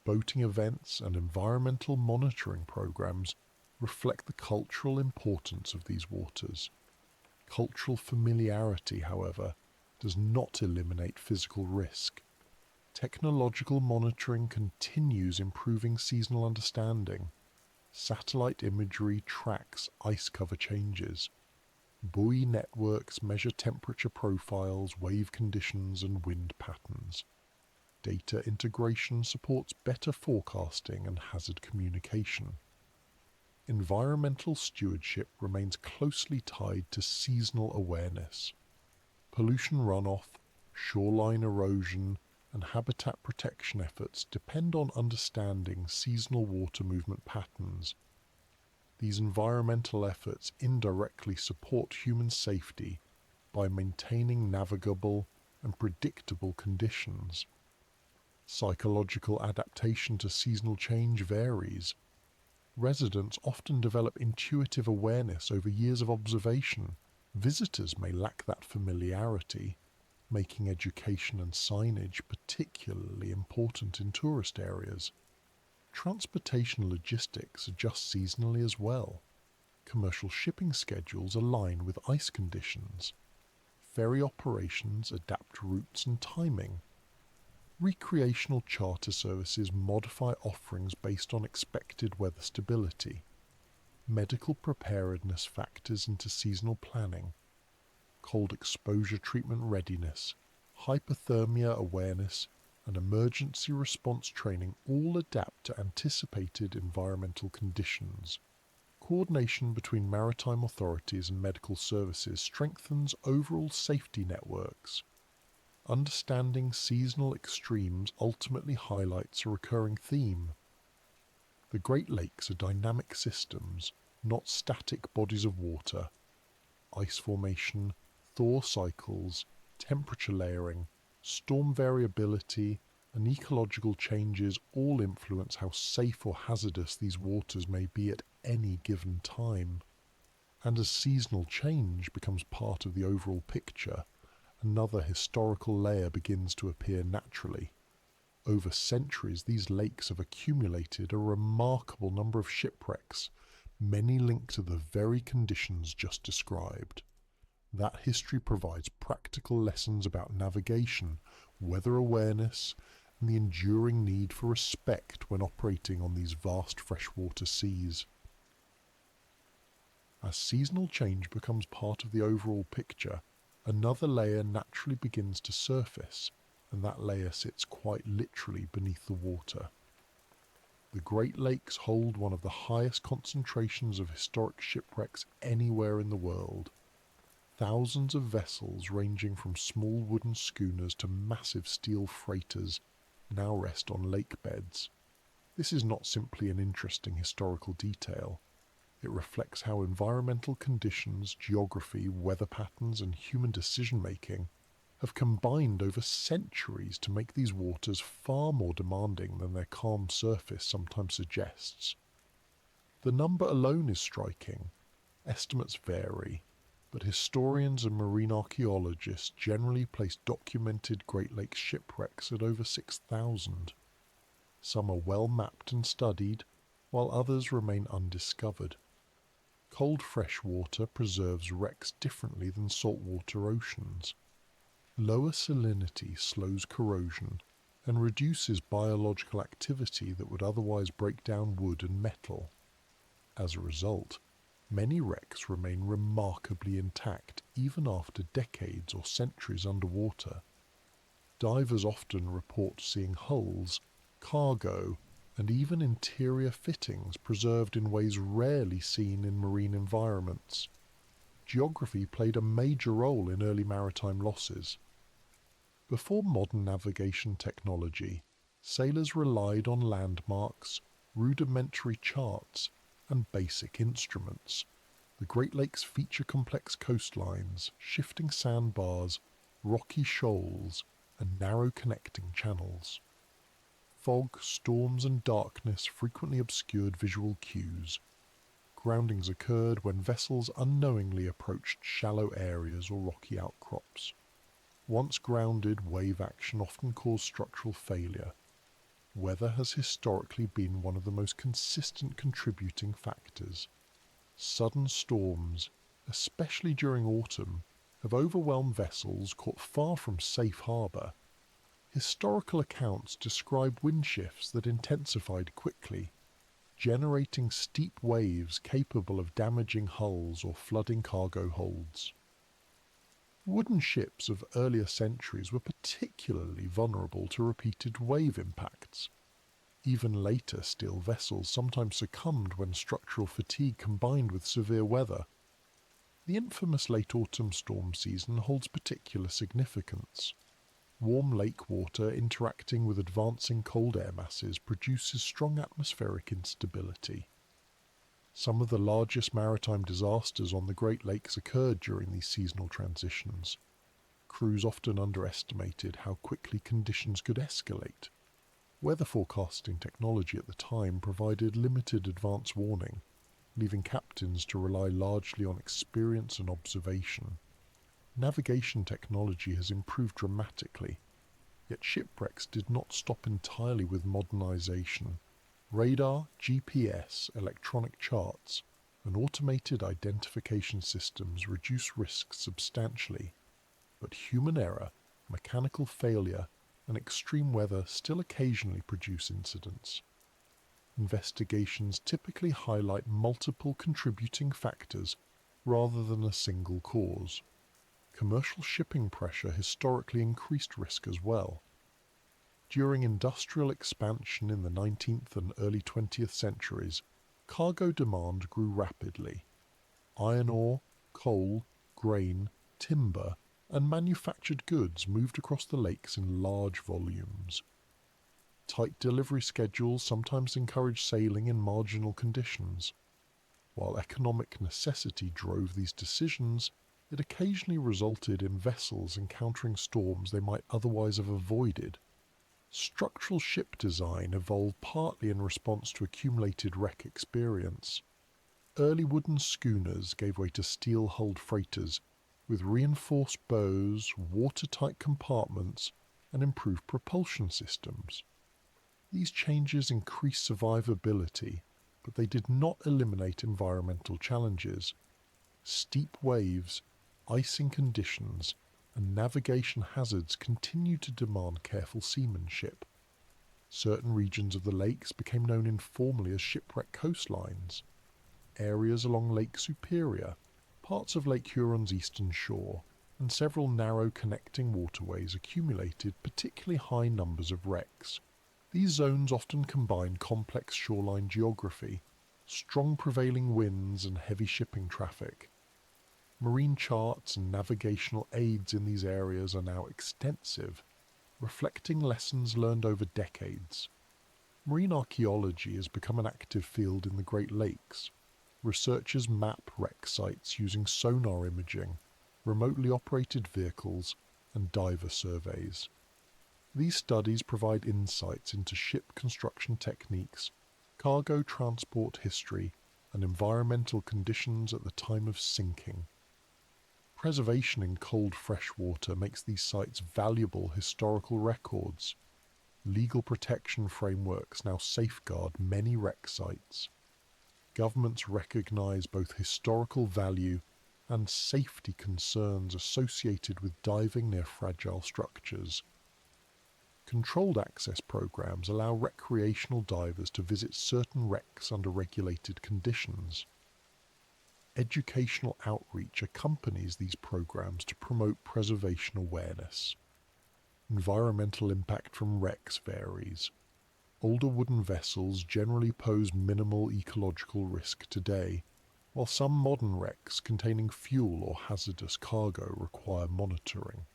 boating events, and environmental monitoring programs reflect the cultural importance of these waters. Cultural familiarity, however, does not eliminate physical risk. Technological monitoring continues improving seasonal understanding. Satellite imagery tracks ice cover changes. Buoy networks measure temperature profiles, wave conditions, and wind patterns. Data integration supports better forecasting and hazard communication. Environmental stewardship remains closely tied to seasonal awareness. Pollution runoff, shoreline erosion, and habitat protection efforts depend on understanding seasonal water movement patterns. These environmental efforts indirectly support human safety by maintaining navigable and predictable conditions. Psychological adaptation to seasonal change varies. Residents often develop intuitive awareness over years of observation. Visitors may lack that familiarity, making education and signage particularly important in tourist areas. Transportation logistics adjust seasonally as well. Commercial shipping schedules align with ice conditions. Ferry operations adapt routes and timing. Recreational charter services modify offerings based on expected weather stability. Medical preparedness factors into seasonal planning. Cold exposure treatment readiness, hypothermia awareness, and emergency response training all adapt to anticipated environmental conditions. Coordination between maritime authorities and medical services strengthens overall safety networks. Understanding seasonal extremes ultimately highlights a recurring theme. The Great Lakes are dynamic systems, not static bodies of water. Ice formation, thaw cycles, temperature layering, storm variability, and ecological changes all influence how safe or hazardous these waters may be at any given time. And as seasonal change becomes part of the overall picture, another historical layer begins to appear naturally. Over centuries, these lakes have accumulated a remarkable number of shipwrecks, many linked to the very conditions just described. That history provides practical lessons about navigation, weather awareness, and the enduring need for respect when operating on these vast freshwater seas. As seasonal change becomes part of the overall picture, another layer naturally begins to surface, and that layer sits quite literally beneath the water. The Great Lakes hold one of the highest concentrations of historic shipwrecks anywhere in the world. Thousands of vessels ranging from small wooden schooners to massive steel freighters now rest on lake beds. This is not simply an interesting historical detail. It reflects how environmental conditions, geography, weather patterns, and human decision-making have combined over centuries to make these waters far more demanding than their calm surface sometimes suggests. The number alone is striking. Estimates vary, but historians and marine archaeologists generally place documented Great Lakes shipwrecks at over 6,000. Some are well mapped and studied, while others remain undiscovered. Cold freshwater preserves wrecks differently than saltwater oceans. Lower salinity slows corrosion and reduces biological activity that would otherwise break down wood and metal. As a result, many wrecks remain remarkably intact even after decades or centuries underwater. Divers often report seeing hulls, cargo, and even interior fittings preserved in ways rarely seen in marine environments. Geography played a major role in early maritime losses. Before modern navigation technology, sailors relied on landmarks, rudimentary charts, and basic instruments. The Great Lakes feature complex coastlines, shifting sandbars, rocky shoals, and narrow connecting channels. Fog, storms, and darkness frequently obscured visual cues. Groundings occurred when vessels unknowingly approached shallow areas or rocky outcrops. Once grounded, wave action often caused structural failure. Weather has historically been one of the most consistent contributing factors. Sudden storms, especially during autumn, have overwhelmed vessels caught far from safe harbour. Historical accounts describe wind shifts that intensified quickly, generating steep waves capable of damaging hulls or flooding cargo holds. Wooden ships of earlier centuries were particularly vulnerable to repeated wave impacts. Even later steel vessels sometimes succumbed when structural fatigue combined with severe weather. The infamous late autumn storm season holds particular significance. Warm lake water interacting with advancing cold air masses produces strong atmospheric instability. Some of the largest maritime disasters on the Great Lakes occurred during these seasonal transitions. Crews often underestimated how quickly conditions could escalate. Weather forecasting technology at the time provided limited advance warning, leaving captains to rely largely on experience and observation. Navigation technology has improved dramatically, yet shipwrecks did not stop entirely with modernization. Radar, GPS, electronic charts, and automated identification systems reduce risks substantially, but human error, mechanical failure, and extreme weather still occasionally produce incidents. Investigations typically highlight multiple contributing factors rather than a single cause. Commercial shipping pressure historically increased risk as well. During industrial expansion in the 19th and early 20th centuries, Cargo demand grew rapidly. Iron ore, coal, grain, timber, and manufactured goods moved across the lakes in large volumes. Tight delivery schedules sometimes encouraged sailing in marginal conditions. While economic necessity drove these decisions, it occasionally resulted in vessels encountering storms they might otherwise have avoided. Structural ship design evolved partly in response to accumulated wreck experience. Early wooden schooners gave way to steel-hulled freighters, with reinforced bows, watertight compartments, and improved propulsion systems. These changes increased survivability, but they did not eliminate environmental challenges. Steep waves, icing conditions, and navigation hazards continue to demand careful seamanship. Certain regions of the lakes became known informally as shipwreck coastlines. Areas along Lake Superior, parts of Lake Huron's eastern shore, and several narrow connecting waterways accumulated particularly high numbers of wrecks. These zones often combine complex shoreline geography, strong prevailing winds, and heavy shipping traffic. Marine charts and navigational aids in these areas are now extensive, reflecting lessons learned over decades. Marine archaeology has become an active field in the Great Lakes. Researchers map wreck sites using sonar imaging, remotely operated vehicles, and diver surveys. These studies provide insights into ship construction techniques, cargo transport history, and environmental conditions at the time of sinking. Preservation in cold freshwater makes these sites valuable historical records. Legal protection frameworks now safeguard many wreck sites. Governments recognize both historical value and safety concerns associated with diving near fragile structures. Controlled access programs allow recreational divers to visit certain wrecks under regulated conditions. Educational outreach accompanies these programs to promote preservation awareness. Environmental impact from wrecks varies. Older wooden vessels generally pose minimal ecological risk today, while some modern wrecks containing fuel or hazardous cargo require monitoring.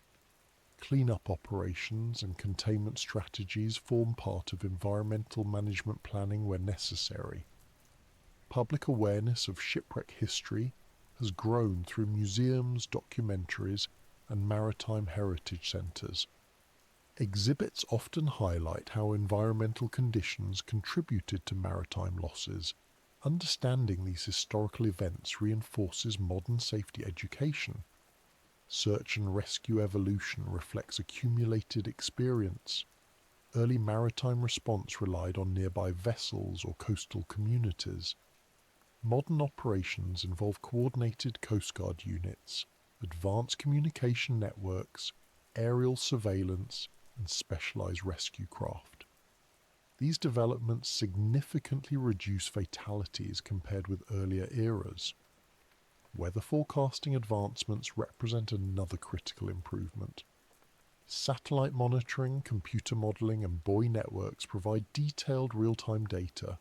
Cleanup operations and containment strategies form part of environmental management planning where necessary. Public awareness of shipwreck history has grown through museums, documentaries, and maritime heritage centres. Exhibits often highlight how environmental conditions contributed to maritime losses. Understanding these historical events reinforces modern safety education. Search and rescue evolution reflects accumulated experience. Early maritime response relied on nearby vessels or coastal communities. Modern operations involve coordinated Coast Guard units, advanced communication networks, aerial surveillance, and specialized rescue craft. These developments significantly reduce fatalities compared with earlier eras. Weather forecasting advancements represent another critical improvement. Satellite monitoring, computer modeling, and buoy networks provide detailed real-time data.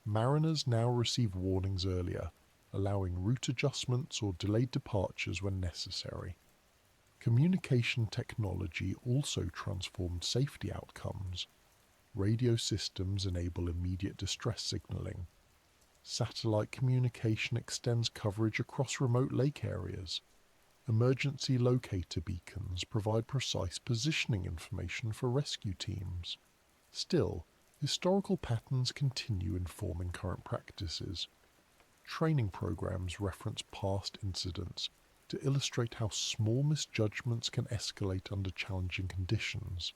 Mariners now receive warnings earlier, allowing route adjustments or delayed departures when necessary. Communication technology also transformed safety outcomes. Radio systems enable immediate distress signaling. Satellite communication extends coverage across remote lake areas. Emergency locator beacons provide precise positioning information for rescue teams. Still, historical patterns continue informing current practices. Training programs reference past incidents to illustrate how small misjudgments can escalate under challenging conditions.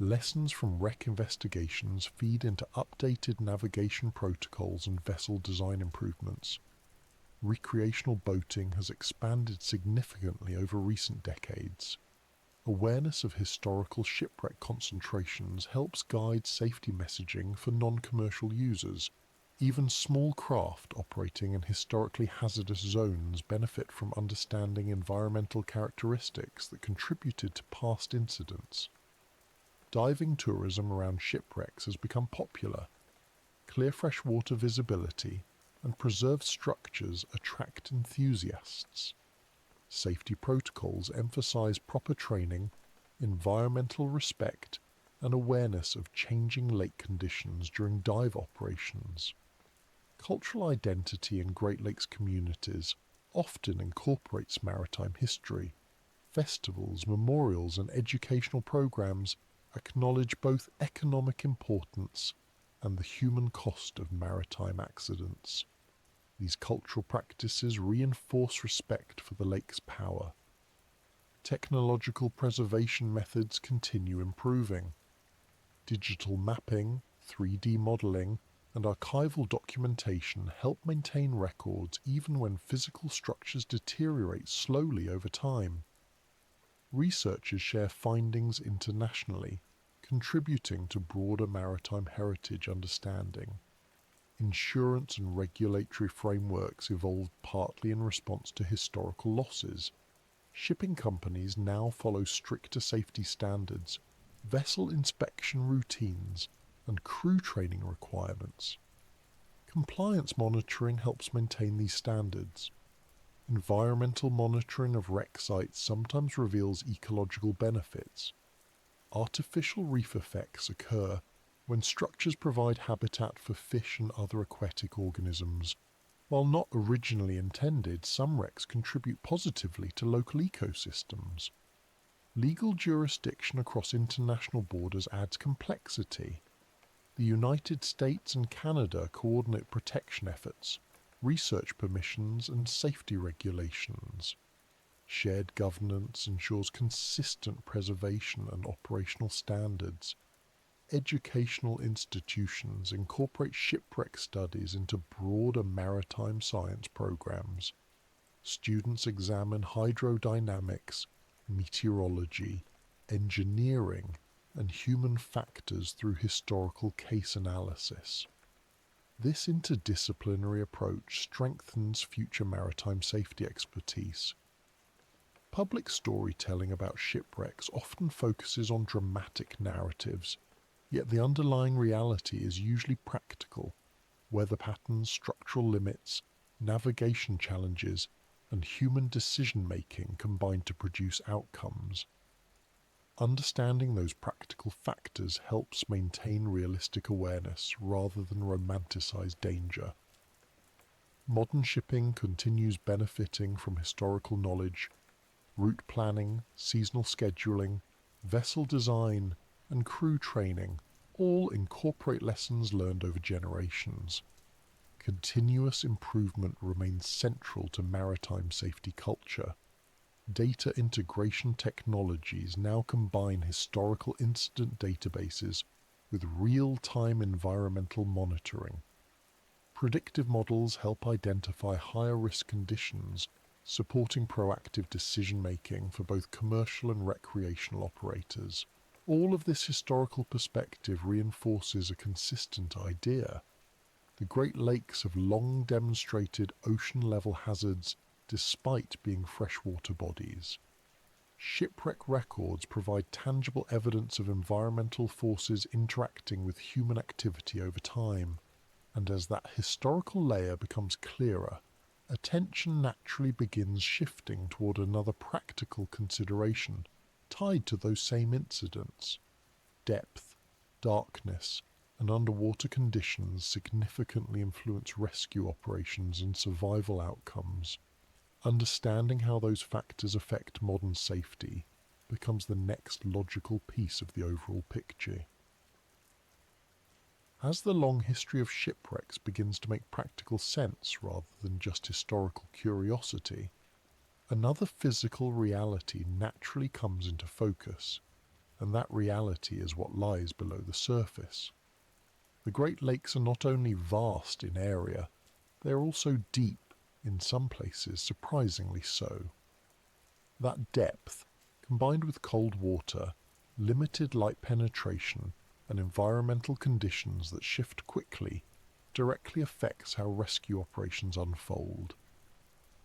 Lessons from wreck investigations feed into updated navigation protocols and vessel design improvements. Recreational boating has expanded significantly over recent decades. Awareness of historical shipwreck concentrations helps guide safety messaging for non-commercial users. Even small craft operating in historically hazardous zones benefit from understanding environmental characteristics that contributed to past incidents. Diving tourism around shipwrecks has become popular. Clear freshwater visibility and preserved structures attract enthusiasts. Safety protocols emphasize proper training, environmental respect, and awareness of changing lake conditions during dive operations. Cultural identity in Great Lakes communities often incorporates maritime history. Festivals, memorials, and educational programs acknowledge both economic importance and the human cost of maritime accidents. These cultural practices reinforce respect for the lake's power. Technological preservation methods continue improving. Digital mapping, 3D modeling, and archival documentation help maintain records even when physical structures deteriorate slowly over time. Researchers share findings internationally, contributing to broader maritime heritage understanding. Insurance and regulatory frameworks evolved partly in response to historical losses. Shipping companies now follow stricter safety standards, vessel inspection routines, and crew training requirements. Compliance monitoring helps maintain these standards. Environmental monitoring of wreck sites sometimes reveals ecological benefits. Artificial reef effects occur when structures provide habitat for fish and other aquatic organisms. While not originally intended, some wrecks contribute positively to local ecosystems. Legal jurisdiction across international borders adds complexity. The United States and Canada coordinate protection efforts, research permissions, and safety regulations. Shared governance ensures consistent preservation and operational standards. Educational institutions incorporate shipwreck studies into broader maritime science programs. Students examine hydrodynamics, meteorology, engineering, and human factors through historical case analysis. This interdisciplinary approach strengthens future maritime safety expertise. Public storytelling about shipwrecks often focuses on dramatic narratives, yet the underlying reality is usually practical. Weather patterns, structural limits, navigation challenges, and human decision-making combine to produce outcomes. Understanding those practical factors helps maintain realistic awareness rather than romanticize danger. Modern shipping continues benefiting from historical knowledge. Route planning, seasonal scheduling, vessel design, and crew training all incorporate lessons learned over generations. Continuous improvement remains central to maritime safety culture. Data integration technologies now combine historical incident databases with real-time environmental monitoring. Predictive models help identify higher-risk conditions, supporting proactive decision-making for both commercial and recreational operators. All of this historical perspective reinforces a consistent idea. The Great Lakes have long demonstrated ocean-level hazards despite being freshwater bodies. Shipwreck records provide tangible evidence of environmental forces interacting with human activity over time, and as that historical layer becomes clearer, attention naturally begins shifting toward another practical consideration tied to those same incidents. Depth, darkness, and underwater conditions significantly influence rescue operations and survival outcomes. Understanding how those factors affect modern safety becomes the next logical piece of the overall picture. As the long history of shipwrecks begins to make practical sense rather than just historical curiosity, another physical reality naturally comes into focus, and that reality is what lies below the surface. The Great Lakes are not only vast in area, they are also deep, in some places surprisingly so. That depth, combined with cold water, limited light penetration, and environmental conditions that shift quickly, directly affects how rescue operations unfold.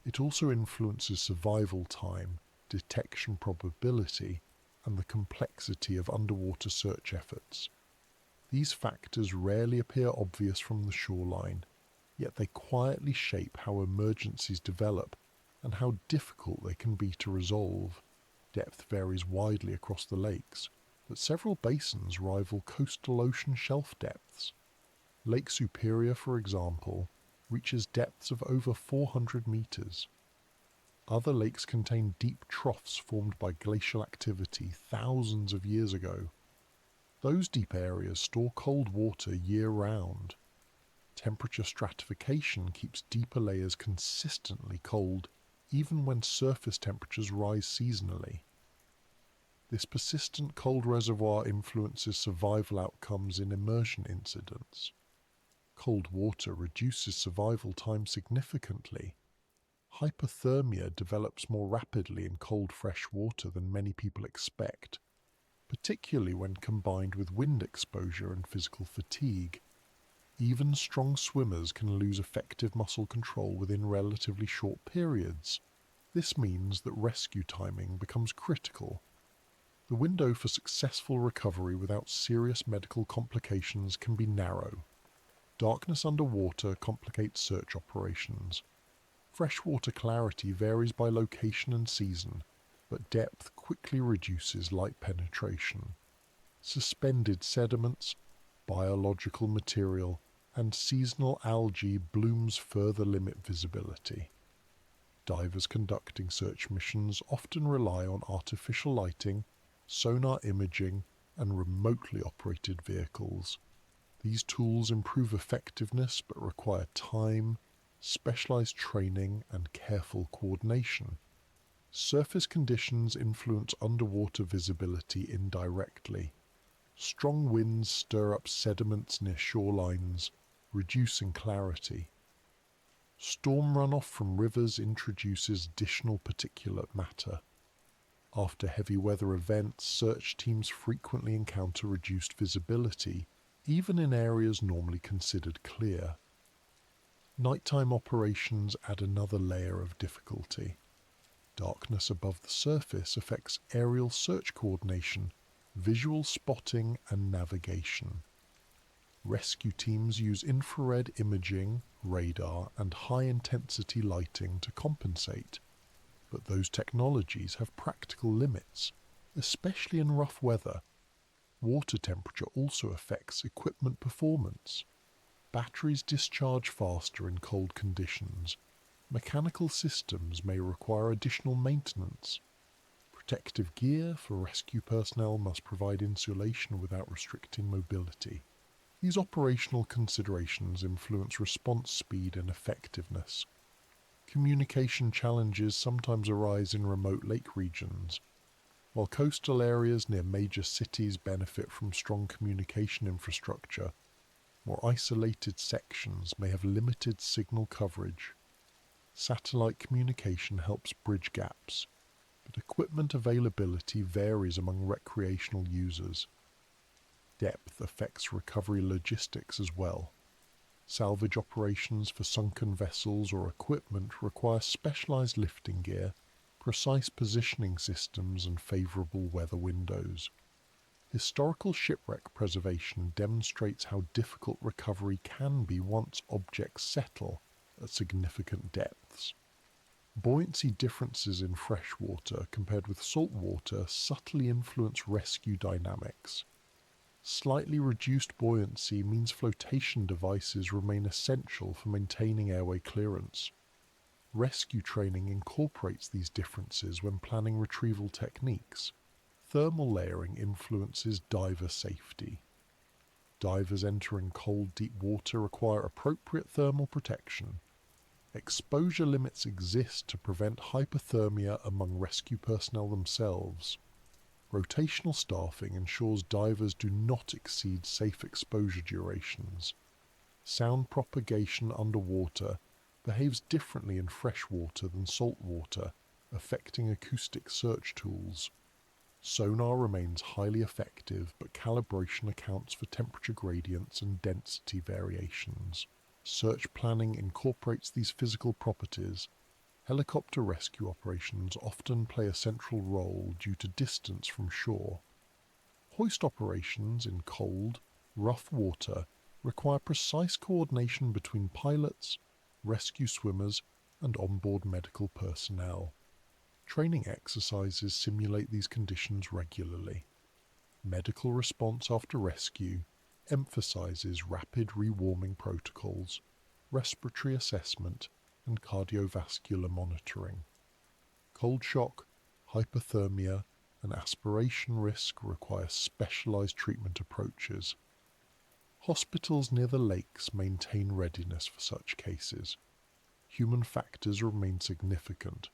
It also influences survival time, detection probability, and the complexity of underwater search efforts. These factors rarely appear obvious from the shoreline, yet they quietly shape how emergencies develop and how difficult they can be to resolve. Depth varies widely across the lakes, but several basins rival coastal ocean shelf depths. Lake Superior, for example, reaches depths of over 400 meters. Other lakes contain deep troughs formed by glacial activity thousands of years ago. Those deep areas store cold water year-round. Temperature stratification keeps deeper layers consistently cold, even when surface temperatures rise seasonally. This persistent cold reservoir influences survival outcomes in immersion incidents. Cold water reduces survival time significantly. Hypothermia develops more rapidly in cold fresh water than many people expect, particularly when combined with wind exposure and physical fatigue. Even strong swimmers can lose effective muscle control within relatively short periods. This means that rescue timing becomes critical. The window for successful recovery without serious medical complications can be narrow. Darkness underwater complicates search operations. Freshwater clarity varies by location and season, but depth quickly reduces light penetration. Suspended sediments, biological material, and seasonal algae blooms further limit visibility. Divers conducting search missions often rely on artificial lighting, sonar imaging, and remotely operated vehicles. These tools improve effectiveness but require time, specialized training, and careful coordination. Surface conditions influence underwater visibility indirectly. Strong winds stir up sediments near shorelines, reducing clarity. Storm runoff from rivers introduces additional particulate matter. After heavy weather events, search teams frequently encounter reduced visibility, even in areas normally considered clear. Nighttime operations add another layer of difficulty. Darkness above the surface affects aerial search coordination, visual spotting, and navigation. Rescue teams use infrared imaging, radar, and high-intensity lighting to compensate, but those technologies have practical limits, especially in rough weather. Water temperature also affects equipment performance. Batteries discharge faster in cold conditions. Mechanical systems may require additional maintenance. Protective gear for rescue personnel must provide insulation without restricting mobility. These operational considerations influence response speed and effectiveness. Communication challenges sometimes arise in remote lake regions. While coastal areas near major cities benefit from strong communication infrastructure, more isolated sections may have limited signal coverage. Satellite communication helps bridge gaps, but equipment availability varies among recreational users. Depth affects recovery logistics as well. Salvage operations for sunken vessels or equipment require specialized lifting gear, precise positioning systems, and favorable weather windows. Historical shipwreck preservation demonstrates how difficult recovery can be once objects settle at significant depths. Buoyancy differences in freshwater compared with saltwater subtly influence rescue dynamics. Slightly reduced buoyancy means flotation devices remain essential for maintaining airway clearance. Rescue training incorporates these differences when planning retrieval techniques. Thermal layering influences diver safety. Divers entering cold, deep water require appropriate thermal protection. Exposure limits exist to prevent hypothermia among rescue personnel themselves. Rotational staffing ensures divers do not exceed safe exposure durations. Sound propagation underwater behaves differently in freshwater than saltwater, affecting acoustic search tools. Sonar remains highly effective, but calibration accounts for temperature gradients and density variations. Search planning incorporates these physical properties. Helicopter rescue operations often play a central role due to distance from shore. Hoist operations in cold, rough water require precise coordination between pilots, rescue swimmers, and onboard medical personnel. Training exercises simulate these conditions regularly. Medical response after rescue emphasizes rapid rewarming protocols, respiratory assessment, and cardiovascular monitoring. Cold shock, hypothermia, and aspiration risk require specialized treatment approaches. Hospitals near the lakes maintain readiness for such cases. Human factors remain significant.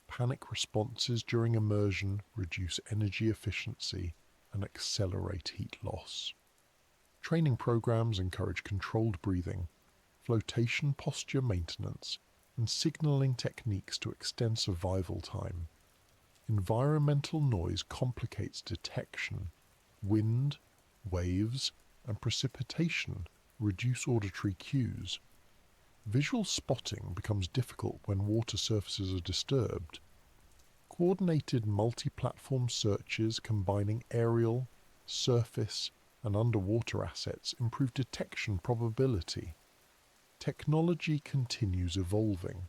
Panic responses during immersion reduce energy efficiency and accelerate heat loss. Training programs encourage controlled breathing, flotation posture maintenance, and signaling techniques to extend survival time. Environmental noise complicates detection. Wind, waves, and precipitation reduce auditory cues. Visual spotting becomes difficult when water surfaces are disturbed. Coordinated multi-platform searches combining aerial, surface, and underwater assets improve detection probability. Technology continues evolving.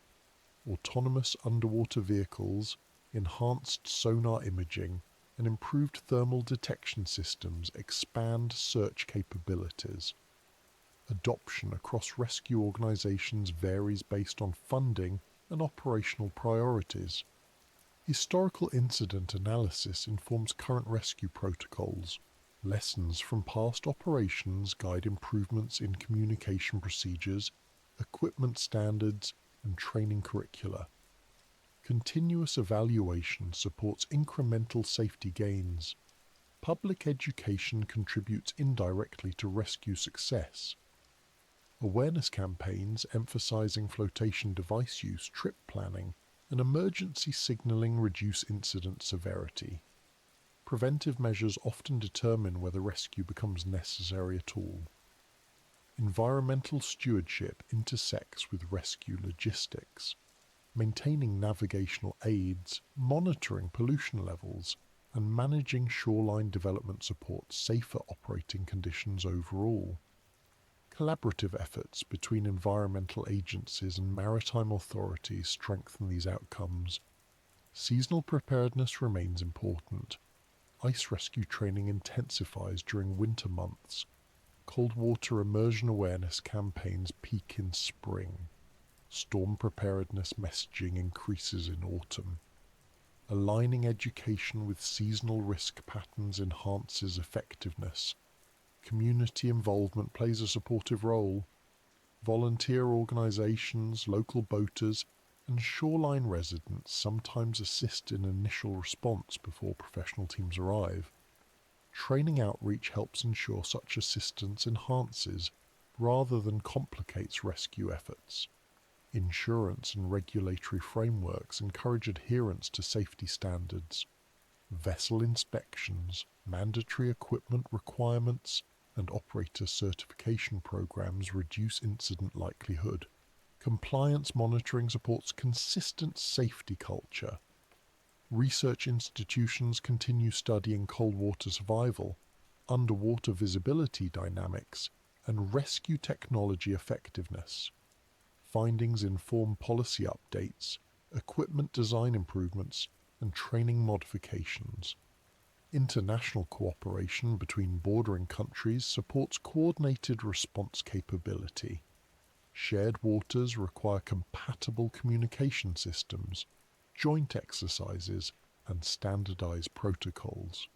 Autonomous underwater vehicles, enhanced sonar imaging, and improved thermal detection systems expand search capabilities. Adoption across rescue organizations varies based on funding and operational priorities. Historical incident analysis informs current rescue protocols. Lessons from past operations guide improvements in communication procedures, equipment standards, and training curricula. Continuous evaluation supports incremental safety gains. Public education contributes indirectly to rescue success. Awareness campaigns emphasizing flotation device use, trip planning, and emergency signaling reduce incident severity. Preventive measures often determine whether rescue becomes necessary at all. Environmental stewardship intersects with rescue logistics. Maintaining navigational aids, monitoring pollution levels, and managing shoreline development supports safer operating conditions overall. Collaborative efforts between environmental agencies and maritime authorities strengthen these outcomes. Seasonal preparedness remains important. Ice rescue training intensifies during winter months. Cold water immersion awareness campaigns peak in spring. Storm preparedness messaging increases in autumn. Aligning education with seasonal risk patterns enhances effectiveness. Community involvement plays a supportive role. Volunteer organizations, local boaters, and shoreline residents sometimes assist in initial response before professional teams arrive. Training outreach helps ensure such assistance enhances rather than complicates rescue efforts. Insurance and regulatory frameworks encourage adherence to safety standards. Vessel inspections, mandatory equipment requirements, and operator certification programs reduce incident likelihood. Compliance monitoring supports consistent safety culture. Research institutions continue studying cold water survival, underwater visibility dynamics, and rescue technology effectiveness. Findings inform policy updates, equipment design improvements, and training modifications. International cooperation between bordering countries supports coordinated response capability. Shared waters require compatible communication systems, joint exercises, and standardized protocols.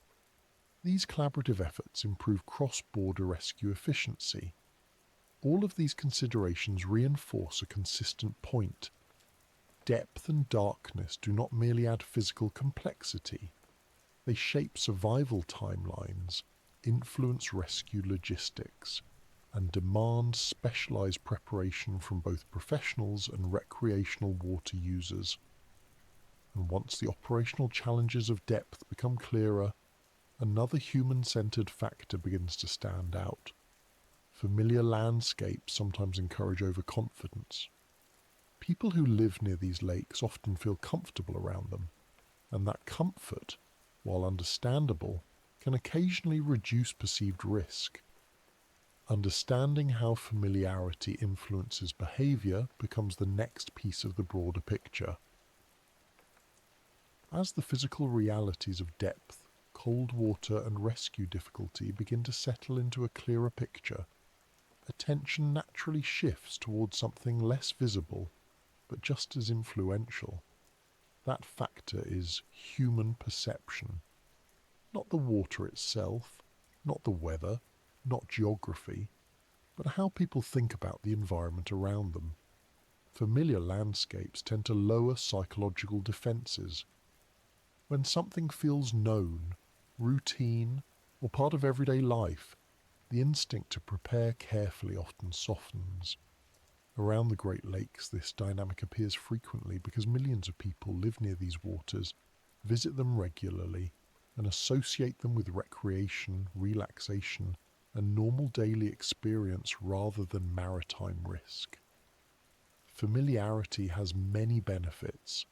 These collaborative efforts improve cross-border rescue efficiency. All of these considerations reinforce a consistent point. Depth and darkness do not merely add physical complexity. They shape survival timelines, influence rescue logistics, and demand specialized preparation from both professionals and recreational water users. And once the operational challenges of depth become clearer, another human-centered factor begins to stand out. Familiar landscapes sometimes encourage overconfidence. People who live near these lakes often feel comfortable around them, and that comfort, while understandable, can occasionally reduce perceived risk. Understanding how familiarity influences behaviour becomes the next piece of the broader picture. As the physical realities of depth, cold water and rescue difficulty begin to settle into a clearer picture, attention naturally shifts towards something less visible, but just as influential. That factor is human perception. Not the water itself, not the weather, not geography, but how people think about the environment around them. Familiar landscapes tend to lower psychological defences. When something feels known, routine, or part of everyday life, the instinct to prepare carefully often softens. Around the Great Lakes, this dynamic appears frequently because millions of people live near these waters, visit them regularly, and associate them with recreation, relaxation, and normal daily experience rather than maritime risk. Familiarity has many benefits.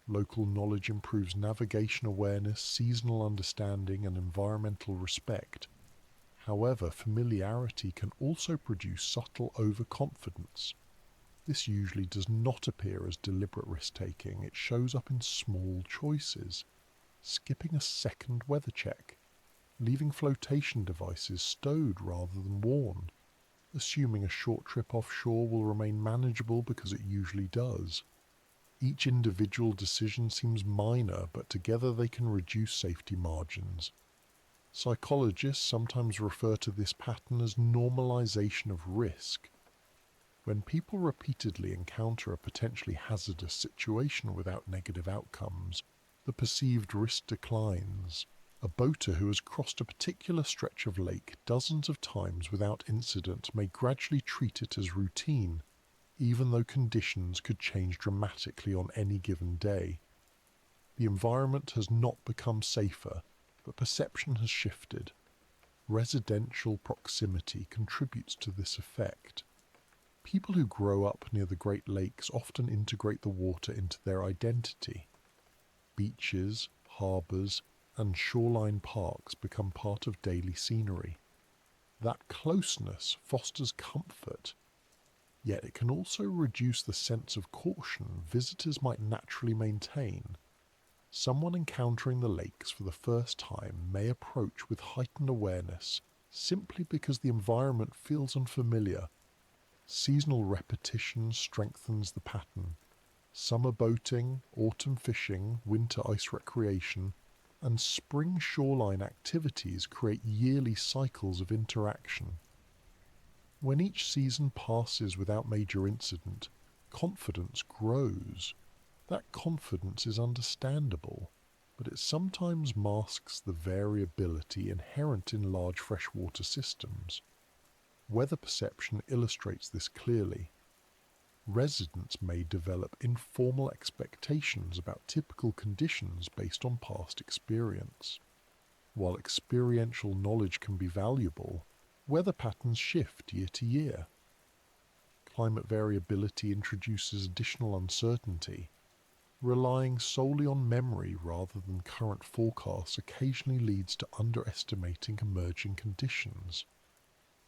Local knowledge improves navigation awareness, seasonal understanding, and environmental respect. However, familiarity can also produce subtle overconfidence. This usually does not appear as deliberate risk-taking. It shows up in small choices. Skipping a second weather check, leaving flotation devices stowed rather than worn, assuming a short trip offshore will remain manageable because it usually does. Each individual decision seems minor, but together they can reduce safety margins. Psychologists sometimes refer to this pattern as normalization of risk. When people repeatedly encounter a potentially hazardous situation without negative outcomes, the perceived risk declines. A boater who has crossed a particular stretch of lake dozens of times without incident may gradually treat it as routine, even though conditions could change dramatically on any given day. The environment has not become safer, but perception has shifted. Residential proximity contributes to this effect. People who grow up near the Great Lakes often integrate the water into their identity. Beaches, harbours, and shoreline parks become part of daily scenery. That closeness fosters comfort, yet it can also reduce the sense of caution visitors might naturally maintain. Someone encountering the lakes for the first time may approach with heightened awareness simply because the environment feels unfamiliar. Seasonal repetition strengthens the pattern. Summer boating, autumn fishing, winter ice recreation, and spring shoreline activities create yearly cycles of interaction. When each season passes without major incident, confidence grows. That confidence is understandable, but it sometimes masks the variability inherent in large freshwater systems. Weather perception illustrates this clearly. Residents may develop informal expectations about typical conditions based on past experience. While experiential knowledge can be valuable, weather patterns shift year to year. Climate variability introduces additional uncertainty. Relying solely on memory rather than current forecasts occasionally leads to underestimating emerging conditions.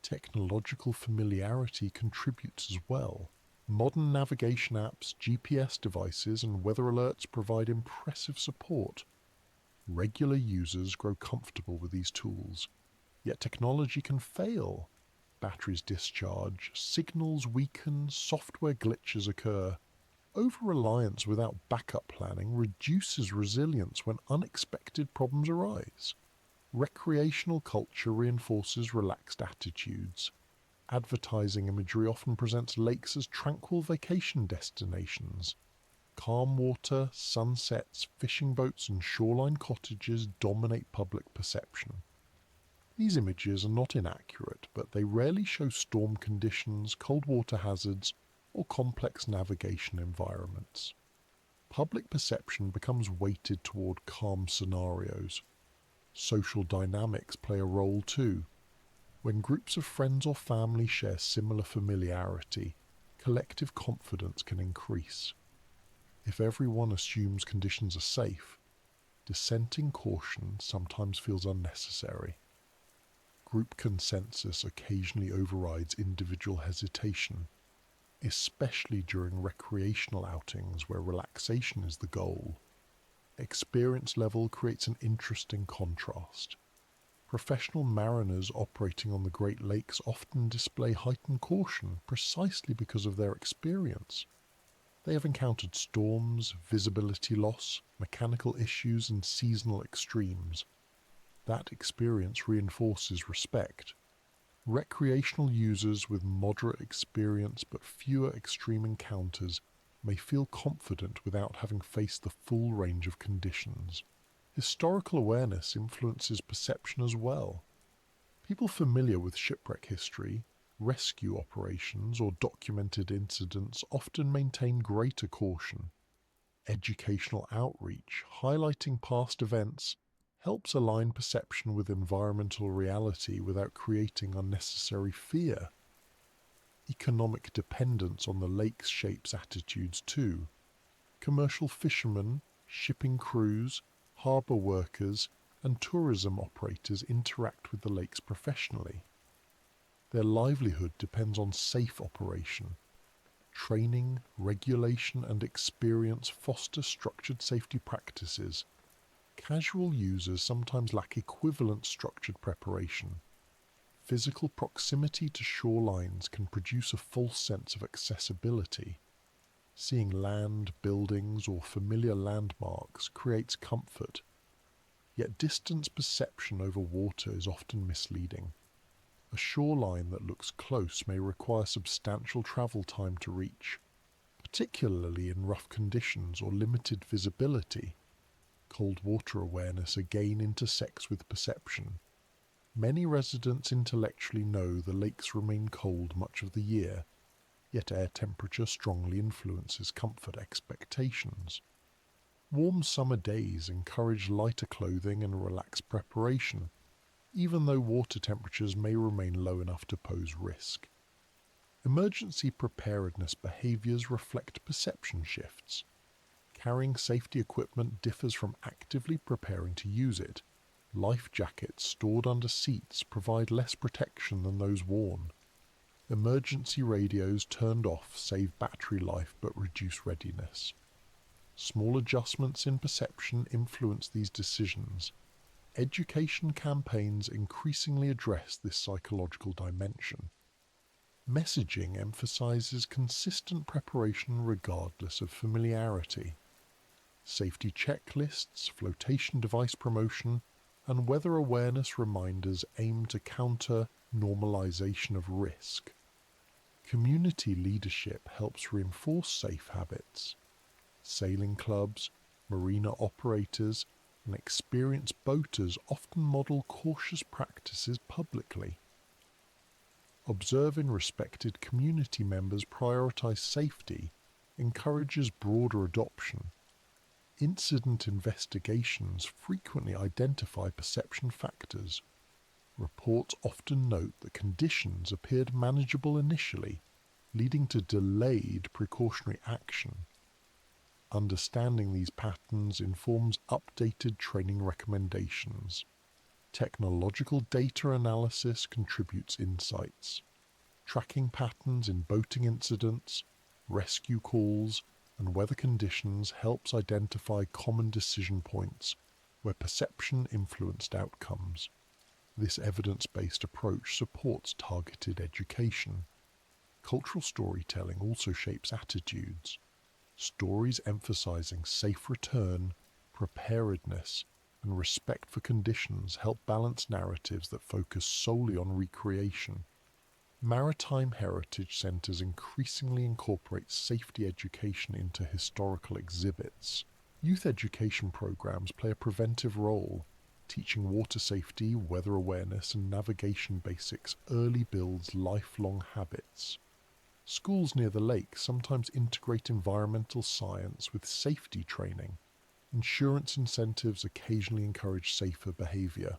Technological familiarity contributes as well. Modern navigation apps, GPS devices, and weather alerts provide impressive support. Regular users grow comfortable with these tools, yet technology can fail. Batteries discharge, signals weaken, software glitches occur. Over-reliance without backup planning reduces resilience when unexpected problems arise. Recreational culture reinforces relaxed attitudes. Advertising imagery often presents lakes as tranquil vacation destinations. Calm water, sunsets, fishing boats, and shoreline cottages dominate public perception. These images are not inaccurate, but they rarely show storm conditions, cold water hazards, or complex navigation environments. Public perception becomes weighted toward calm scenarios. Social dynamics play a role too. When groups of friends or family share similar familiarity, collective confidence can increase. If everyone assumes conditions are safe, dissenting caution sometimes feels unnecessary. Group consensus occasionally overrides individual hesitation, especially during recreational outings where relaxation is the goal. Experience level creates an interesting contrast. Professional mariners operating on the Great Lakes often display heightened caution precisely because of their experience. They have encountered storms, visibility loss, mechanical issues, and seasonal extremes. That experience reinforces respect. Recreational users with moderate experience but fewer extreme encounters may feel confident without having faced the full range of conditions. Historical awareness influences perception as well. People familiar with shipwreck history, rescue operations, or documented incidents often maintain greater caution. Educational outreach, highlighting past events, helps align perception with environmental reality without creating unnecessary fear. Economic dependence on the lakes shapes attitudes too. Commercial fishermen, shipping crews, harbour workers, and tourism operators interact with the lakes professionally. Their livelihood depends on safe operation. Training, regulation, and experience foster structured safety practices. Casual users sometimes lack equivalent structured preparation. Physical proximity to shorelines can produce a false sense of accessibility. Seeing land, buildings, or familiar landmarks creates comfort. Yet distance perception over water is often misleading. A shoreline that looks close may require substantial travel time to reach, particularly in rough conditions or limited visibility. Cold water awareness again intersects with perception. Many residents intellectually know the lakes remain cold much of the year, yet air temperature strongly influences comfort expectations. Warm summer days encourage lighter clothing and relaxed preparation, even though water temperatures may remain low enough to pose risk. Emergency preparedness behaviours reflect perception shifts. Carrying safety equipment differs from actively preparing to use it. Life jackets stored under seats provide less protection than those worn. Emergency radios turned off save battery life but reduce readiness. Small adjustments in perception influence these decisions. Education campaigns increasingly address this psychological dimension. Messaging emphasizes consistent preparation regardless of familiarity. Safety checklists, flotation device promotion, and weather awareness reminders aim to counter normalization of risk. Community leadership helps reinforce safe habits. Sailing clubs, marina operators, and experienced boaters often model cautious practices publicly. Observing respected community members prioritize safety encourages broader adoption. Incident investigations frequently identify perception factors. Reports often note that conditions appeared manageable initially, leading to delayed precautionary action. Understanding these patterns informs updated training recommendations. Technological data analysis contributes insights. Tracking patterns in boating incidents, rescue calls, and weather conditions helps identify common decision points where perception influenced outcomes. This evidence-based approach supports targeted education. Cultural storytelling also shapes attitudes. Stories emphasizing safe return, preparedness, and respect for conditions help balance narratives that focus solely on recreation. Maritime heritage centers increasingly incorporate safety education into historical exhibits. Youth education programs play a preventive role. Teaching water safety, weather awareness, and navigation basics early builds lifelong habits. Schools near the lake sometimes integrate environmental science with safety training. Insurance incentives occasionally encourage safer behavior.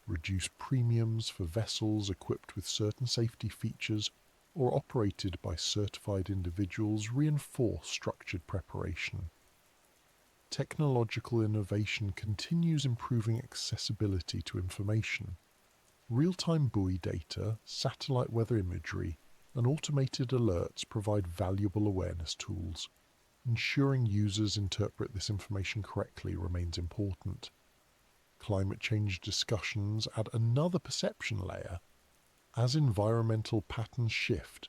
Reduced premiums for vessels equipped with certain safety features or operated by certified individuals reinforce structured preparation. Technological innovation continues improving accessibility to information. Real-time buoy data, satellite weather imagery, and automated alerts provide valuable awareness tools. Ensuring users interpret this information correctly remains important. Climate change discussions add another perception layer. As environmental patterns shift,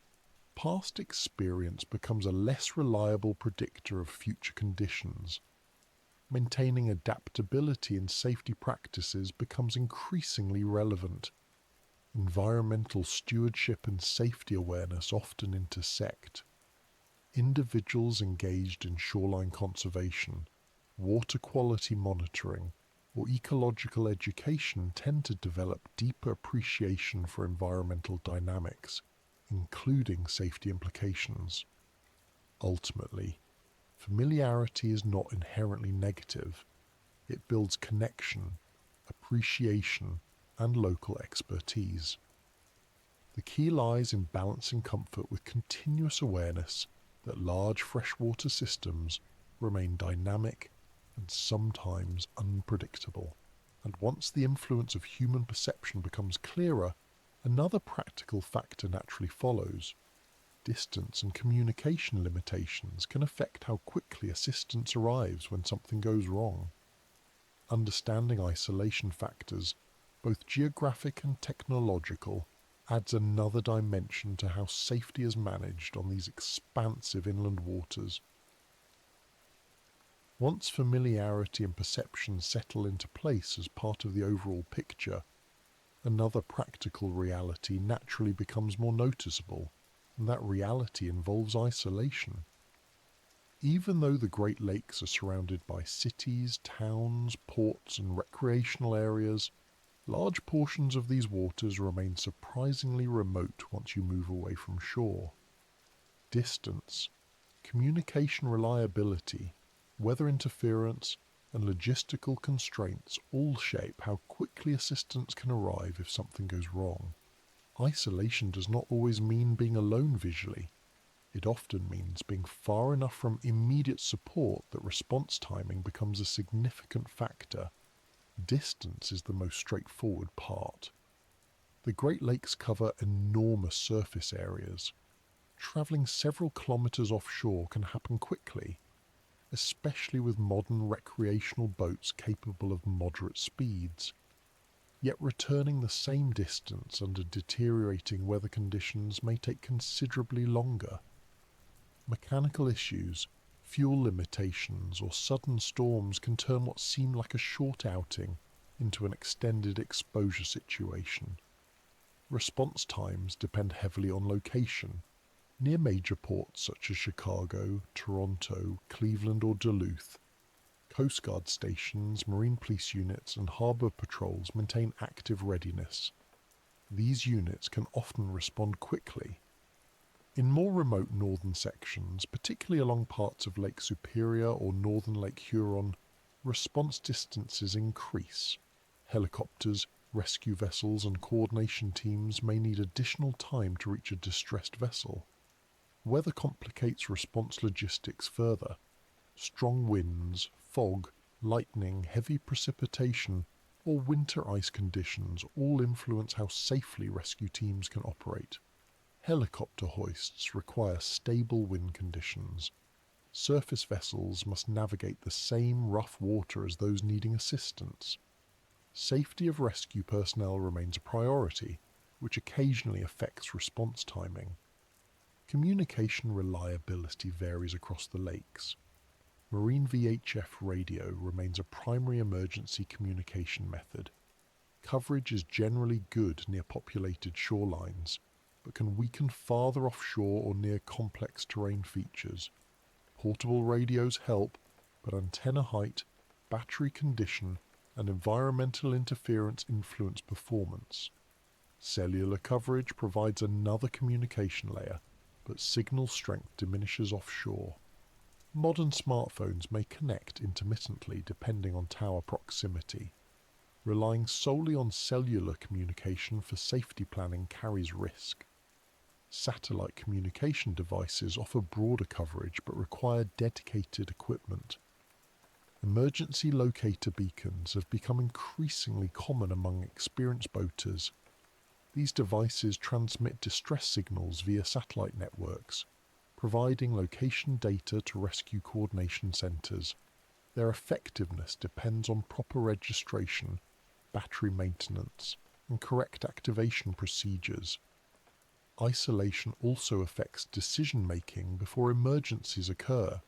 past experience becomes a less reliable predictor of future conditions. Maintaining adaptability in safety practices becomes increasingly relevant. Environmental stewardship and safety awareness often intersect. Individuals engaged in shoreline conservation, water quality monitoring, or ecological education tend to develop deeper appreciation for environmental dynamics, including safety implications. Ultimately, familiarity is not inherently negative. It builds connection, appreciation, and local expertise. The key lies in balancing comfort with continuous awareness that large freshwater systems remain dynamic and sometimes unpredictable. And once the influence of human perception becomes clearer, another practical factor naturally follows. Distance and communication limitations can affect how quickly assistance arrives when something goes wrong. Understanding isolation factors, both geographic and technological, adds another dimension to how safety is managed on these expansive inland waters. Once familiarity and perception settle into place as part of the overall picture, another practical reality naturally becomes more noticeable, and that reality involves isolation. Even though the Great Lakes are surrounded by cities, towns, ports, and recreational areas, large portions of these waters remain surprisingly remote once you move away from shore. Distance, communication reliability, weather interference, and logistical constraints all shape how quickly assistance can arrive if something goes wrong. Isolation does not always mean being alone visually. It often means being far enough from immediate support that response timing becomes a significant factor. Distance is the most straightforward part. The Great Lakes cover enormous surface areas. Travelling several kilometres offshore can happen quickly, especially with modern recreational boats capable of moderate speeds. Yet returning the same distance under deteriorating weather conditions may take considerably longer. Mechanical issues, fuel limitations, or sudden storms can turn what seemed like a short outing into an extended exposure situation. Response times depend heavily on location. Near major ports such as Chicago, Toronto, Cleveland, or Duluth, Coast Guard stations, Marine Police units, and harbour patrols maintain active readiness. These units can often respond quickly. In more remote northern sections, particularly along parts of Lake Superior or northern Lake Huron, response distances increase. Helicopters, rescue vessels, and coordination teams may need additional time to reach a distressed vessel. Weather complicates response logistics further. Strong winds, fog, lightning, heavy precipitation, or winter ice conditions all influence how safely rescue teams can operate. Helicopter hoists require stable wind conditions. Surface vessels must navigate the same rough water as those needing assistance. Safety of rescue personnel remains a priority, which occasionally affects response timing. Communication reliability varies across the lakes. Marine VHF radio remains a primary emergency communication method. Coverage is generally good near populated shorelines, but can weaken farther offshore or near complex terrain features. Portable radios help, but antenna height, battery condition, and environmental interference influence performance. Cellular coverage provides another communication layer, but signal strength diminishes offshore. Modern smartphones may connect intermittently depending on tower proximity. Relying solely on cellular communication for safety planning carries risk. Satellite communication devices offer broader coverage but require dedicated equipment. Emergency locator beacons have become increasingly common among experienced boaters, These devices transmit distress signals via satellite networks, providing location data to rescue coordination centres. Their effectiveness depends on proper registration, battery maintenance, and correct activation procedures. Isolation also affects decision-making before emergencies occur.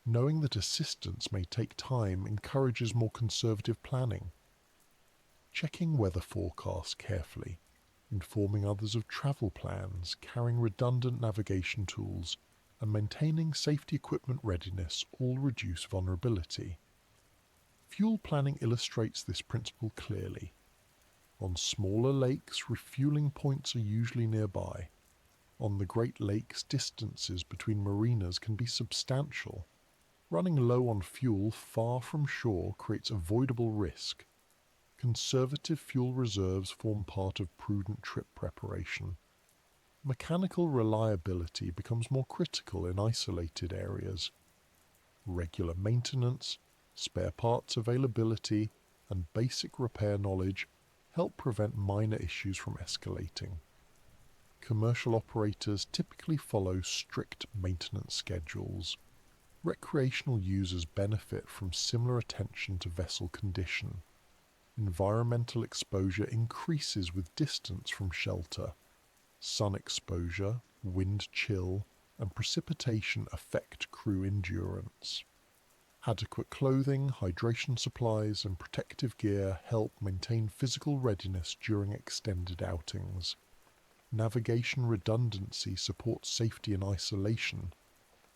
Knowing that assistance may take time encourages more conservative planning. Checking weather forecasts carefully, informing others of travel plans, carrying redundant navigation tools, and maintaining safety equipment readiness all reduce vulnerability. Fuel planning illustrates this principle clearly. On smaller lakes, refueling points are usually nearby. On the Great Lakes, distances between marinas can be substantial. Running low on fuel far from shore creates avoidable risk. Conservative fuel reserves form part of prudent trip preparation. Mechanical reliability becomes more critical in isolated areas. Regular maintenance, spare parts availability, and basic repair knowledge help prevent minor issues from escalating. Commercial operators typically follow strict maintenance schedules. Recreational users benefit from similar attention to vessel condition. Environmental exposure increases with distance from shelter. Sun exposure, wind chill, and precipitation affect crew endurance. Adequate clothing, hydration supplies, and protective gear help maintain physical readiness during extended outings. Navigation redundancy supports safety in isolation.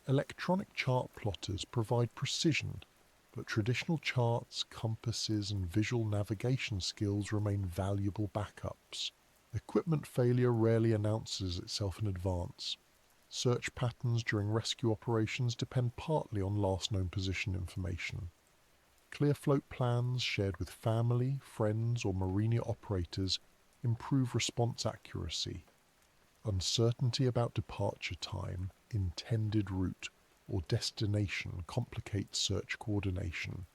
Electronic chart plotters provide precision, but traditional charts, compasses, and visual navigation skills remain valuable backups. Equipment failure rarely announces itself in advance. Search patterns during rescue operations depend partly on last known position information. Clear float plans shared with family, friends, or marina operators improve response accuracy. Uncertainty about departure time, intended route, or destination complicates search coordination.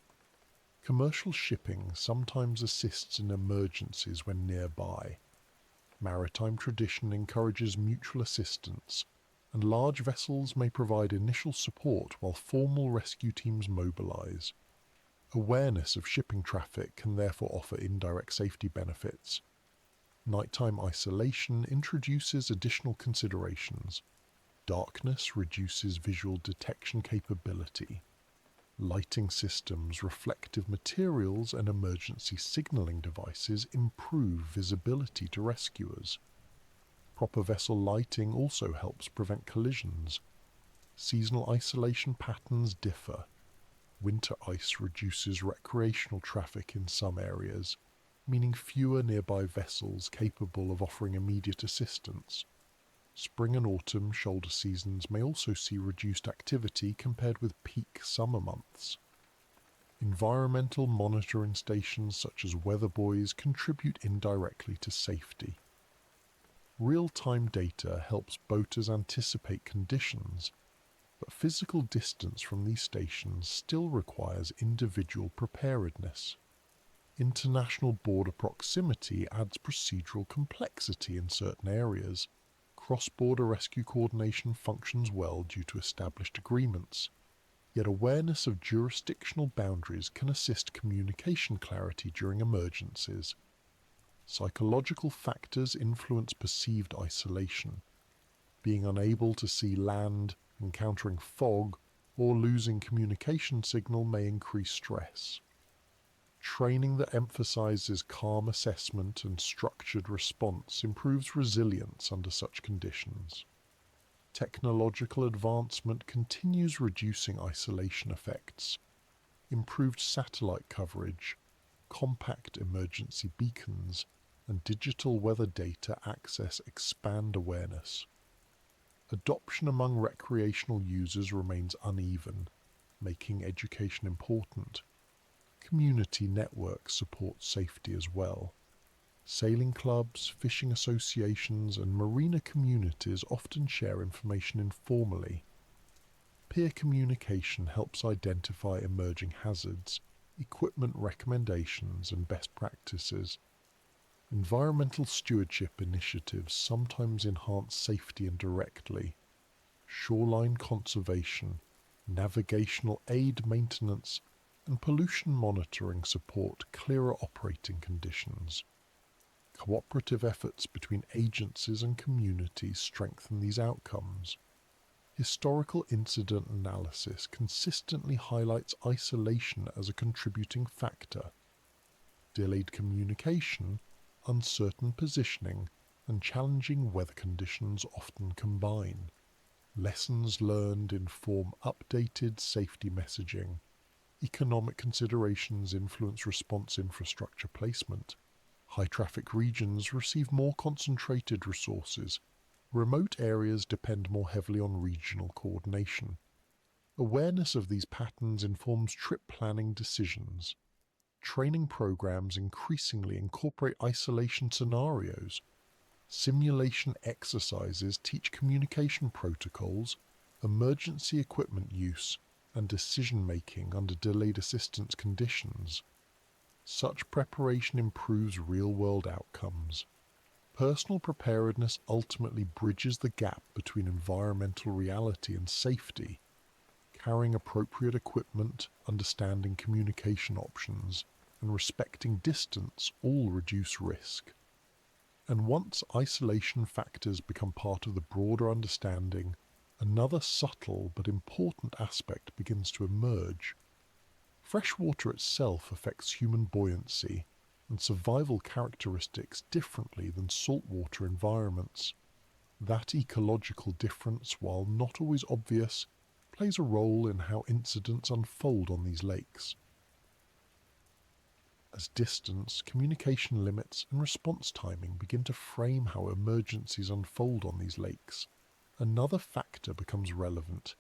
Commercial shipping sometimes assists in emergencies when nearby. Maritime tradition encourages mutual assistance, and large vessels may provide initial support while formal rescue teams mobilize. Awareness of shipping traffic can therefore offer indirect safety benefits. Nighttime isolation introduces additional considerations. Darkness reduces visual detection capability. Lighting systems, reflective materials, and emergency signaling devices improve visibility to rescuers. Proper vessel lighting also helps prevent collisions. Seasonal isolation patterns differ. Winter ice reduces recreational traffic in some areas, meaning fewer nearby vessels capable of offering immediate assistance. Spring and autumn shoulder seasons may also see reduced activity compared with peak summer months. Environmental monitoring stations such as weather buoys contribute indirectly to safety. Real-time data helps boaters anticipate conditions, but physical distance from these stations still requires individual preparedness. International border proximity adds procedural complexity in certain areas. Cross-border rescue coordination functions well due to established agreements, yet awareness of jurisdictional boundaries can assist communication clarity during emergencies. Psychological factors influence perceived isolation. Being unable to see land, encountering fog, or losing communication signal may increase stress. Training that emphasizes calm assessment and structured response improves resilience under such conditions. Technological advancement continues reducing isolation effects. Improved satellite coverage, compact emergency beacons, and digital weather data access expand awareness. Adoption among recreational users remains uneven, making education important. Community networks support safety as well. Sailing clubs, fishing associations, and marina communities often share information informally. Peer communication helps identify emerging hazards, equipment recommendations, and best practices. Environmental stewardship initiatives sometimes enhance safety indirectly. Shoreline conservation, navigational aid maintenance, and pollution monitoring support clearer operating conditions. Cooperative efforts between agencies and communities strengthen these outcomes. Historical incident analysis consistently highlights isolation as a contributing factor. Delayed communication, uncertain positioning, and challenging weather conditions often combine. Lessons learned inform updated safety messaging. Economic considerations influence response infrastructure placement. High-traffic regions receive more concentrated resources. Remote areas depend more heavily on regional coordination. Awareness of these patterns informs trip planning decisions. Training programs increasingly incorporate isolation scenarios. Simulation exercises teach communication protocols, emergency equipment use, and decision-making under delayed assistance conditions. Such preparation improves real-world outcomes. Personal preparedness ultimately bridges the gap between environmental reality and safety. Carrying appropriate equipment, understanding communication options, and respecting distance all reduce risk. And once isolation factors become part of the broader understanding, another subtle but important aspect begins to emerge. Freshwater itself affects human buoyancy and survival characteristics differently than saltwater environments. That ecological difference, while not always obvious, plays a role in how incidents unfold on these lakes. As distance, communication limits, and response timing begin to frame how emergencies unfold on these lakes, another factor becomes relevant,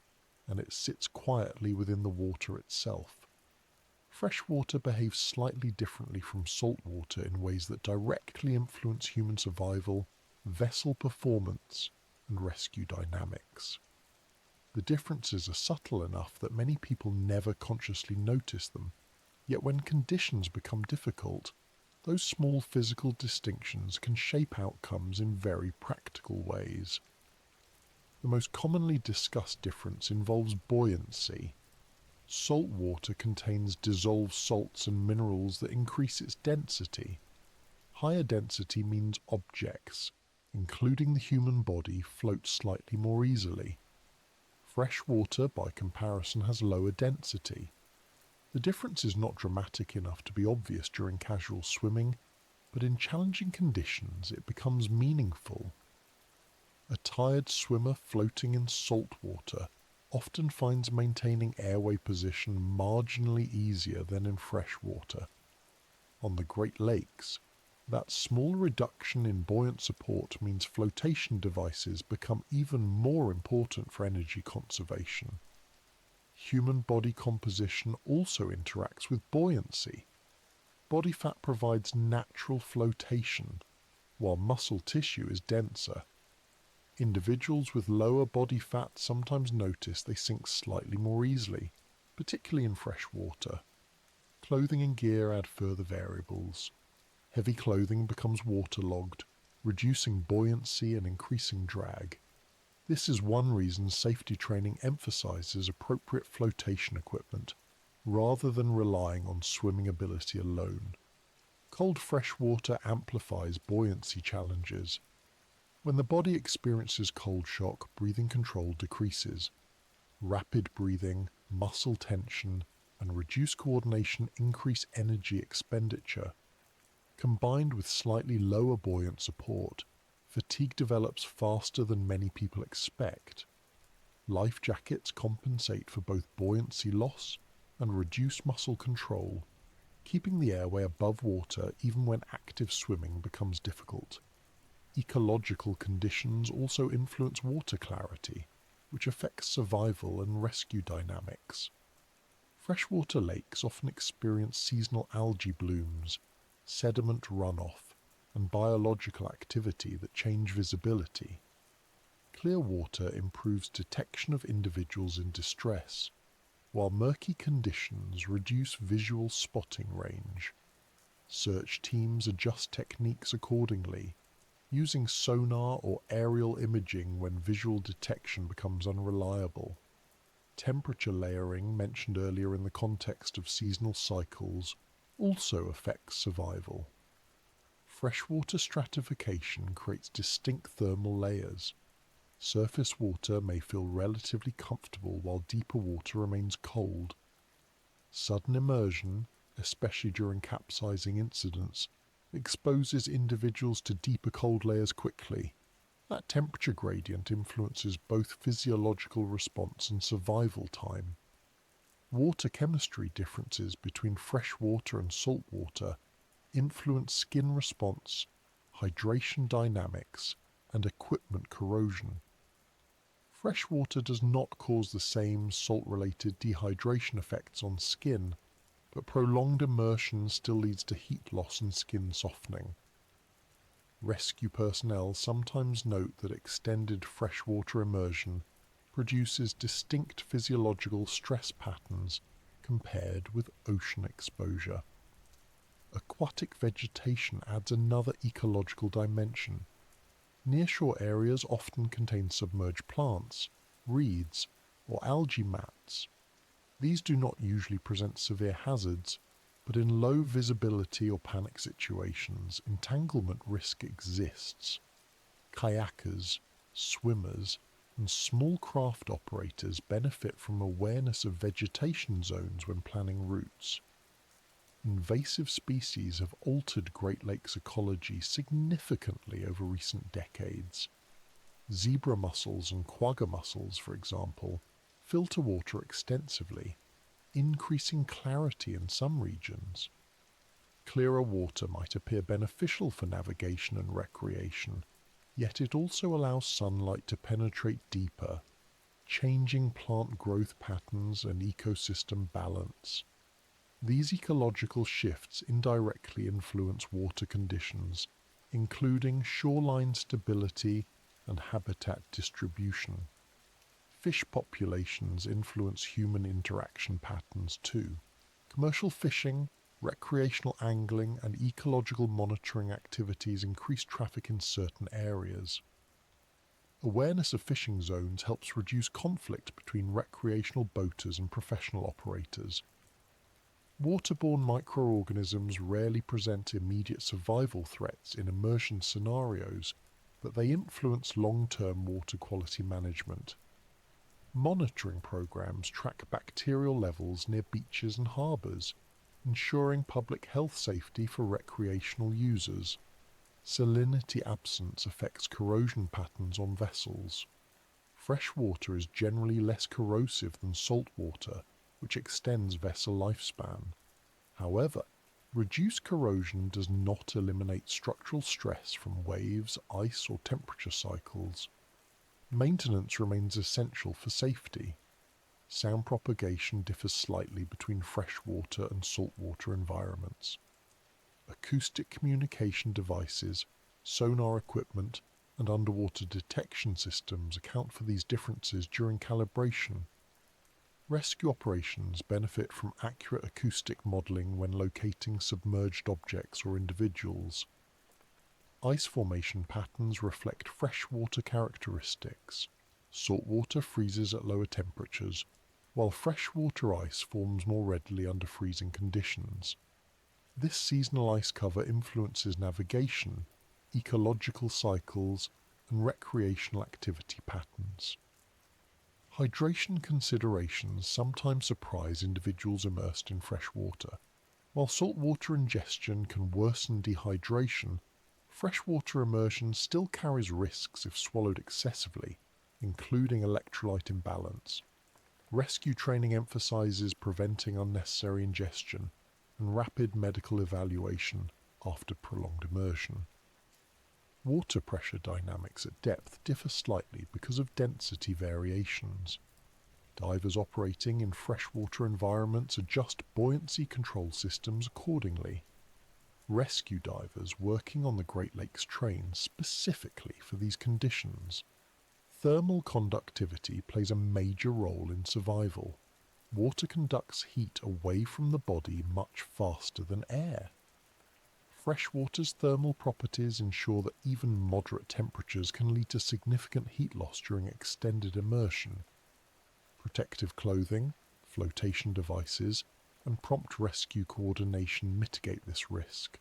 and it sits quietly within the water itself. Freshwater behaves slightly differently from saltwater in ways that directly influence human survival, vessel performance, and rescue dynamics. The differences are subtle enough that many people never consciously notice them, yet when conditions become difficult, those small physical distinctions can shape outcomes in very practical ways. The most commonly discussed difference involves buoyancy. Salt water contains dissolved salts and minerals that increase its density. Higher density means objects, including the human body, float slightly more easily. Fresh water, by comparison, has lower density. The difference is not dramatic enough to be obvious during casual swimming, but in challenging conditions it becomes meaningful. A tired swimmer floating in salt water often finds maintaining airway position marginally easier than in fresh water. On the Great Lakes, that small reduction in buoyant support means flotation devices become even more important for energy conservation. Human body composition also interacts with buoyancy. Body fat provides natural flotation, while muscle tissue is denser. Individuals with lower body fat sometimes notice they sink slightly more easily, particularly in fresh water. Clothing and gear add further variables. Heavy clothing becomes waterlogged, reducing buoyancy and increasing drag. This is one reason safety training emphasizes appropriate flotation equipment, rather than relying on swimming ability alone. Cold fresh water amplifies buoyancy challenges. When the body experiences cold shock, breathing control decreases. Rapid breathing, muscle tension, and reduced coordination increase energy expenditure. Combined with slightly lower buoyant support, fatigue develops faster than many people expect. Life jackets compensate for both buoyancy loss and reduced muscle control, keeping the airway above water even when active swimming becomes difficult. Ecological conditions also influence water clarity, which affects survival and rescue dynamics. Freshwater lakes often experience seasonal algae blooms, sediment runoff, and biological activity that change visibility. Clear water improves detection of individuals in distress, while murky conditions reduce visual spotting range. Search teams adjust techniques accordingly, using sonar or aerial imaging when visual detection becomes unreliable. Temperature layering, mentioned earlier in the context of seasonal cycles, also affects survival. Freshwater stratification creates distinct thermal layers. Surface water may feel relatively comfortable while deeper water remains cold. Sudden immersion, especially during capsizing incidents, exposes individuals to deeper cold layers quickly. That temperature gradient influences both physiological response and survival time. Water chemistry differences between freshwater and saltwater influence skin response, hydration dynamics, and equipment corrosion. Freshwater does not cause the same salt-related dehydration effects on skin, but prolonged immersion still leads to heat loss and skin softening. Rescue personnel sometimes note that extended freshwater immersion produces distinct physiological stress patterns compared with ocean exposure. Aquatic vegetation adds another ecological dimension. Nearshore areas often contain submerged plants, reeds, or algae mats. These do not usually present severe hazards, but in low visibility or panic situations, entanglement risk exists. Kayakers, swimmers, and small craft operators benefit from awareness of vegetation zones when planning routes. Invasive species have altered Great Lakes ecology significantly over recent decades. Zebra mussels and quagga mussels, for example, filter water extensively, increasing clarity in some regions. Clearer water might appear beneficial for navigation and recreation, yet it also allows sunlight to penetrate deeper, changing plant growth patterns and ecosystem balance. These ecological shifts indirectly influence water conditions, including shoreline stability and habitat distribution. Fish populations influence human interaction patterns too. Commercial fishing, recreational angling, and ecological monitoring activities increase traffic in certain areas. Awareness of fishing zones helps reduce conflict between recreational boaters and professional operators. Waterborne microorganisms rarely present immediate survival threats in immersion scenarios, but they influence long-term water quality management. Monitoring programs track bacterial levels near beaches and harbours, ensuring public health safety for recreational users. Salinity absence affects corrosion patterns on vessels. Fresh water is generally less corrosive than salt water, which extends vessel lifespan. However, reduced corrosion does not eliminate structural stress from waves, ice, or temperature cycles. Maintenance remains essential for safety. Sound propagation differs slightly between freshwater and saltwater environments. Acoustic communication devices, sonar equipment, and underwater detection systems account for these differences during calibration. Rescue operations benefit from accurate acoustic modeling when locating submerged objects or individuals. Ice formation patterns reflect freshwater characteristics. Saltwater freezes at lower temperatures, while freshwater ice forms more readily under freezing conditions. This seasonal ice cover influences navigation, ecological cycles, and recreational activity patterns. Hydration considerations sometimes surprise individuals immersed in fresh water. While saltwater ingestion can worsen dehydration, freshwater immersion still carries risks if swallowed excessively, including electrolyte imbalance. Rescue training emphasizes preventing unnecessary ingestion and rapid medical evaluation after prolonged immersion. Water pressure dynamics at depth differ slightly because of density variations. Divers operating in freshwater environments adjust buoyancy control systems accordingly. Rescue divers working on the Great Lakes train specifically for these conditions. Thermal conductivity plays a major role in survival. Water conducts heat away from the body much faster than air. Freshwater's thermal properties ensure that even moderate temperatures can lead to significant heat loss during extended immersion. Protective clothing, flotation devices, and prompt rescue coordination mitigate this risk.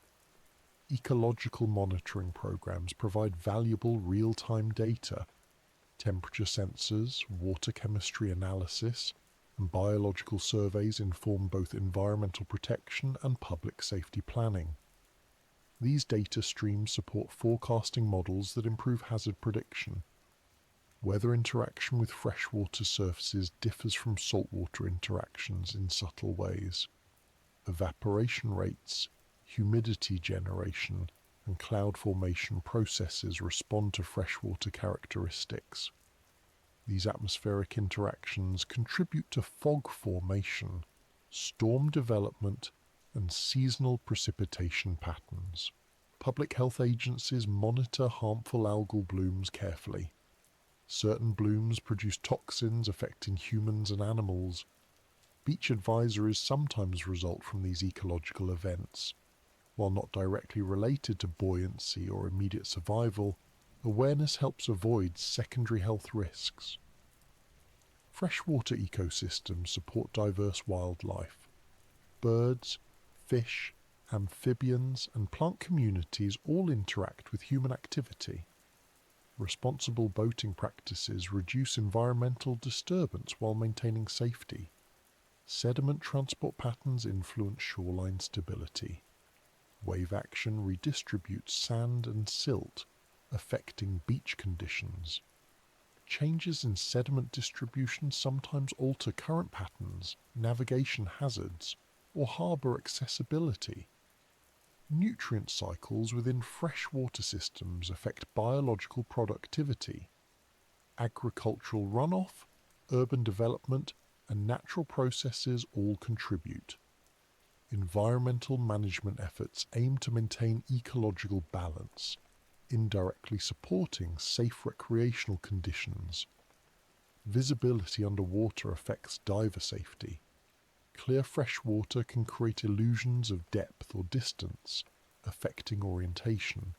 Ecological monitoring programs provide valuable real-time data. Temperature sensors, water chemistry analysis, and biological surveys inform both environmental protection and public safety planning. These data streams support forecasting models that improve hazard prediction. Weather interaction with freshwater surfaces differs from saltwater interactions in subtle ways. Evaporation rates, humidity generation, and cloud formation processes respond to freshwater characteristics. These atmospheric interactions contribute to fog formation, storm development, and seasonal precipitation patterns. Public health agencies monitor harmful algal blooms carefully. Certain blooms produce toxins affecting humans and animals. Beach advisories sometimes result from these ecological events. While not directly related to buoyancy or immediate survival, awareness helps avoid secondary health risks. Freshwater ecosystems support diverse wildlife. Birds, fish, amphibians, and plant communities all interact with human activity. Responsible boating practices reduce environmental disturbance while maintaining safety. Sediment transport patterns influence shoreline stability. Wave action redistributes sand and silt, affecting beach conditions. Changes in sediment distribution sometimes alter current patterns, navigation hazards, or harbour accessibility. Nutrient cycles within freshwater systems affect biological productivity. Agricultural runoff, urban development, and natural processes all contribute. Environmental management efforts aim to maintain ecological balance, indirectly supporting safe recreational conditions. Visibility underwater affects diver safety. Clear freshwater can create illusions of depth or distance, affecting orientation.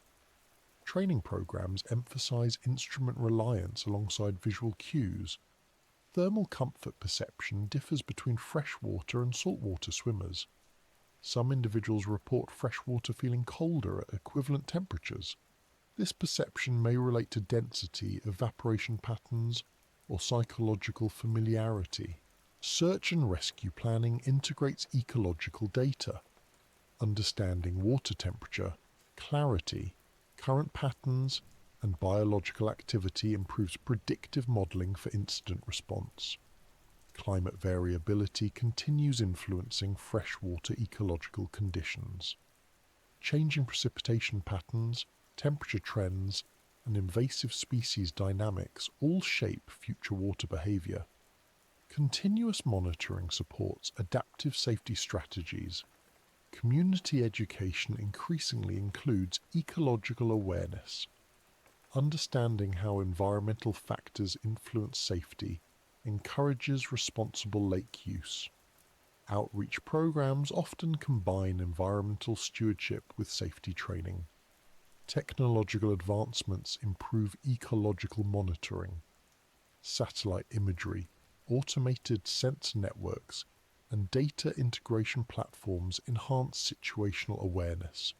Training programs emphasize instrument reliance alongside visual cues. Thermal comfort perception differs between freshwater and saltwater swimmers. Some individuals report freshwater feeling colder at equivalent temperatures. This perception may relate to density, evaporation patterns, or psychological familiarity. Search and rescue planning integrates ecological data. Understanding water temperature, clarity, current patterns, and biological activity improves predictive modelling for incident response. Climate variability continues influencing freshwater ecological conditions. Changing precipitation patterns, temperature trends, and invasive species dynamics all shape future water behaviour. Continuous monitoring supports adaptive safety strategies. Community education increasingly includes ecological awareness. Understanding how environmental factors influence safety encourages responsible lake use. Outreach programs often combine environmental stewardship with safety training. Technological advancements improve ecological monitoring. Satellite imagery, automated sensor networks, and data integration platforms enhance situational awareness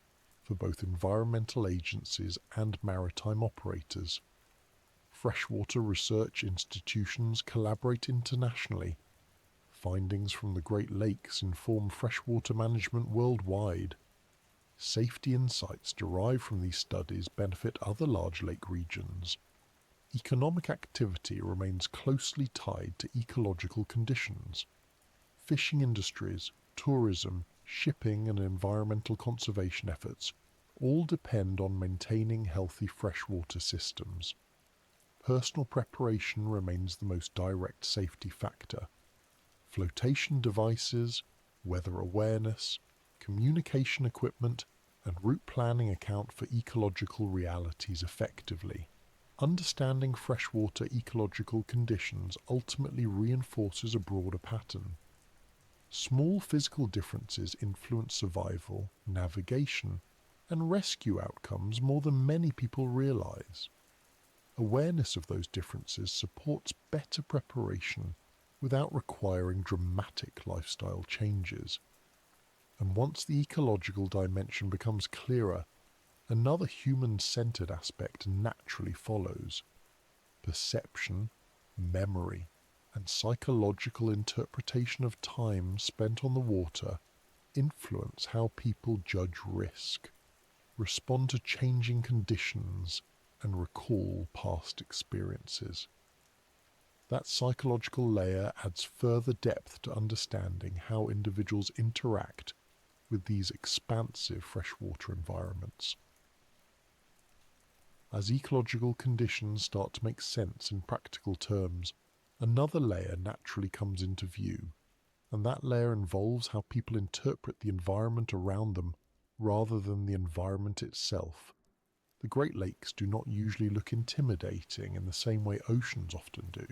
for both environmental agencies and maritime operators. Freshwater research institutions collaborate internationally. Findings from the Great Lakes inform freshwater management worldwide. Safety insights derived from these studies benefit other large lake regions. Economic activity remains closely tied to ecological conditions. Fishing industries, tourism, shipping, and environmental conservation efforts all depend on maintaining healthy freshwater systems. Personal preparation remains the most direct safety factor. Flotation devices, weather awareness, communication equipment, and route planning account for ecological realities effectively. Understanding freshwater ecological conditions ultimately reinforces a broader pattern. Small physical differences influence survival, navigation, and rescue outcomes more than many people realize. Awareness of those differences supports better preparation without requiring dramatic lifestyle changes. And once the ecological dimension becomes clearer, another human-centered aspect naturally follows. Perception, memory, and psychological interpretation of time spent on the water influence how people judge risk, respond to changing conditions, and recall past experiences. That psychological layer adds further depth to understanding how individuals interact with these expansive freshwater environments. As ecological conditions start to make sense in practical terms, another layer naturally comes into view, and that layer involves how people interpret the environment around them rather than the environment itself. The Great Lakes do not usually look intimidating in the same way oceans often do.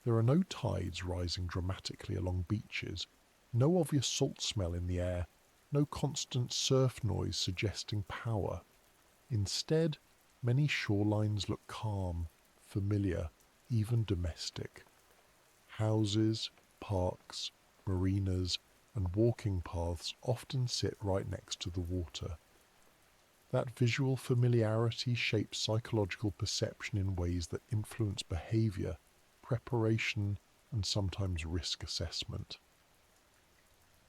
There are no tides rising dramatically along beaches, no obvious salt smell in the air, no constant surf noise suggesting power. Instead, many shorelines look calm, familiar, even domestic. Houses, parks, marinas, and walking paths often sit right next to the water. That visual familiarity shapes psychological perception in ways that influence behavior, preparation, and sometimes risk assessment.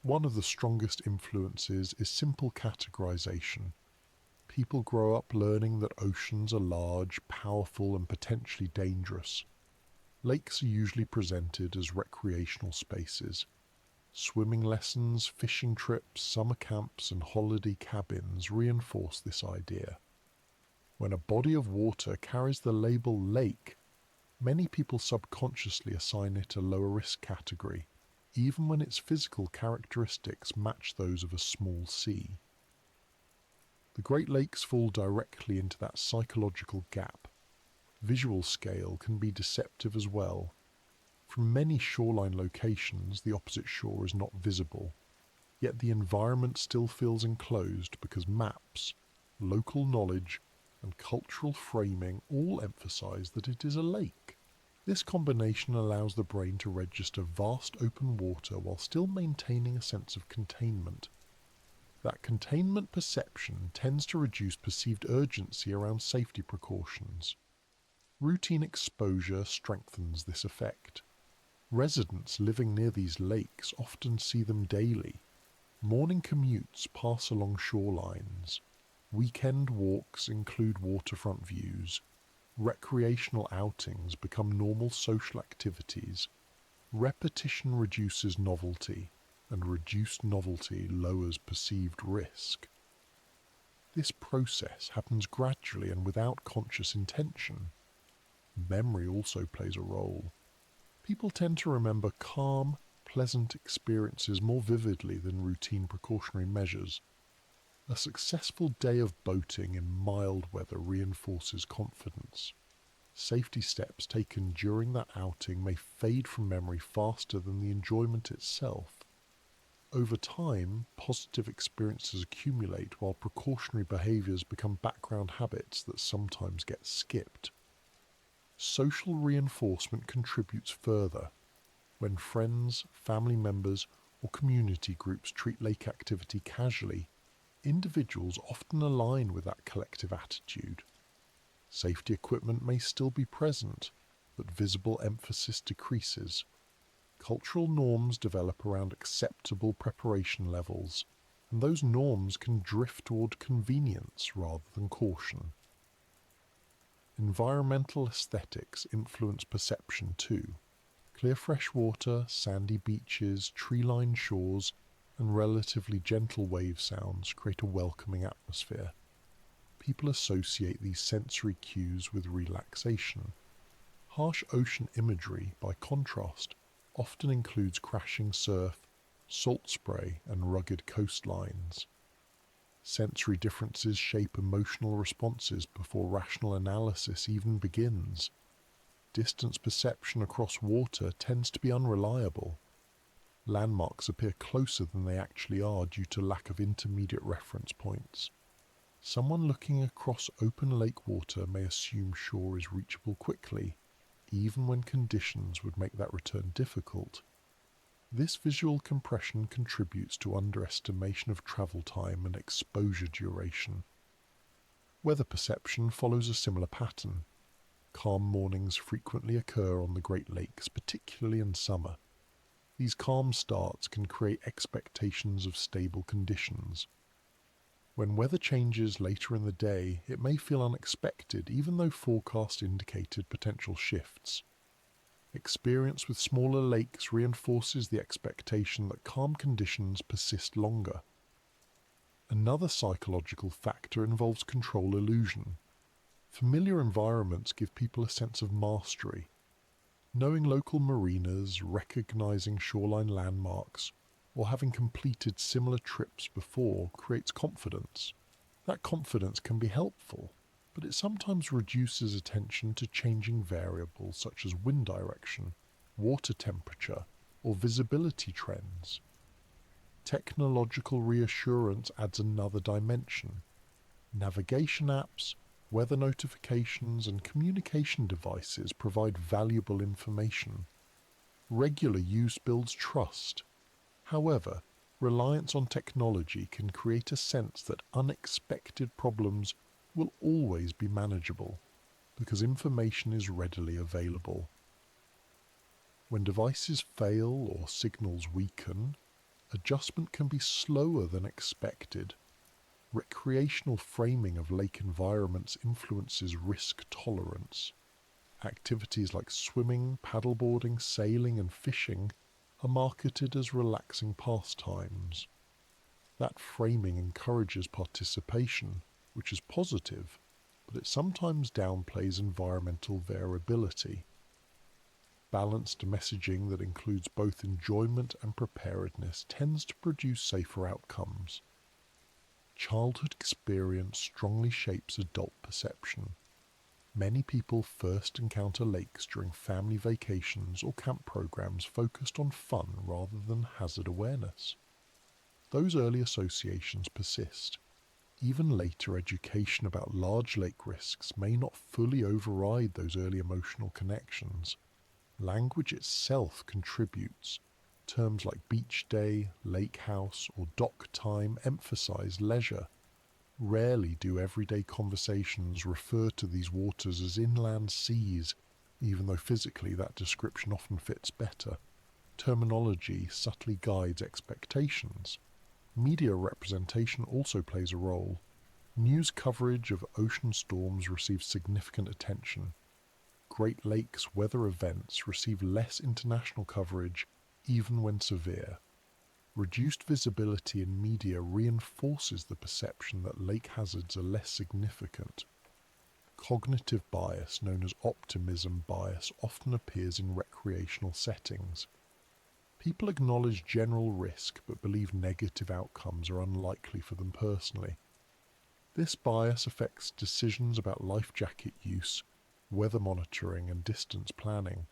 One of the strongest influences is simple categorization. People grow up learning that oceans are large, powerful, and potentially dangerous. Lakes are usually presented as recreational spaces. Swimming lessons, fishing trips, summer camps, and holiday cabins reinforce this idea. When a body of water carries the label lake, many people subconsciously assign it a lower risk category, even when its physical characteristics match those of a small sea. The Great Lakes fall directly into that psychological gap. Visual scale can be deceptive as well. From many shoreline locations, the opposite shore is not visible, yet the environment still feels enclosed because maps, local knowledge, and cultural framing all emphasize that it is a lake. This combination allows the brain to register vast open water while still maintaining a sense of containment. That containment perception tends to reduce perceived urgency around safety precautions. Routine exposure strengthens this effect. Residents living near these lakes often see them daily. Morning commutes pass along shorelines. Weekend walks include waterfront views. Recreational outings become normal social activities. Repetition reduces novelty, and reduced novelty lowers perceived risk. This process happens gradually and without conscious intention. Memory also plays a role. People tend to remember calm, pleasant experiences more vividly than routine precautionary measures. A successful day of boating in mild weather reinforces confidence. Safety steps taken during that outing may fade from memory faster than the enjoyment itself. Over time, positive experiences accumulate while precautionary behaviours become background habits that sometimes get skipped. Social reinforcement contributes further. When friends, family members, or community groups treat lake activity casually, individuals often align with that collective attitude. Safety equipment may still be present, but visible emphasis decreases. Cultural norms develop around acceptable preparation levels, and those norms can drift toward convenience rather than caution. Environmental aesthetics influence perception too. Clear fresh water, sandy beaches, tree-lined shores, and relatively gentle wave sounds create a welcoming atmosphere. People associate these sensory cues with relaxation. Harsh ocean imagery, by contrast, often includes crashing surf, salt spray, and rugged coastlines. Sensory differences shape emotional responses before rational analysis even begins. Distance perception across water tends to be unreliable. Landmarks appear closer than they actually are due to lack of intermediate reference points. Someone looking across open lake water may assume shore is reachable quickly, even when conditions would make that return difficult. This visual compression contributes to underestimation of travel time and exposure duration. Weather perception follows a similar pattern. Calm mornings frequently occur on the Great Lakes, particularly in summer. These calm starts can create expectations of stable conditions. When weather changes later in the day, it may feel unexpected, even though forecast indicated potential shifts. Experience with smaller lakes reinforces the expectation that calm conditions persist longer. Another psychological factor involves control illusion. Familiar environments give people a sense of mastery. Knowing local marinas, recognizing shoreline landmarks, or having completed similar trips before creates confidence. That confidence can be helpful, but it sometimes reduces attention to changing variables such as wind direction, water temperature, or visibility trends. Technological reassurance adds another dimension. Navigation apps, weather notifications, and communication devices provide valuable information. Regular use builds trust. However, reliance on technology can create a sense that unexpected problems will always be manageable because information is readily available. When devices fail or signals weaken, adjustment can be slower than expected. Recreational framing of lake environments influences risk tolerance. Activities like swimming, paddleboarding, sailing, and fishing are marketed as relaxing pastimes. That framing encourages participation, which is positive, but it sometimes downplays environmental variability. Balanced messaging that includes both enjoyment and preparedness tends to produce safer outcomes. Childhood experience strongly shapes adult perception. Many people first encounter lakes during family vacations or camp programs focused on fun rather than hazard awareness. Those early associations persist. Even later education about large lake risks may not fully override those early emotional connections. Language itself contributes. Terms like beach day, lake house, or dock time emphasize leisure. Rarely do everyday conversations refer to these waters as inland seas, even though physically that description often fits better. Terminology subtly guides expectations. Media representation also plays a role. News coverage of ocean storms receives significant attention. Great Lakes weather events receive less international coverage, even when severe. Reduced visibility in media reinforces the perception that lake hazards are less significant. Cognitive bias, known as optimism bias, often appears in recreational settings. People acknowledge general risk but believe negative outcomes are unlikely for them personally. This bias affects decisions about life jacket use, weather monitoring, and distance planning.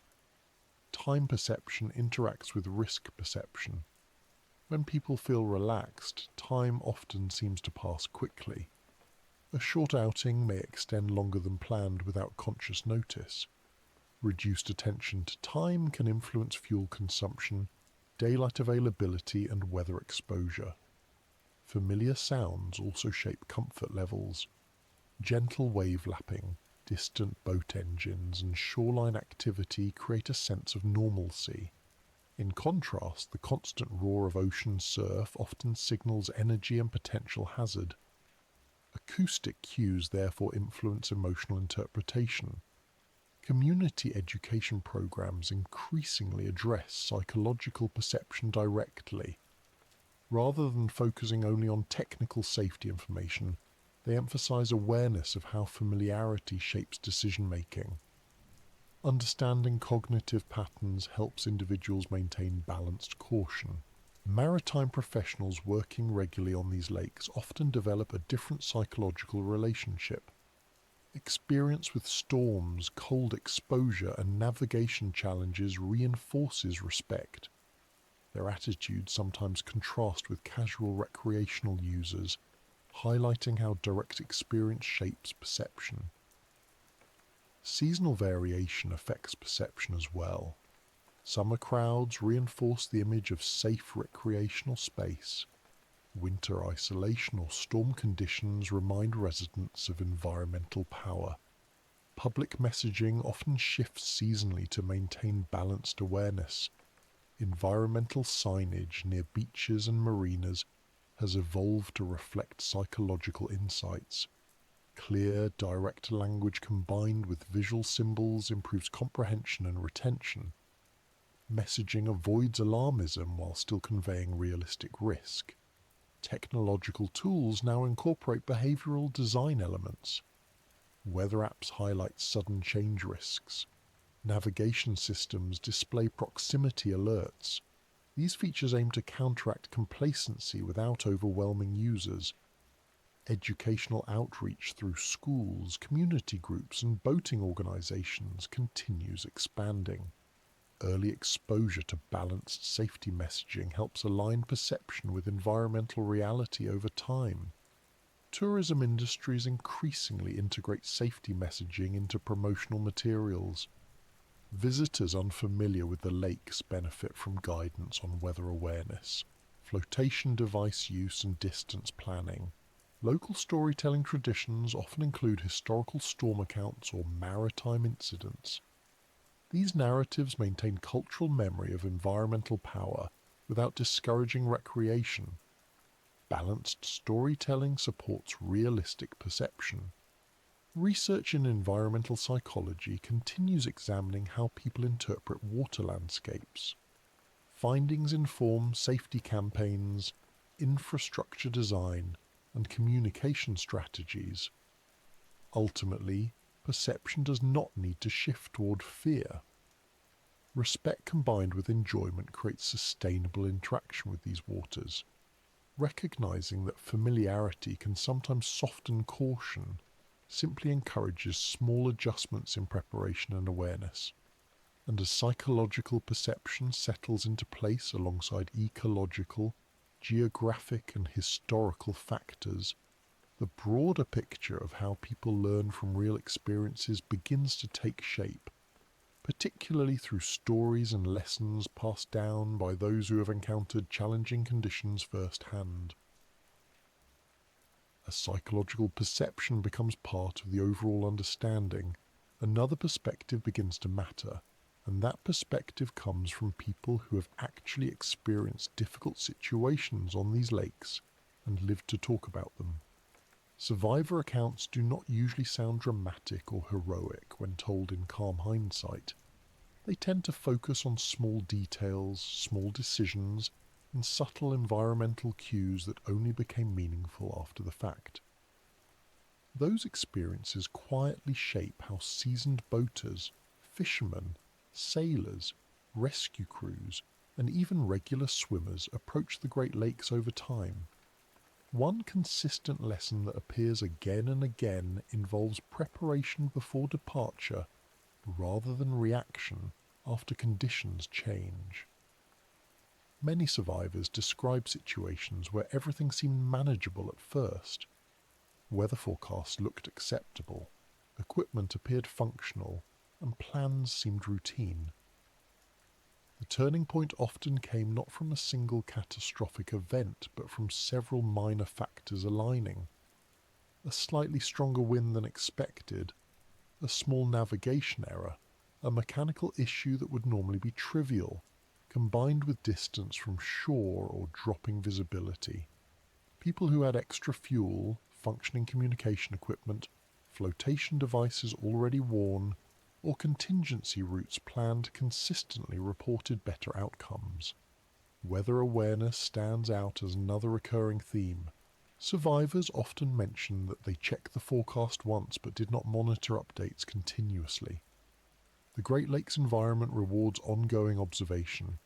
Time perception interacts with risk perception. When people feel relaxed, time often seems to pass quickly. A short outing may extend longer than planned without conscious notice. Reduced attention to time can influence fuel consumption, daylight availability, and weather exposure. Familiar sounds also shape comfort levels. Gentle wave lapping, distant boat engines, and shoreline activity create a sense of normalcy. In contrast, the constant roar of ocean surf often signals energy and potential hazard. Acoustic cues therefore influence emotional interpretation. Community education programs increasingly address psychological perception directly. Rather than focusing only on technical safety information, they emphasize awareness of how familiarity shapes decision-making. Understanding cognitive patterns helps individuals maintain balanced caution. Maritime professionals working regularly on these lakes often develop a different psychological relationship. Experience with storms, cold exposure, and navigation challenges reinforces respect. Their attitudes sometimes contrast with casual recreational users, highlighting how direct experience shapes perception. Seasonal variation affects perception as well. Summer crowds reinforce the image of safe recreational space. Winter isolation or storm conditions remind residents of environmental power. Public messaging often shifts seasonally to maintain balanced awareness. Environmental signage near beaches and marinas has evolved to reflect psychological insights. Clear, direct language combined with visual symbols improves comprehension and retention. Messaging avoids alarmism while still conveying realistic risk. Technological tools now incorporate behavioral design elements. Weather apps highlight sudden change risks. Navigation systems display proximity alerts. These features aim to counteract complacency without overwhelming users. Educational outreach through schools, community groups, and boating organizations continues expanding. Early exposure to balanced safety messaging helps align perception with environmental reality over time. Tourism industries increasingly integrate safety messaging into promotional materials. Visitors unfamiliar with the lakes benefit from guidance on weather awareness, flotation device use, and distance planning. Local storytelling traditions often include historical storm accounts or maritime incidents. These narratives maintain cultural memory of environmental power without discouraging recreation. Balanced storytelling supports realistic perception. Research in environmental psychology continues examining how people interpret water landscapes. Findings inform safety campaigns, infrastructure design, and communication strategies. Ultimately, perception does not need to shift toward fear. Respect combined with enjoyment creates sustainable interaction with these waters. Recognizing that familiarity can sometimes soften caution simply encourages small adjustments in preparation and awareness. And as psychological perception settles into place alongside ecological, geographic, and historical factors, the broader picture of how people learn from real experiences begins to take shape, particularly through stories and lessons passed down by those who have encountered challenging conditions firsthand. As psychological perception becomes part of the overall understanding, another perspective begins to matter, and that perspective comes from people who have actually experienced difficult situations on these lakes and lived to talk about them. Survivor accounts do not usually sound dramatic or heroic when told in calm hindsight. They tend to focus on small details, small decisions, and subtle environmental cues that only became meaningful after the fact. Those experiences quietly shape how seasoned boaters, fishermen, sailors, rescue crews, and even regular swimmers approach the Great Lakes over time. One consistent lesson that appears again and again involves preparation before departure rather than reaction after conditions change. Many survivors describe situations where everything seemed manageable at first. Weather forecasts looked acceptable, equipment appeared functional, and plans seemed routine. The turning point often came not from a single catastrophic event, but from several minor factors aligning. A slightly stronger wind than expected, a small navigation error, a mechanical issue that would normally be trivial, combined with distance from shore or dropping visibility. People who had extra fuel, functioning communication equipment, flotation devices already worn, or contingency routes planned consistently reported better outcomes. Weather awareness stands out as another recurring theme. Survivors often mention that they checked the forecast once but did not monitor updates continuously. The Great Lakes environment rewards ongoing observation.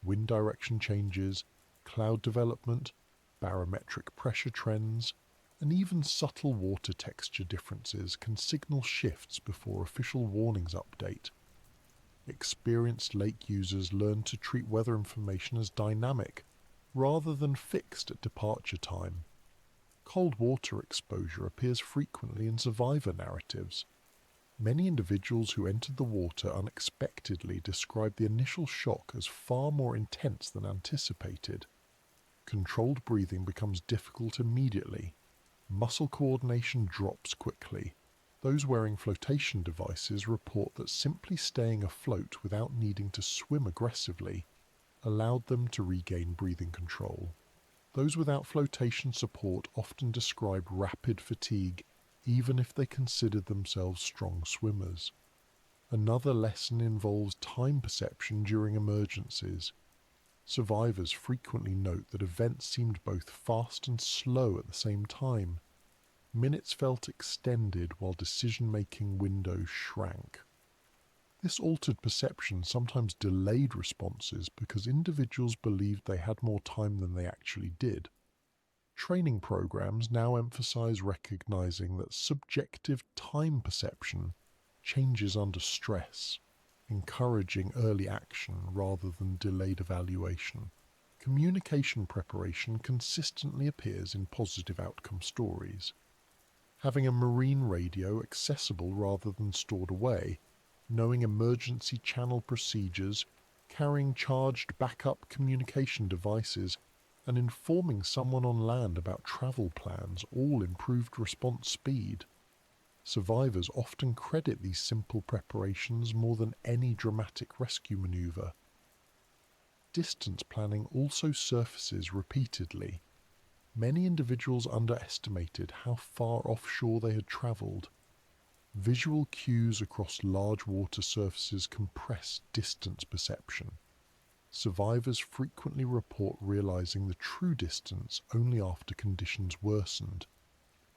Wind direction changes, cloud development, barometric pressure trends, and even subtle water texture differences can signal shifts before official warnings update. Experienced lake users learn to treat weather information as dynamic, rather than fixed at departure time. Cold water exposure appears frequently in survivor narratives. Many individuals who entered the water unexpectedly describe the initial shock as far more intense than anticipated. Controlled breathing becomes difficult immediately. Muscle coordination drops quickly. Those wearing flotation devices report that simply staying afloat without needing to swim aggressively allowed them to regain breathing control. Those without flotation support often describe rapid fatigue, even if they considered themselves strong swimmers. Another lesson involves time perception during emergencies. Survivors frequently note that events seemed both fast and slow at the same time. Minutes felt extended while decision-making windows shrank. This altered perception sometimes delayed responses because individuals believed they had more time than they actually did. Training programs now emphasize recognizing that subjective time perception changes under stress, encouraging early action rather than delayed evaluation. Communication preparation consistently appears in positive outcome stories. Having a marine radio accessible rather than stored away, knowing emergency channel procedures, carrying charged backup communication devices, and informing someone on land about travel plans all improved response speed. Survivors often credit these simple preparations more than any dramatic rescue maneuver. Distance planning also surfaces repeatedly. Many individuals underestimated how far offshore they had travelled. Visual cues across large water surfaces compress distance perception. Survivors frequently report realizing the true distance only after conditions worsened.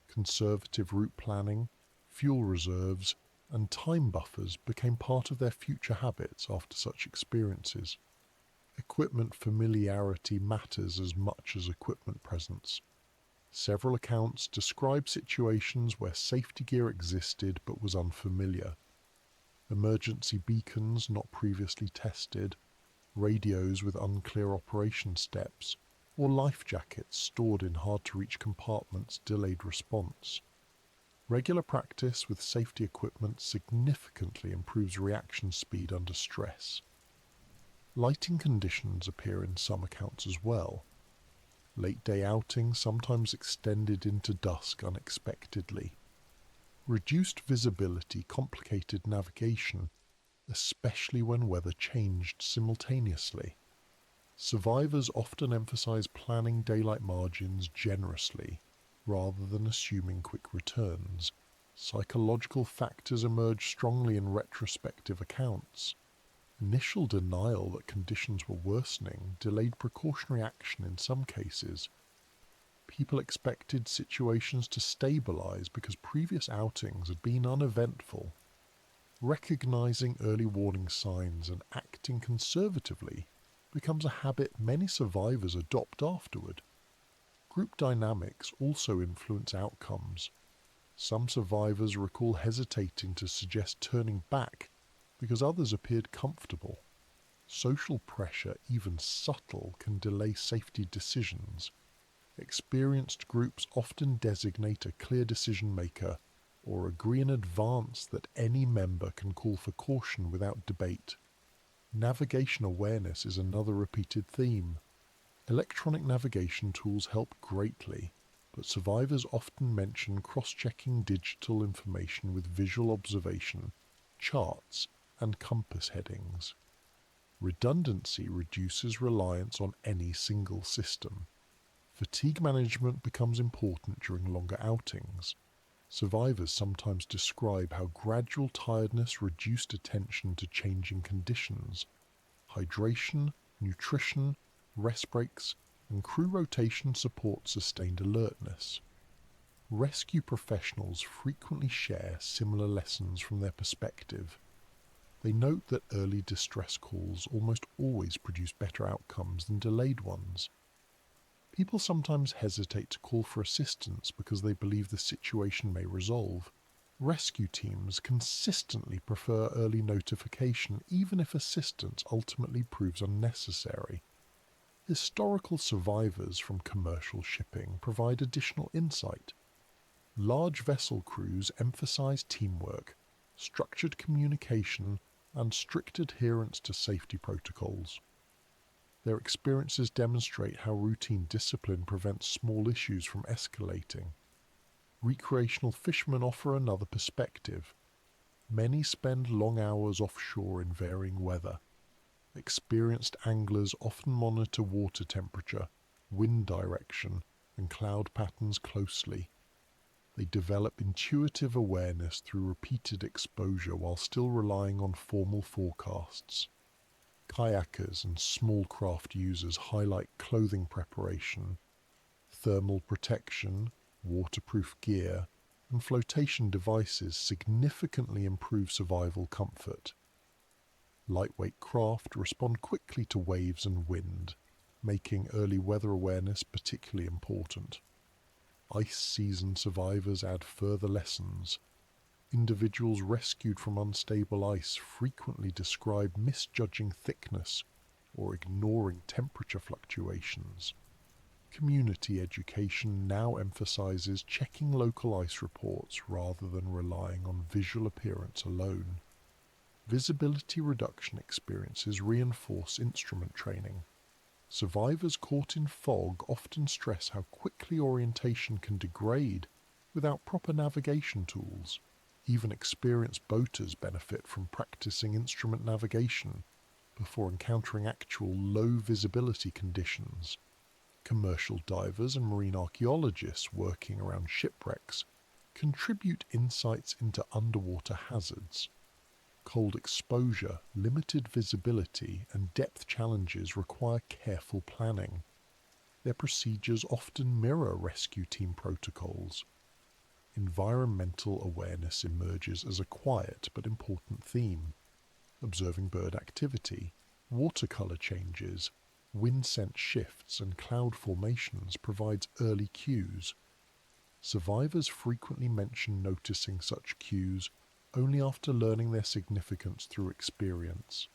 Conservative route planning, fuel reserves, and time buffers became part of their future habits after such experiences. Equipment familiarity matters as much as equipment presence. Several accounts describe situations where safety gear existed but was unfamiliar. Emergency beacons not previously tested, radios with unclear operation steps, or life jackets stored in hard-to-reach compartments delayed response. Regular practice with safety equipment significantly improves reaction speed under stress. Lighting conditions appear in some accounts as well. Late-day outings sometimes extended into dusk unexpectedly. Reduced visibility complicated navigation, especially when weather changed simultaneously. Survivors often emphasize planning daylight margins generously, rather than assuming quick returns. Psychological factors emerge strongly in retrospective accounts. Initial denial that conditions were worsening delayed precautionary action in some cases. People expected situations to stabilize because previous outings had been uneventful. Recognizing early warning signs and acting conservatively becomes a habit many survivors adopt afterward. Group dynamics also influence outcomes. Some survivors recall hesitating to suggest turning back because others appeared comfortable. Social pressure, even subtle, can delay safety decisions. Experienced groups often designate a clear decision maker or agree in advance that any member can call for caution without debate. Navigation awareness is another repeated theme. Electronic navigation tools help greatly, but survivors often mention cross-checking digital information with visual observation, charts, and compass headings. Redundancy reduces reliance on any single system. Fatigue management becomes important during longer outings. Survivors sometimes describe how gradual tiredness reduced attention to changing conditions. Hydration, nutrition, rest breaks, and crew rotation support sustained alertness. Rescue professionals frequently share similar lessons from their perspective. They note that early distress calls almost always produce better outcomes than delayed ones. People sometimes hesitate to call for assistance because they believe the situation may resolve. Rescue teams consistently prefer early notification even if assistance ultimately proves unnecessary. Historical survivors from commercial shipping provide additional insight. Large vessel crews emphasize teamwork, structured communication, and strict adherence to safety protocols. Their experiences demonstrate how routine discipline prevents small issues from escalating. Recreational fishermen offer another perspective. Many spend long hours offshore in varying weather. Experienced anglers often monitor water temperature, wind direction, and cloud patterns closely. They develop intuitive awareness through repeated exposure while still relying on formal forecasts. Kayakers and small craft users highlight clothing preparation, thermal protection, waterproof gear, and flotation devices significantly improve survival comfort. Lightweight craft respond quickly to waves and wind, making early weather awareness particularly important. Ice season survivors add further lessons. Individuals rescued from unstable ice frequently describe misjudging thickness or ignoring temperature fluctuations. Community education now emphasizes checking local ice reports rather than relying on visual appearance alone. Visibility reduction experiences reinforce instrument training. Survivors caught in fog often stress how quickly orientation can degrade without proper navigation tools. Even experienced boaters benefit from practicing instrument navigation before encountering actual low visibility conditions. Commercial divers and marine archaeologists working around shipwrecks contribute insights into underwater hazards. Cold exposure, limited visibility, and depth challenges require careful planning. Their procedures often mirror rescue team protocols. Environmental awareness emerges as a quiet but important theme. Observing bird activity, watercolor changes, wind scent shifts, and cloud formations provides early cues. Survivors frequently mention noticing such cues only after learning their significance through experience.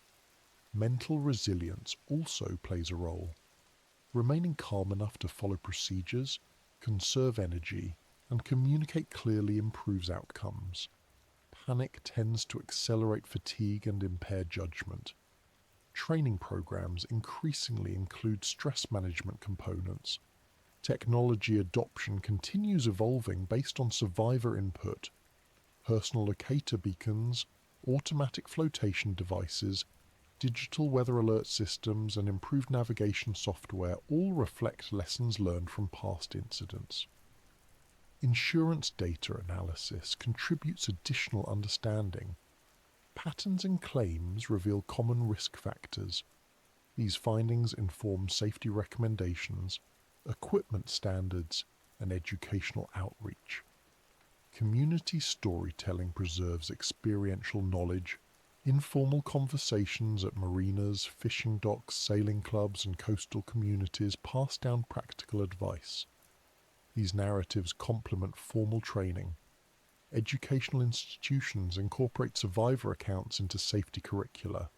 Mental resilience also plays a role. Remaining calm enough to follow procedures, conserve energy, and communicate clearly improves outcomes. Panic tends to accelerate fatigue and impair judgment. Training programs increasingly include stress management components. Technology adoption continues evolving based on survivor input. Personal locator beacons, automatic flotation devices, digital weather alert systems, and improved navigation software all reflect lessons learned from past incidents. Insurance data analysis contributes additional understanding. Patterns in claims reveal common risk factors. These findings inform safety recommendations, equipment standards, and educational outreach. Community storytelling preserves experiential knowledge. Informal conversations at marinas, fishing docks, sailing clubs, and coastal communities pass down practical advice. These narratives complement formal training. Educational institutions incorporate survivor accounts into safety curricula.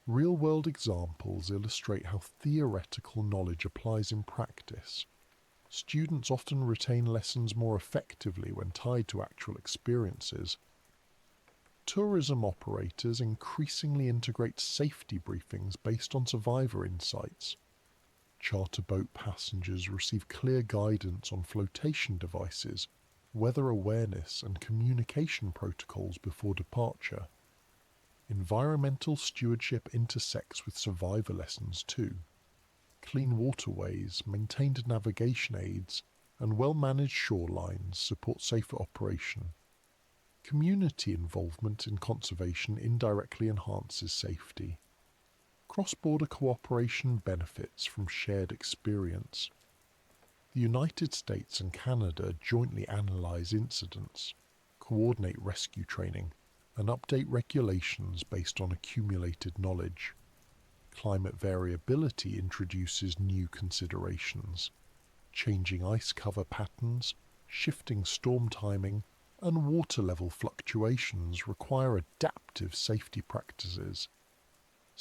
Real-world examples illustrate how theoretical knowledge applies in practice. Students often retain lessons more effectively when tied to actual experiences. Tourism operators increasingly integrate safety briefings based on survivor insights. Charter boat passengers receive clear guidance on flotation devices, weather awareness, and communication protocols before departure. Environmental stewardship intersects with survivor lessons too. Clean waterways, maintained navigation aids, and well-managed shorelines support safer operation. Community involvement in conservation indirectly enhances safety. Cross-border cooperation benefits from shared experience. The United States and Canada jointly analyze incidents, coordinate rescue training, and update regulations based on accumulated knowledge. Climate variability introduces new considerations. Changing ice cover patterns, shifting storm timing, and water level fluctuations require adaptive safety practices.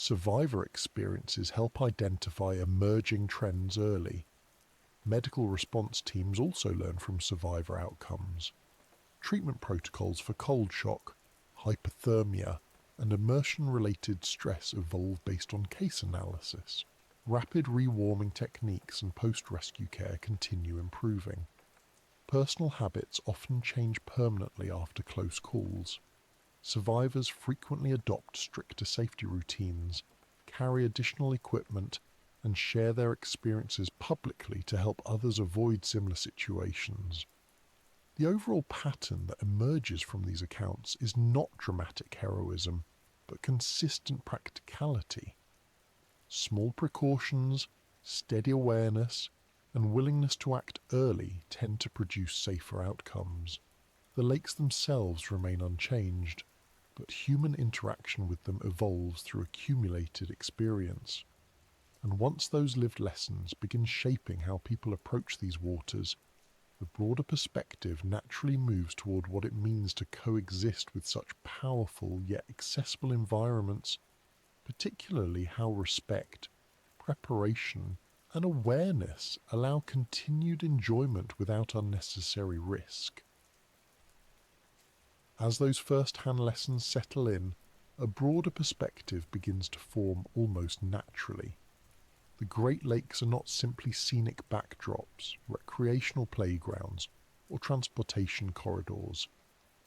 Survivor experiences help identify emerging trends early. Medical response teams also learn from survivor outcomes. Treatment protocols for cold shock, hypothermia, and immersion-related stress evolve based on case analysis. Rapid rewarming techniques and post-rescue care continue improving. Personal habits often change permanently after close calls. Survivors frequently adopt stricter safety routines, carry additional equipment, and share their experiences publicly to help others avoid similar situations. The overall pattern that emerges from these accounts is not dramatic heroism, but consistent practicality. Small precautions, steady awareness, and willingness to act early tend to produce safer outcomes. The lakes themselves remain unchanged, but human interaction with them evolves through accumulated experience. And once those lived lessons begin shaping how people approach these waters, the broader perspective naturally moves toward what it means to coexist with such powerful yet accessible environments, particularly how respect, preparation, and awareness allow continued enjoyment without unnecessary risk. As those first-hand lessons settle in, a broader perspective begins to form almost naturally. The Great Lakes are not simply scenic backdrops, recreational playgrounds, or transportation corridors.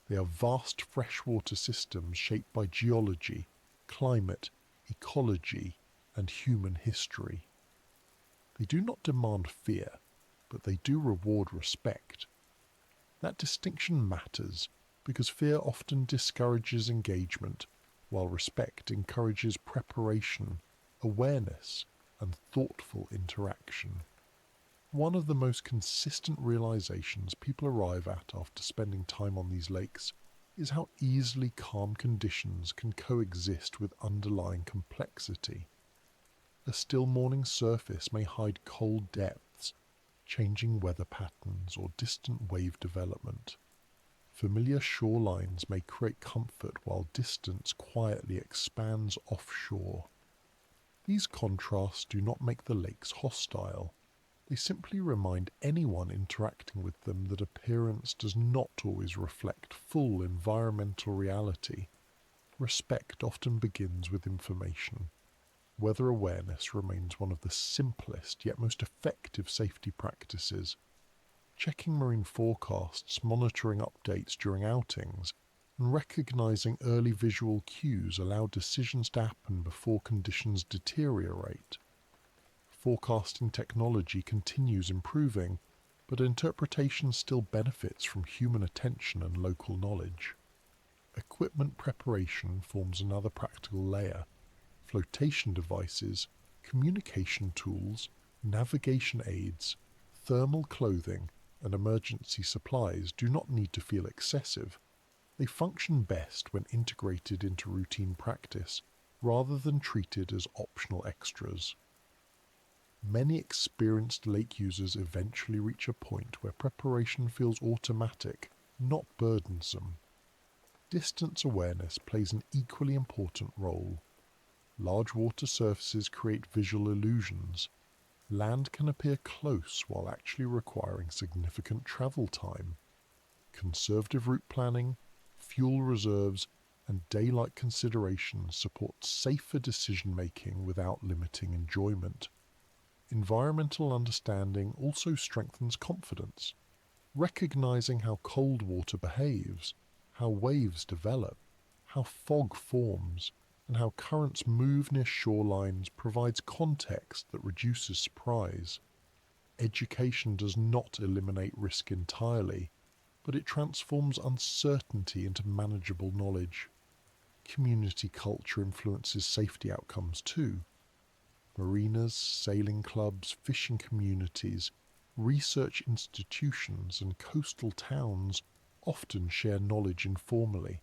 They are vast freshwater systems shaped by geology, climate, ecology, and human history. They do not demand fear, but they do reward respect. That distinction matters because fear often discourages engagement, while respect encourages preparation, awareness, and thoughtful interaction. One of the most consistent realizations people arrive at after spending time on these lakes is how easily calm conditions can coexist with underlying complexity. A still morning surface may hide cold depths, changing weather patterns, or distant wave development. Familiar shorelines may create comfort while distance quietly expands offshore. These contrasts do not make the lakes hostile. They simply remind anyone interacting with them that appearance does not always reflect full environmental reality. Respect often begins with information. Weather awareness remains one of the simplest yet most effective safety practices. Checking marine forecasts, monitoring updates during outings, and recognizing early visual cues allow decisions to happen before conditions deteriorate. Forecasting technology continues improving, but interpretation still benefits from human attention and local knowledge. Equipment preparation forms another practical layer. Flotation devices, communication tools, navigation aids, thermal clothing, and emergency supplies do not need to feel excessive. They function best when integrated into routine practice, rather than treated as optional extras. Many experienced lake users eventually reach a point where preparation feels automatic, not burdensome. Distance awareness plays an equally important role. Large water surfaces create visual illusions. Land can appear close while actually requiring significant travel time. Conservative route planning, fuel reserves, and daylight considerations support safer decision-making without limiting enjoyment. Environmental understanding also strengthens confidence. Recognizing how cold water behaves, how waves develop, how fog forms, and how currents move near shorelines provides context that reduces surprise. Education does not eliminate risk entirely, but it transforms uncertainty into manageable knowledge. Community culture influences safety outcomes too. Marinas, sailing clubs, fishing communities, research institutions, and coastal towns often share knowledge informally.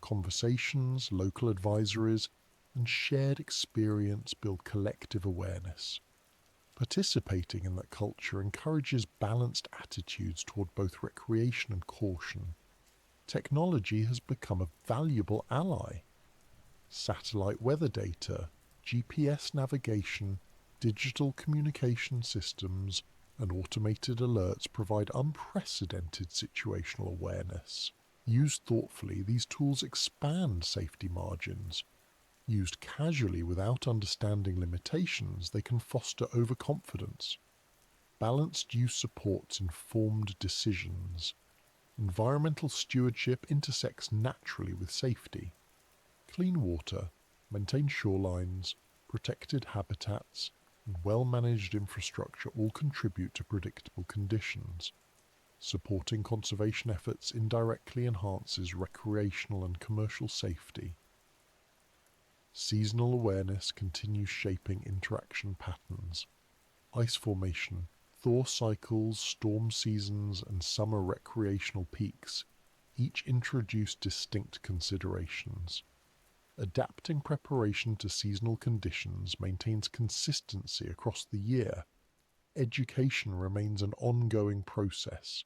Conversations, local advisories, and shared experience build collective awareness. Participating in that culture encourages balanced attitudes toward both recreation and caution. Technology has become a valuable ally. Satellite weather data, GPS navigation, digital communication systems, and automated alerts provide unprecedented situational awareness. Used thoughtfully, these tools expand safety margins. Used casually without understanding limitations, they can foster overconfidence. Balanced use supports informed decisions. Environmental stewardship intersects naturally with safety. Clean water, maintained shorelines, protected habitats, and well-managed infrastructure all contribute to predictable conditions. Supporting conservation efforts indirectly enhances recreational and commercial safety. Seasonal awareness continues shaping interaction patterns. Ice formation, thaw cycles, storm seasons, and summer recreational peaks each introduce distinct considerations. Adapting preparation to seasonal conditions maintains consistency across the year. Education remains an ongoing process.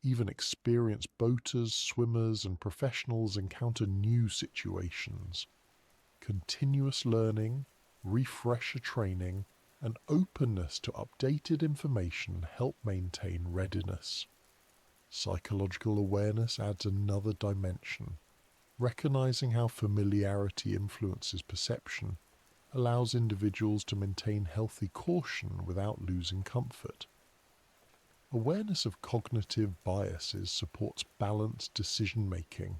Even experienced boaters, swimmers, and professionals encounter new situations. Continuous learning, refresher training, and openness to updated information help maintain readiness. Psychological awareness adds another dimension. Recognizing how familiarity influences perception allows individuals to maintain healthy caution without losing comfort. Awareness of cognitive biases supports balanced decision-making.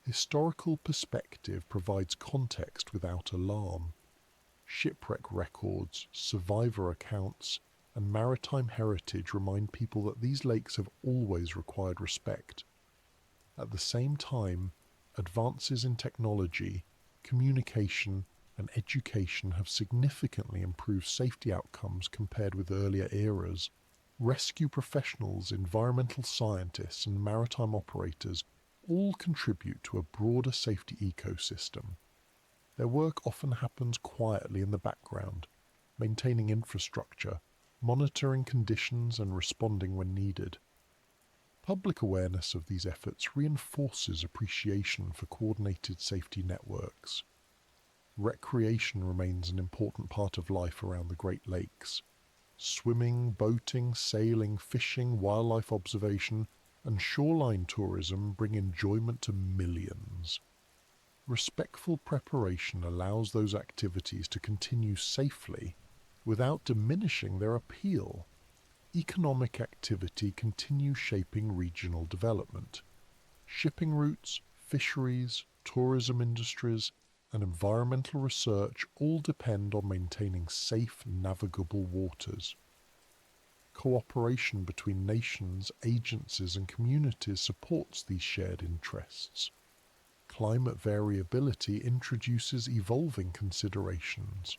Historical perspective provides context without alarm. Shipwreck records, survivor accounts, and maritime heritage remind people that these lakes have always required respect. At the same time, advances in technology, communication, and education have significantly improved safety outcomes compared with earlier eras. Rescue professionals, environmental scientists, and maritime operators all contribute to a broader safety ecosystem. Their work often happens quietly in the background, maintaining infrastructure, monitoring conditions, and responding when needed. Public awareness of these efforts reinforces appreciation for coordinated safety networks. Recreation remains an important part of life around the Great Lakes. Swimming, boating, sailing, fishing, wildlife observation, and shoreline tourism bring enjoyment to millions. Respectful preparation allows those activities to continue safely without diminishing their appeal. Economic activity continues shaping regional development. Shipping routes, fisheries, tourism industries, and environmental research all depend on maintaining safe, navigable waters. Cooperation between nations, agencies, and communities supports these shared interests. Climate variability introduces evolving considerations.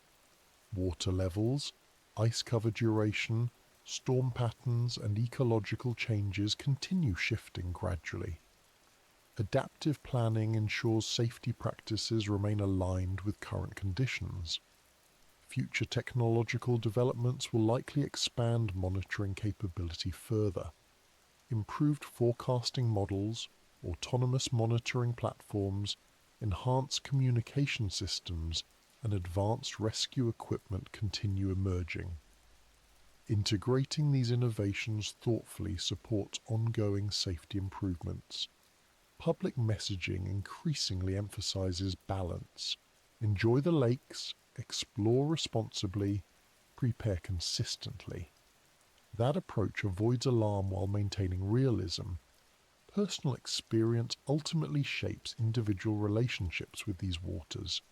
Water levels, ice cover duration, storm patterns, and ecological changes continue shifting gradually. Adaptive planning ensures safety practices remain aligned with current conditions. Future technological developments will likely expand monitoring capability further. Improved forecasting models, autonomous monitoring platforms, enhanced communication systems, and advanced rescue equipment continue emerging. Integrating these innovations thoughtfully supports ongoing safety improvements. Public messaging increasingly emphasizes balance. Enjoy the lakes, explore responsibly, prepare consistently. That approach avoids alarm while maintaining realism. Personal experience ultimately shapes individual relationships with these waters.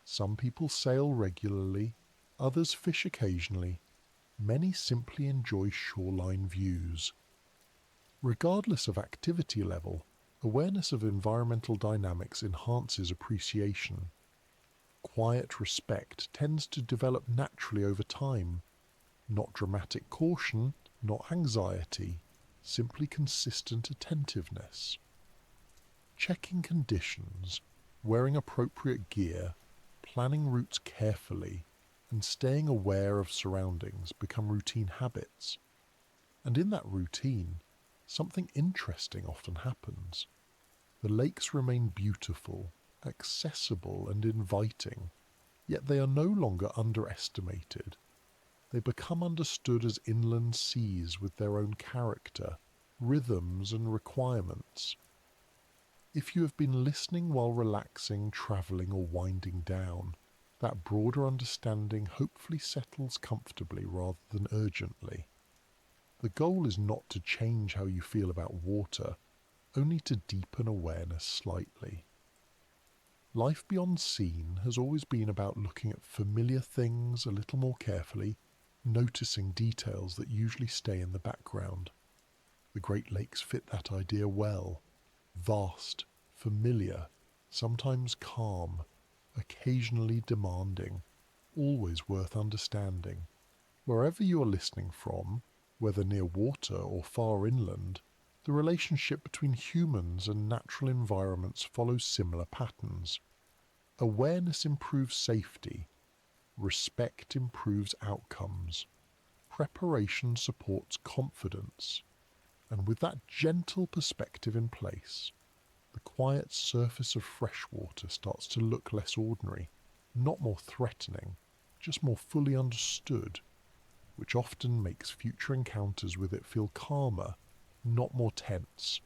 Some people sail regularly, others fish occasionally. Many simply enjoy shoreline views. Regardless of activity level, awareness of environmental dynamics enhances appreciation. Quiet respect tends to develop naturally over time. Not dramatic caution, not anxiety, simply consistent attentiveness. Checking conditions, wearing appropriate gear, planning routes carefully, and staying aware of surroundings become routine habits. And in that routine, something interesting often happens. The lakes remain beautiful, accessible and inviting, yet they are no longer underestimated. They become understood as inland seas with their own character, rhythms and requirements. If you have been listening while relaxing, travelling or winding down, that broader understanding hopefully settles comfortably rather than urgently. The goal is not to change how you feel about water, only to deepen awareness slightly. Life beyond scene has always been about looking at familiar things a little more carefully, noticing details that usually stay in the background. The Great Lakes fit that idea well. Vast, familiar, sometimes calm, occasionally demanding, always worth understanding. Wherever you are listening from, whether near water or far inland, the relationship between humans and natural environments follows similar patterns. Awareness improves safety, respect improves outcomes, preparation supports confidence, and with that gentle perspective in place, the quiet surface of freshwater starts to look less ordinary, not more threatening, just more fully understood, which often makes future encounters with it feel calmer, not more tense.